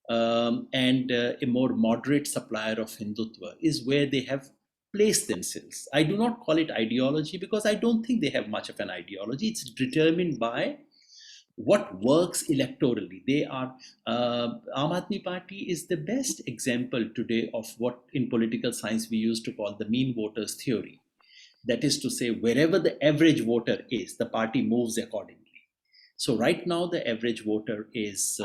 Speaker 6: and a more moderate supplier of Hindutva is where they have placed themselves. I do not call it ideology because I don't think they have much of an ideology. It's determined by what works electorally. They are, Aam Aadmi Party is the best example today of what in political science we used to call the mean voters theory. That is to say, wherever the average voter is, the party moves accordingly. So right now, the average voter is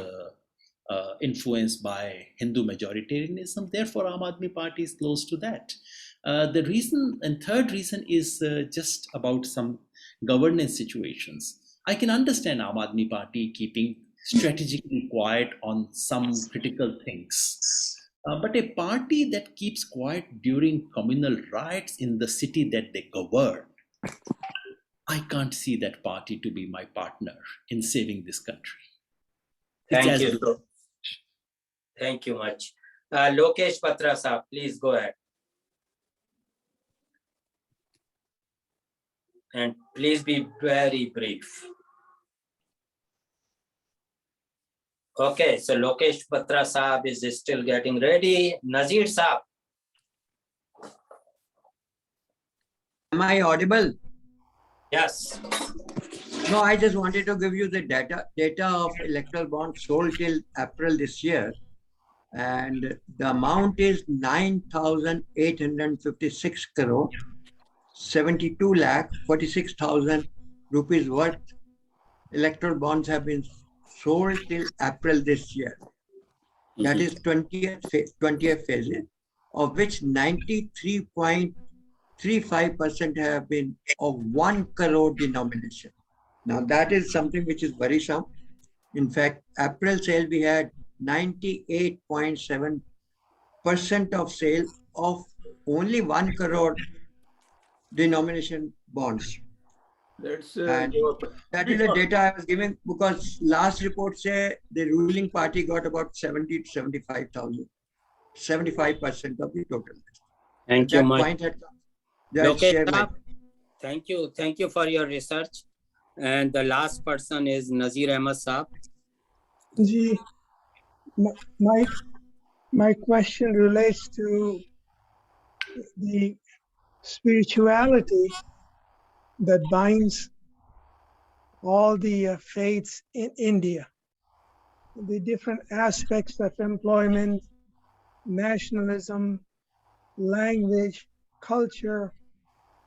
Speaker 6: influenced by Hindu majoritarianism. Therefore, Aam Aadmi Party is close to that. The reason, and third reason, is just about some governance situations. I can understand Aam Aadmi Party keeping strategically quiet on some critical things. But a party that keeps quiet during communal riots in the city that they govern, I can't see that party to be my partner in saving this country.
Speaker 4: Thank you. Thank you much. Lokesh Patra Saab, please go ahead. And please be very brief. Okay, so Lokesh Patra Saab is still getting ready. Nazir Saab.
Speaker 13: Am I audible?
Speaker 4: Yes.
Speaker 13: No, I just wanted to give you the data of electoral bonds sold till April this year. And the amount is 9,856 crore, 72 lakh 46,000 rupees worth electoral bonds have been sold till April this year. That is 20th phase, of which 93.35% have been of 1 crore denomination. Now that is something which is worrisome. In fact, April sale we had 98.7% of sale of only 1 crore denomination bonds.
Speaker 1: That's
Speaker 13: and that is the data I was giving, because last report say the ruling party got about 70 to 75,000, 75% of the total.
Speaker 4: Thank you much. Thank you for your research. And the last person is Nazir Ahmed Saab.
Speaker 14: Ji, my question relates to the spirituality that binds all the faiths in India, the different aspects of employment, nationalism, language, culture,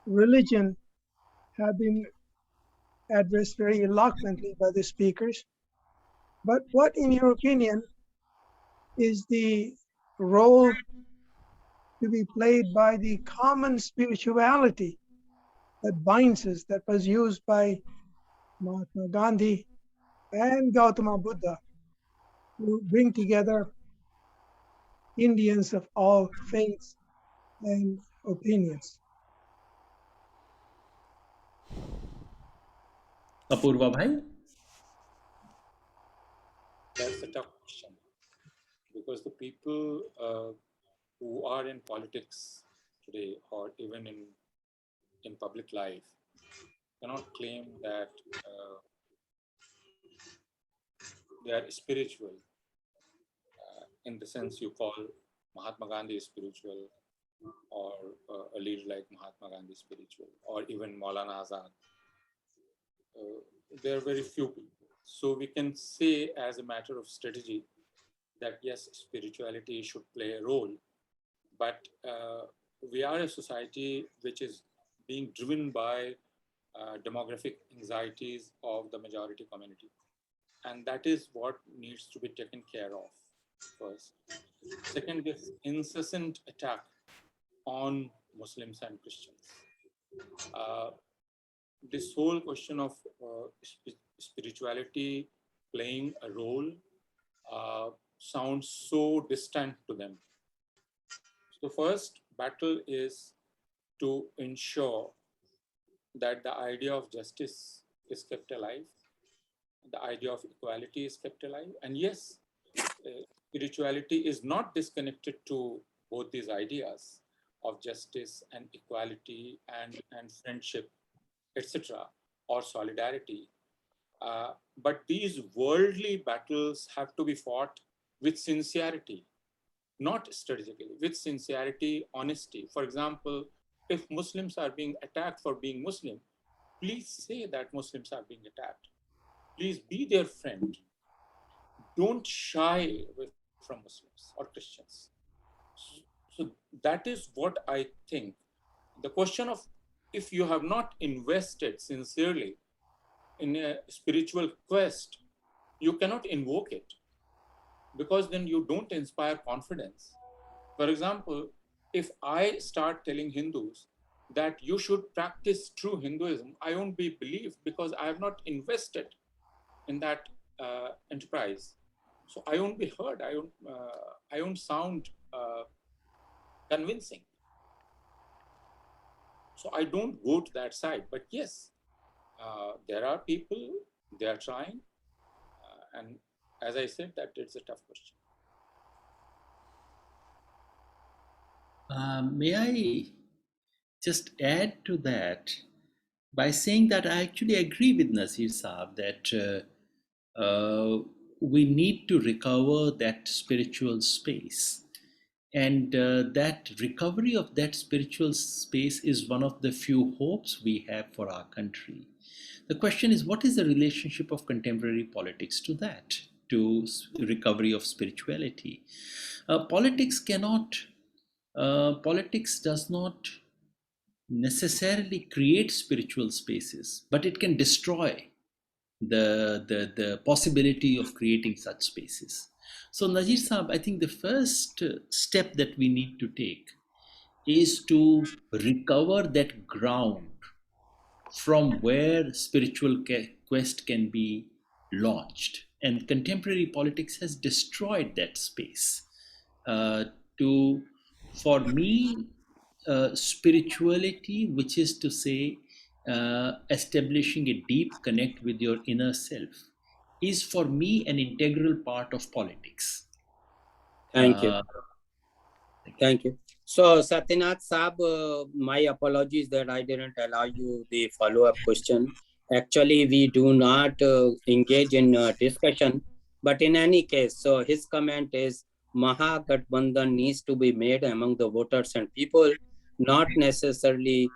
Speaker 14: religion have been addressed very eloquently by the speakers. But what, in your opinion, is the role to be played by the common spirituality that binds us, that was used by Mahatma Gandhi and Gautama Buddha to bring together Indians of all faiths and opinions.
Speaker 6: Apurva bhai?
Speaker 3: That's a tough question, because the people who are in politics today, or even in public life, cannot claim that they are spiritual in the sense you call Mahatma Gandhi spiritual, or a leader like Mahatma Gandhi spiritual, or even Maulana Azad. There are very few people. So we can say, as a matter of strategy, that yes, spirituality should play a role, but we are a society which is being driven by demographic anxieties of the majority community. And that is what needs to be taken care of first. Second, this incessant attack on Muslims and Christians. This whole question of spirituality playing a role sounds so distant to them. So first battle is to ensure that the idea of justice is kept alive, the idea of equality is kept alive. And yes, spirituality is not disconnected to both these ideas of justice and equality and friendship, etc., or solidarity. But these worldly battles have to be fought with sincerity, not strategically, with sincerity, honesty. For example, if Muslims are being attacked for being Muslim, please say that Muslims are being attacked. Please be their friend. Don't shy away from Muslims or Christians. So that is what I think. The question of, if you have not invested sincerely in a spiritual quest, you cannot invoke it, because then you don't inspire confidence. For example, if I start telling Hindus that you should practice true Hinduism, I won't be believed because I have not invested in that enterprise. So I won't be heard. I won't sound convincing. So I don't go to that side. But yes, there are people, they are trying. And as I said, that it's a tough question.
Speaker 6: May I just add to that by saying that I actually agree with Nasir Saab that we need to recover that spiritual space. And that recovery of that spiritual space is one of the few hopes we have for our country. The question is, what is the relationship of contemporary politics to that, to recovery of spirituality? Politics does not necessarily create spiritual spaces, but it can destroy the possibility of creating such spaces. So Nazir Saab, I think the first step that we need to take is to recover that ground from where spiritual quest can be launched. And contemporary politics has destroyed that space. For me, spirituality, which is to say, establishing a deep connect with your inner self, is for me an integral part of politics.
Speaker 4: Thank you. Thank you. So Satyanath Saab, my apologies that I didn't allow you the follow-up question. Actually, we do not engage in discussion, but in any case, so his comment is Mahagathbandhan needs to be made among the voters and people, not necessarily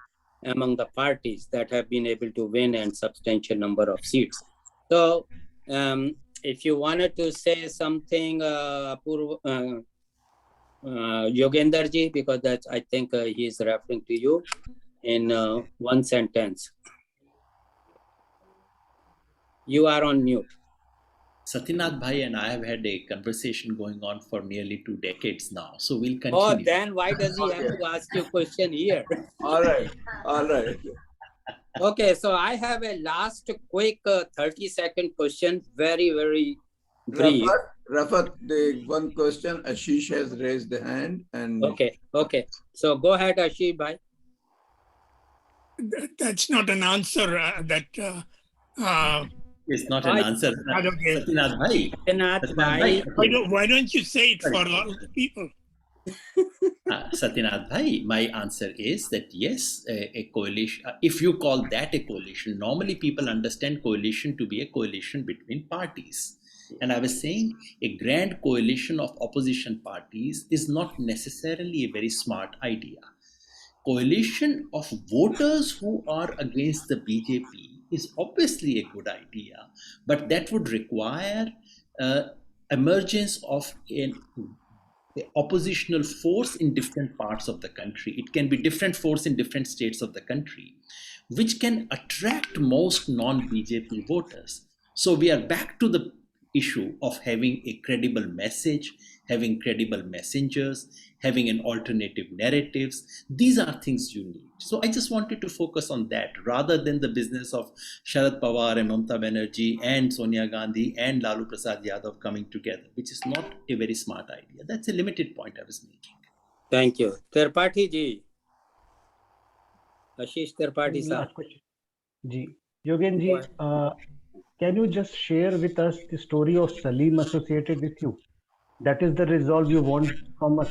Speaker 4: among the parties that have been able to win a substantial number of seats. So if you wanted to say something, Yogendra ji, because that's, I think he is referring to you in one sentence. You are on mute.
Speaker 6: Satyanath Bhai and I have had a conversation going on for nearly 2 decades now, so we'll continue.
Speaker 4: Oh, then why does he have to ask you a question here?
Speaker 1: All right, all right.
Speaker 4: Okay, so I have a last quick 30-second question, very, very brief.
Speaker 1: Rafat, the one question, Ashish has raised the hand and.
Speaker 4: Okay. So go ahead, Ashish bhai.
Speaker 11: That's not an answer.
Speaker 6: It's not an answer. Satyanath bhai.
Speaker 4: Satyanath bhai.
Speaker 11: Why don't you say it for all the people?
Speaker 6: Satyanath bhai, my answer is that yes, a coalition, if you call that a coalition, normally people understand coalition to be a coalition between parties. And I was saying a grand coalition of opposition parties is not necessarily a very smart idea. Coalition of voters who are against the BJP is obviously a good idea, but that would require emergence of an oppositional force in different parts of the country. It can be different force in different states of the country, which can attract most non-BJP voters. So we are back to the issue of having a credible message, having credible messengers, having an alternative narratives. These are things you need. So I just wanted to focus on that rather than the business of Sharad Pawar and Mamata Banerjee and Sonia Gandhi and Lalu Prasad Yadav coming together, which is not a very smart idea. That's a limited point I was making.
Speaker 4: Thank you. Tripathi ji. Ashish Tripathi sir.
Speaker 2: Ji. Yogen ji, can you just share with us the story of Salim associated with you? That is the resolve you want from us.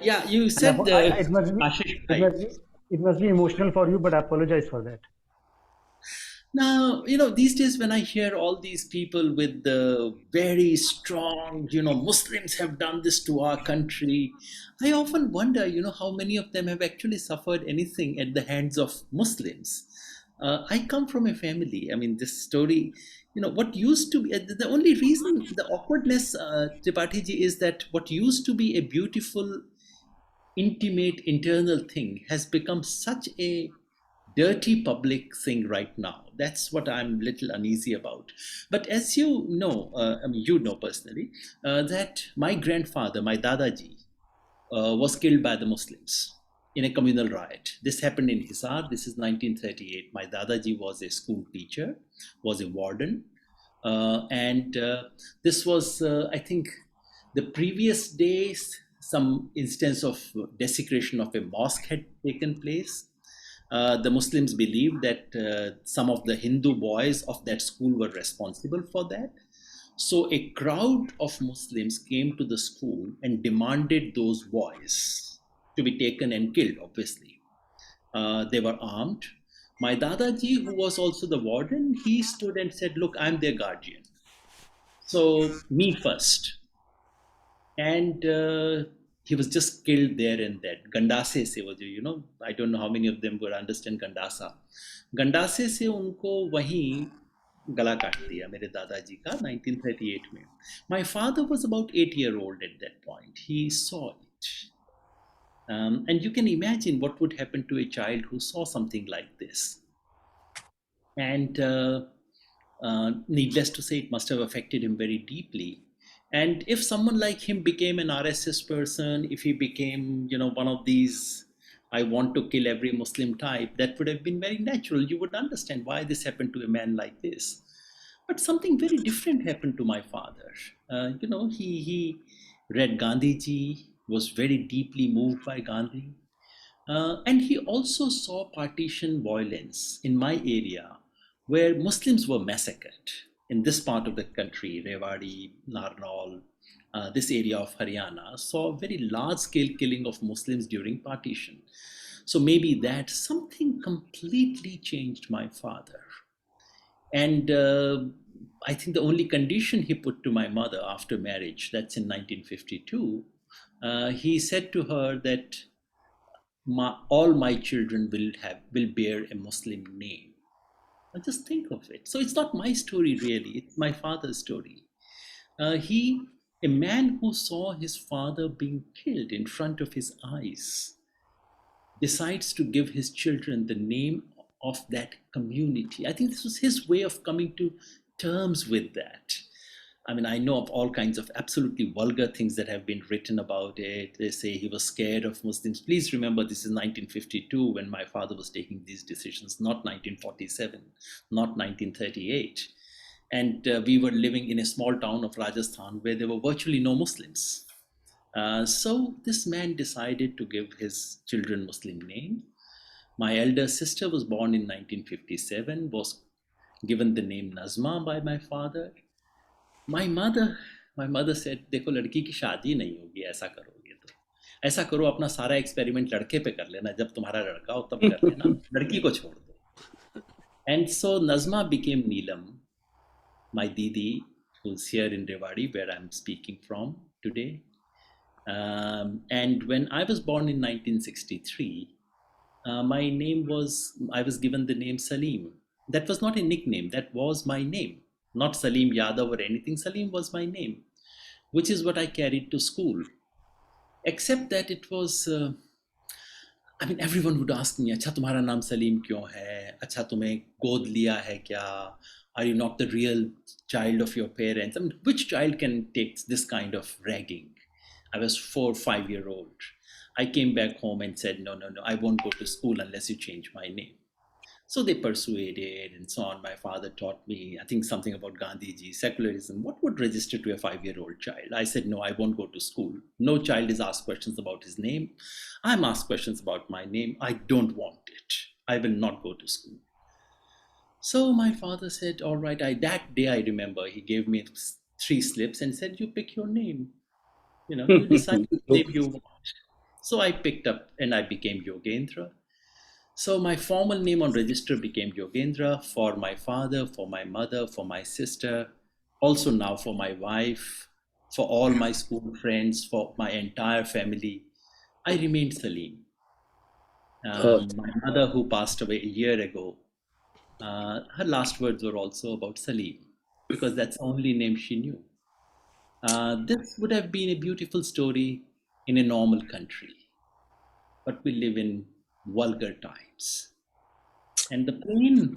Speaker 6: Yeah, you said
Speaker 2: it must be emotional for you, but I apologize for that.
Speaker 6: Now, these days when I hear all these people with the very strong, Muslims have done this to our country, I often wonder, how many of them have actually suffered anything at the hands of Muslims. I come from a family. I mean, this story, what used to be, the only reason, the awkwardness, Tripathi ji, is that what used to be a beautiful, intimate, internal thing has become such a dirty public thing right now. That's what I'm a little uneasy about. But as you know, personally, that my grandfather, my Dadaji, was killed by the Muslims in a communal riot. This happened in Hisar. This is 1938. My Dadaji was a school teacher, was a warden. And this was, I think, the previous days, some instance of desecration of a mosque had taken place. The Muslims believed that some of the Hindu boys of that school were responsible for that. So a crowd of Muslims came to the school and demanded those boys to be taken and killed, obviously. They were armed. My Dadaji, who was also the warden, he stood and said, look, I'm their guardian. So me first. And he was just killed there and then. Gandase se wo, I don't know how many of them would understand Gandasa. Gandase se unko wahi gala kaat diya, mere Dadaji ka, 1938 mein. My father was about 8-year-old at that point. He saw it. And you can imagine what would happen to a child who saw something like this. And needless to say, it must have affected him very deeply. And if someone like him became an RSS person, if he became, one of these, I want to kill every Muslim type, that would have been very natural. You would understand why this happened to a man like this. But something very different happened to my father. He read Gandhiji, was very deeply moved by Gandhi. And he also saw partition violence in my area where Muslims were massacred. In this part of the country, Rewari, Narnaul, this area of Haryana, saw very large-scale killing of Muslims during partition. So maybe that something completely changed my father. And I think the only condition he put to my mother after marriage, that's in 1952, he said to her that all my children will bear a Muslim name. Now just think of it. So it's not my story really, it's my father's story. A man who saw his father being killed in front of his eyes, decides to give his children the name of that community. I think this was his way of coming to terms with that. I mean, I know of all kinds of absolutely vulgar things that have been written about it. They say he was scared of Muslims. Please remember, this is 1952 when my father was taking these decisions, not 1947, not 1938. And we were living in a small town of Rajasthan where there were virtually no Muslims. So this man decided to give his children Muslim name. My elder sister was born in 1957, was given the name Nazma by my father. My mother said, देखो लड़की की शादी नहीं होगी, ऐसा करोगे तो ऐसा करो, अपना सारा एक्सपेरिमेंट लड़के पे कर लेना, जब तुम्हारा लड़का हो तब कर लेना, लड़की को छोड़ दो. And so Nazma became Neelam, my Didi, who's here in Rewari, where I'm speaking from today. And when I was born in 1963, I was given the name Salim. That was not a nickname, that was my name. Not Salim Yadav or anything, Salim was my name, which is what I carried to school. Except that it was, everyone would ask me, अच्छा तुम्हारा नाम सलीम क्यों है? अच्छा तुम्हें गोद लिया है क्या? Are you not the real child of your parents? Which child can take this kind of ragging? I was 4 or 5 year old. I came back home and said, no, I won't go to school unless you change my name. So they persuaded and so on. My father taught me, I think, something about Gandhiji, secularism. What would register to a 5-year-old child? I said, no, I won't go to school. No child is asked questions about his name. I'm asked questions about my name. I don't want it. I will not go to school. So my father said, all right, that day I remember, he gave me 3 slips and said, you pick your name. You decide which name you want. So I picked up and I became Yogendra. So my formal name on register became Yogendra for my father, for my mother, for my sister, also now for my wife, for all my school friends, for my entire family. I remained Salim. My mother, who passed away a year ago, her last words were also about Salim, because that's the only name she knew. This would have been a beautiful story in a normal country, but we live in vulgar times. And the pain,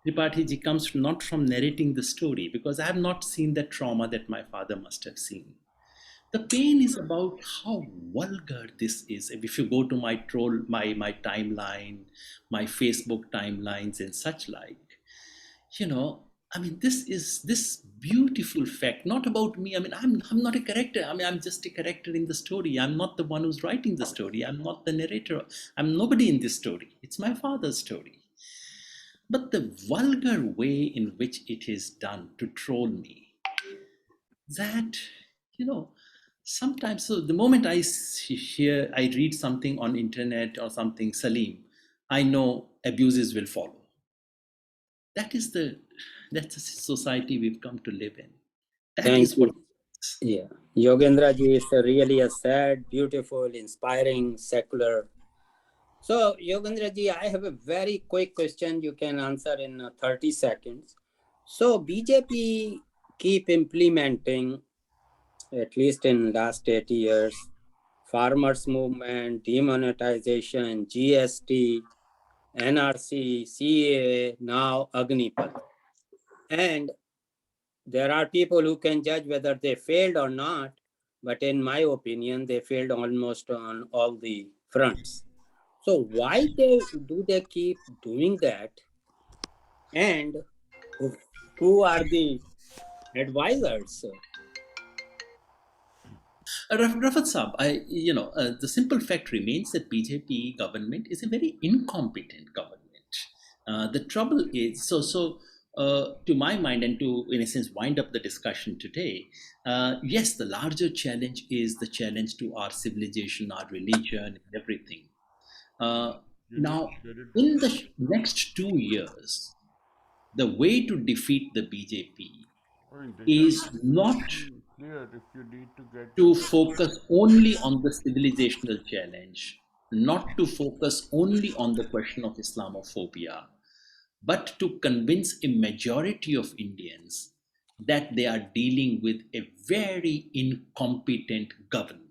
Speaker 6: Tripathi ji, comes not from narrating the story, because I have not seen the trauma that my father must have seen. The pain is about how vulgar this is. If you go to my timeline, my Facebook timelines and such like, this beautiful fact, not about me. I'm not a character. I'm just a character in the story. I'm not the one who's writing the story. I'm not the narrator. I'm nobody in this story. It's my father's story. But the vulgar way in which it is done to troll me, that, sometimes, so the moment I read something on internet or something, Salim, I know abuses will follow. That's the society we've come to live in.
Speaker 4: Thank you. Yeah, Yogendra ji is really a sad, beautiful, inspiring, secular. So Yogendra ji, I have a very quick question you can answer in 30 seconds. So BJP keep implementing, at least in last 8 years, farmers movement, demonetization, GST, NRC, CAA, now Agnipath. And there are people who can judge whether they failed or not, but in my opinion, they failed almost on all the fronts. So why do they keep doing that? And who are the advisors?
Speaker 6: Rafat Saab, the simple fact remains that BJP government is a very incompetent government. The trouble is, to my mind, and to, in a sense, wind up the discussion today, yes, the larger challenge is the challenge to our civilization, our religion, and everything. Now, in the next 2 years, the way to defeat the BJP is not to focus only on the civilizational challenge, not to focus only on the question of Islamophobia, but to convince a majority of Indians that they are dealing with a very incompetent government.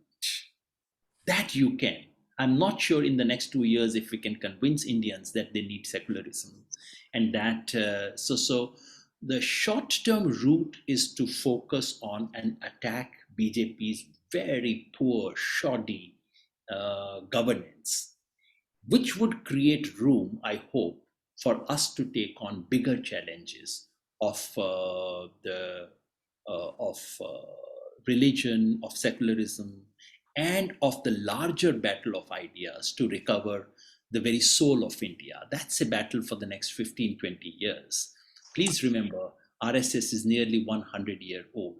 Speaker 6: That you can. I'm not sure in the next 2 years if we can convince Indians that they need secularism. And that, the short-term route is to focus on and attack BJP's very poor, shoddy governance, which would create room, I hope, for us to take on bigger challenges of religion, of secularism, and of the larger battle of ideas to recover the very soul of India. That's a battle for the next 15, 20 years. Please remember, RSS is nearly 100-year-old.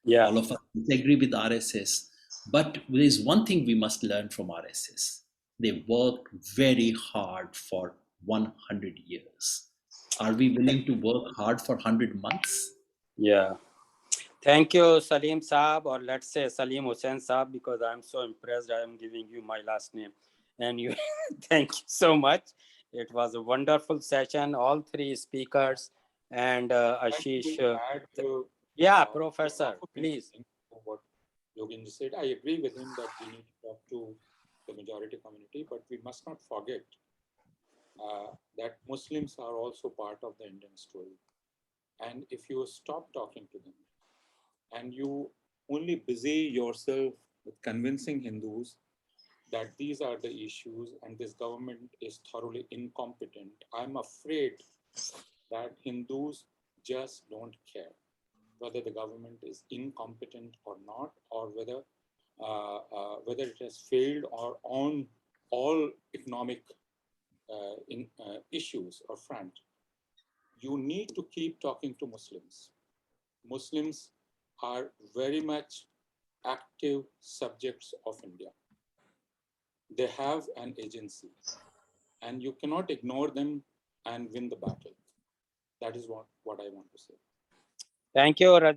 Speaker 4: Yeah.
Speaker 6: All of us disagree with RSS, but there is one thing we must learn from RSS. They worked very hard for 100 years. Are we willing to work hard for 100 months?
Speaker 4: Yeah. Thank you, Salim Saab, or let's say Salim Hussain Saab, because I'm so impressed. I am giving you my last name. And you, thank you so much. It was a wonderful session. All three speakers and Ashish. Yeah, Professor, please.
Speaker 3: What Yogendra said, I agree with him that we need to talk to the majority community, but we must not forget that Muslims are also part of the Indian story. And if you stop talking to them and you only busy yourself with convincing Hindus that these are the issues and this government is thoroughly incompetent, I'm afraid that Hindus just don't care whether the government is incompetent or not, or whether it has failed or on all economic issues or front. You need to keep talking to Muslims. Muslims are very much active subjects of India. They have an agency, and you cannot ignore them and win the battle. That is what I want to say.
Speaker 4: Thank you, Raja.